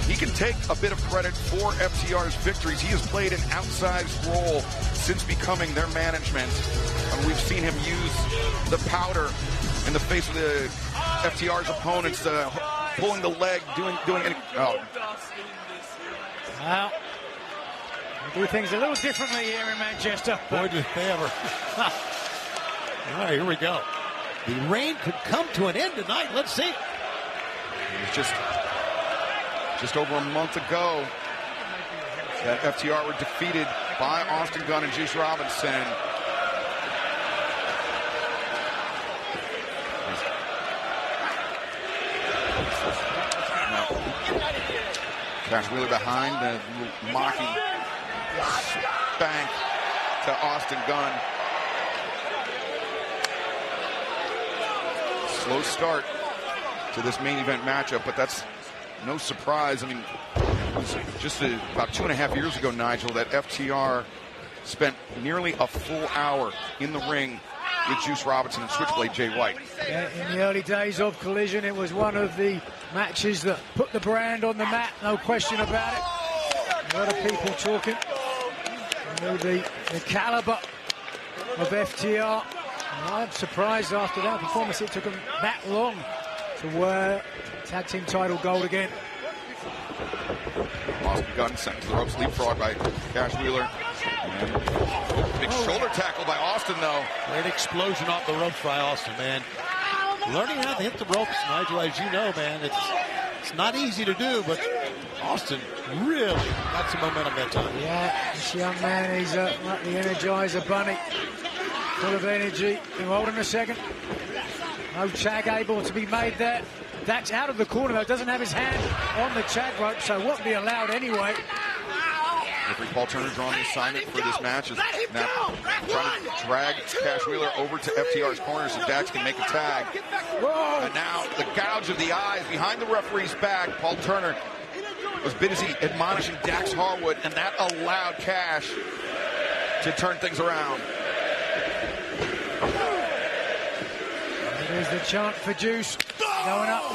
he can take a bit of credit for FTR's victories. He has played an outsized role since becoming their management. We've seen him use the powder in the face of the FTR's opponents, pulling the leg, doing any. Oh. Well, we do things a little differently here in Manchester. Boy, did they ever. All right, here we go. The reign could come to an end tonight. Let's see. It was just over a month ago that FTR were defeated by Austin Gunn and Juice Robinson. Cash Wheeler behind, mocking spank to Austin Gunn. Slow start to this main event matchup, but that's no surprise. I mean, it was just about 2.5 years ago, Nigel, that FTR spent nearly a full hour in the ring with Juice Robinson and Switchblade Jay White. Yeah, in the early days of Collision, it was one of the matches that put the brand on the map, no question about it. A lot of people talking. You know, the caliber of FTR. And I'm surprised after that performance it took them that long to wear tag team title gold again. Austin Gunn sent to the ropes, leapfrog by Cash Wheeler. And big shoulder tackle by Austin, though. Great explosion off the ropes by Austin, man. Learning how to hit the ropes, Nigel, as you know, man, it's not easy to do, but Austin really got some momentum that time. Yeah, this young man, he's like the Energizer Bunny. Full of energy. Hold on a second. No tag able to be made there. That's out of the corner, though. Doesn't have his hand on the tag rope, so won't be allowed anyway. Referee Paul Turner drawing the assignment for this match is now trying to drag Cash Wheeler over to FTR's corner so Dax can make a tag. And now the gouge of the eyes behind the referee's back. Paul Turner was busy admonishing Dax Harwood, and that allowed Cash to turn things around. There's the chant for Juice going up.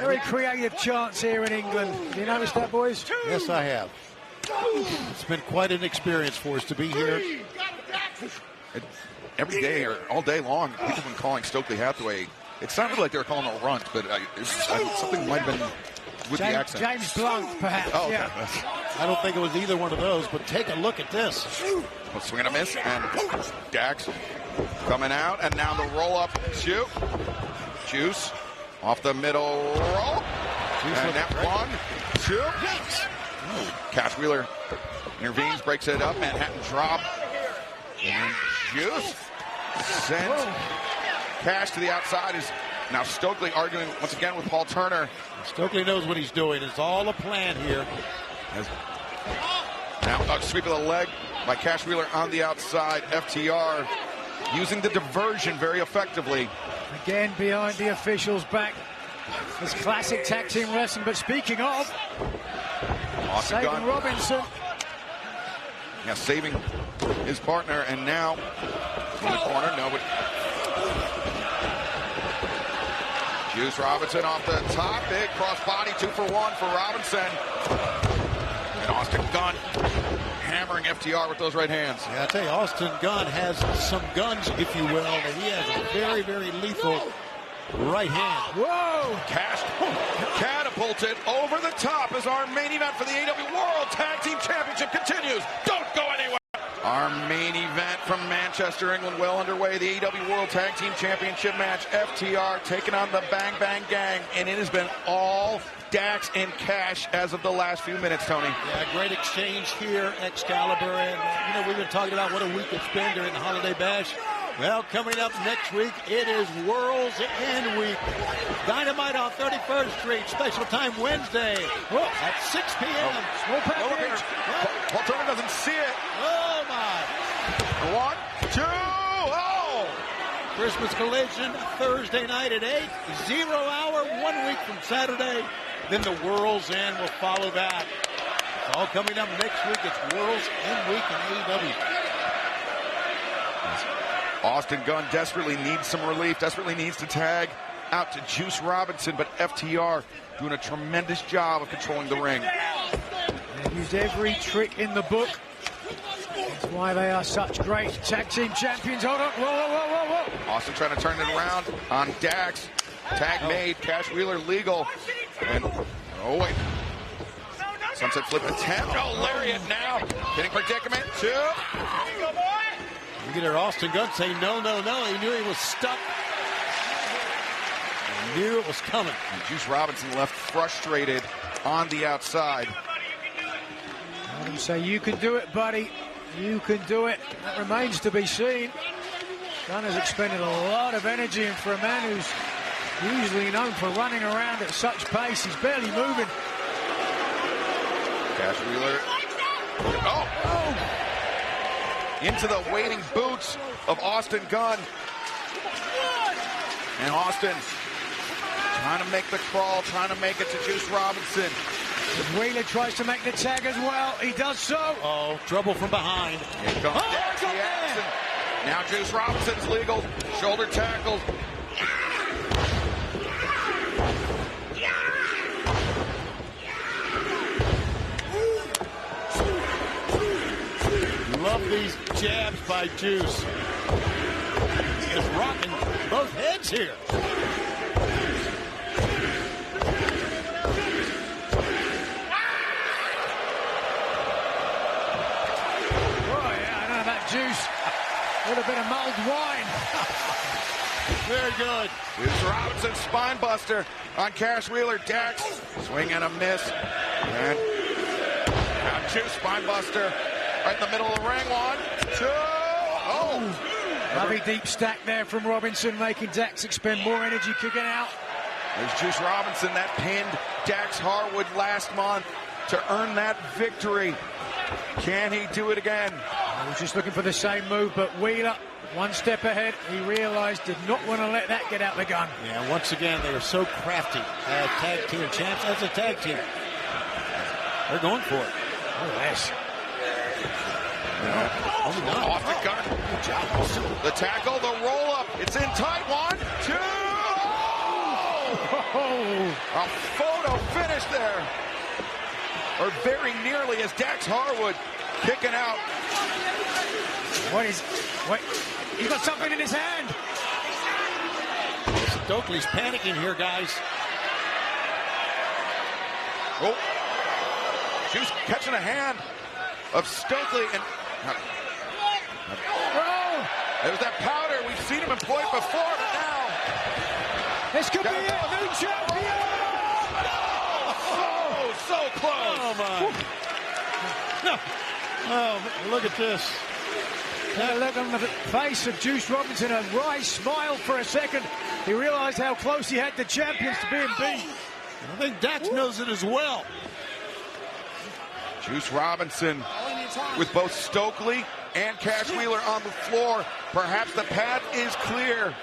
Very creative chants here in England. Have you noticed that, boys? Yes, I have. It's been quite an experience for us to be here. Every day or all day long, people have been calling Stokely Hathaway. It sounded like they were calling a runt, but something might have been with the accent. James Blunt, perhaps. Oh, okay. Yeah. I don't think it was either one of those, but take a look at this. A swing and a miss, and Dax coming out, and now the roll-up shoot. Juice off the middle roll. And that 1, 2. Cash Wheeler intervenes, breaks it up. Manhattan drop. And Juice sends Cash to the outside. Is now Stokely arguing once again with Paul Turner. Stokely knows what he's doing. It's all a plan here. Now a sweep of the leg by Cash Wheeler on the outside. FTR using the diversion very effectively. Again, behind the official's back. It's classic tag team wrestling. But speaking of, saving Robinson. Yeah, saving his partner, and now in the corner. No, but Juice Robinson off the top. Big crossbody, 2 for 1 for Robinson. And Austin Gunn hammering FTR with those right hands. Yeah, I tell you, Austin Gunn has some guns, if you will, and he has a very, very lethal right hand. Whoa! Cash catapulted over the top as our main event for the AEW World Tag Team Championship continues. Don't go anywhere! Our main event from Manchester, England, well underway. The AEW World Tag Team Championship match. FTR taking on the Bang Bang Gang, and it has been all Dax and Cash as of the last few minutes, Tony. Yeah, great exchange here, Excalibur, and we've been talking about what a week it's been during the Holiday Bash. Well, coming up next week, it is World's End Week. Dynamite on 31st Street, special time Wednesday at 6 p.m. Small package. Paul Turner doesn't see it. Oh, my. 1, 2, oh! Christmas Collision Thursday night at 8, 0 hour, 1 week from Saturday. Then the World's End will follow that. It's all coming up next week. It's World's End Week in AEW. Austin Gunn desperately needs some relief, desperately needs to tag out to Juice Robinson, but FTR doing a tremendous job of controlling the ring. They've used every trick in the book. That's why they are such great tag team champions. Hold on. Whoa. Austin trying to turn it around on Dax. Tag made. Cash Wheeler legal. And, oh, wait. Sunset flip attempt. Oh, lariat now. Hitting predicament. 2. You get Austin Gunn say no. He knew he was stuck. He knew it was coming. And Juice Robinson left frustrated on the outside. Let him say, you can do it, buddy. You can do it. That remains to be seen. Gunn has expended a lot of energy, and for a man who's usually known for running around at such pace, he's barely moving. Cash Wheeler. Oh! Into the waiting boots of Austin Gunn. And Austin trying to make the crawl, trying to make it to Juice Robinson. Wheeler tries to make the tag as well. He does so. Oh, trouble from behind. Here comes Dax Jackson. Now Juice Robinson's legal. Shoulder tackles. Love these jabs by Juice. He is rocking both heads here. Juice with a bit of mulled wine. Very good. Juice Robinson spine buster on Cash Wheeler. Dax swing and a miss. And now Juice spine buster right in the middle of the ring. 1, 2. Oh. Lovely deep stack there from Robinson, making Dax expend more energy kicking out. There's Juice Robinson that pinned Dax Harwood last month to earn that victory. Can he do it again? He was just looking for the same move, but Wheeler, one step ahead, he realized did not want to let that get out the gun. Yeah, once again, they are so crafty as tag team champs, as a tag team. They're going for it. Oh, yes. Off the gun. The tackle, the roll up. It's in tight. 1, 2. Oh! A photo finish there. Or very nearly as Dax Harwood kicking out. What? He's got something in his hand. Stokely's panicking here, guys. Oh. Juice catching a hand of Stokely and there's that powder. We've seen him employed before, but now this could be it. New champion. So close. Oh my. Oh, look at this. That look on the face of Juice Robinson, a wry smile for a second. He realized how close he had the champions to being beat. I think Dax knows it as well. Juice Robinson with both Stokely and Cash Wheeler on the floor. Perhaps the path is clear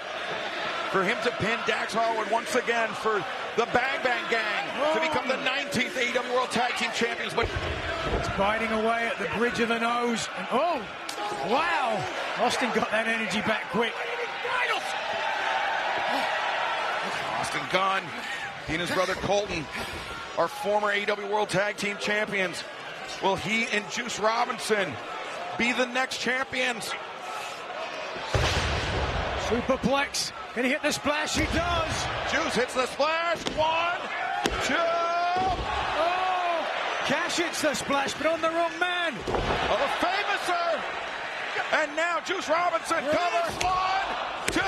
for him to pin Dax Harwood once again for the Bang Bang Gang to become the 19th AEW World Tag Team Champions. But it's biting away at the bridge of the nose. And oh, wow. Austin got that energy back quick. Austin Gunn, he and his brother Colton are former AEW World Tag Team Champions. Will he and Juice Robinson be the next champions? Superplex. Can he hit the splash? He does. Juice hits the splash. 1, 2. Oh, Cash hits the splash, but on the wrong man. Oh, the famouser. And now Juice Robinson covers. 1, 2. Oh,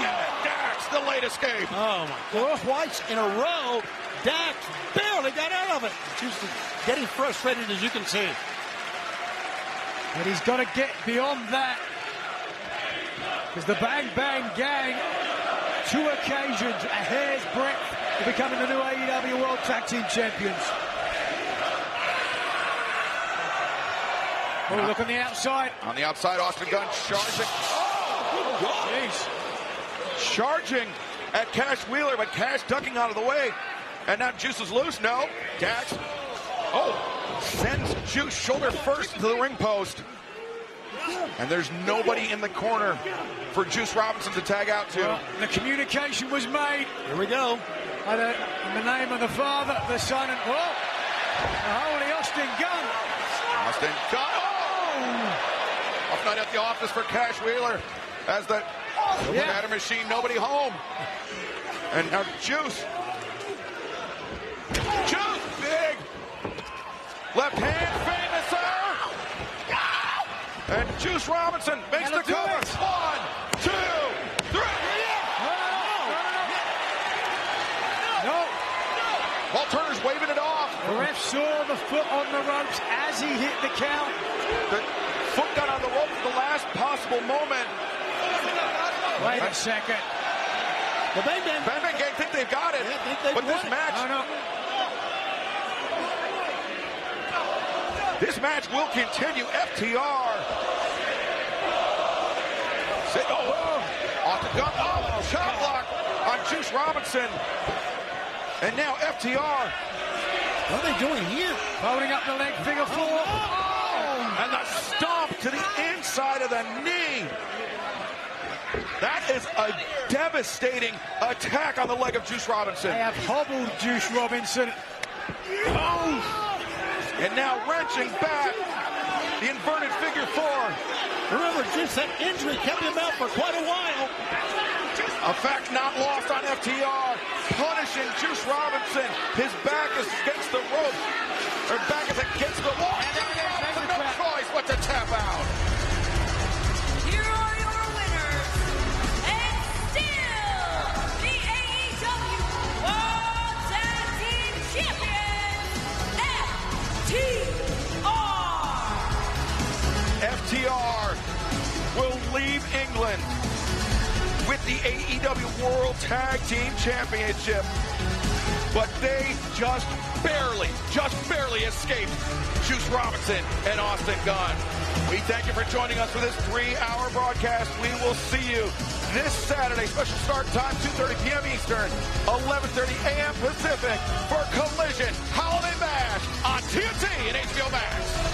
yeah, Dax, the late escape. Oh, my God. Twice in a row, Dax barely got out of it. Juice is getting frustrated, as you can see. But he's got to get beyond that. Because the Bang Bang Gang, 2 occasions, a hair's breadth of becoming the new AEW World Tag Team Champions. Oh, look on the outside. On the outside, Austin Gunn charging. Oh, jeez. Charging at Cash Wheeler, but Cash ducking out of the way. And now Juice is loose. No. Dax. Oh, sends Juice shoulder first to the ring post. And there's nobody in the corner for Juice Robinson to tag out to. Well, the communication was made. Here we go. In the name of the Father, the Son, and the holy Austin Gunn. Austin Gunn. Oh! Off night at the office for Cash Wheeler as the batter machine, nobody home. And now Juice. Juice, big. Left hand, famouser. And Juice Robinson makes the cover. 1, 2, 3. No. Paul Turner's waving it off. The ref saw the foot on the ropes as he hit the count. The foot got on the rope at the last possible moment. Wait a second. The Bang Bang Gang think they've got it. But this match... This match will continue. FTR. Off the gun. Oh, shot block on Juice Robinson. And now FTR. What are they doing here? Holding up the leg, figure 4. And the stomp to the inside of the knee. That is a devastating attack on the leg of Juice Robinson. They have hobbled Juice Robinson. Oh! And now wrenching back the inverted figure 4. Remember, Juice, that injury kept him out for quite a while. A fact not lost on FTR. Punishing Juice Robinson. His back is against the rope. Or back is against the wall. And no choice but to tap out. England with the AEW World Tag Team Championship. But they just barely escaped Juice Robinson and Austin Gunn. We thank you for joining us for this 3-hour broadcast. We will see you this Saturday. Special start time, 2:30 p.m. Eastern, 11:30 a.m. Pacific for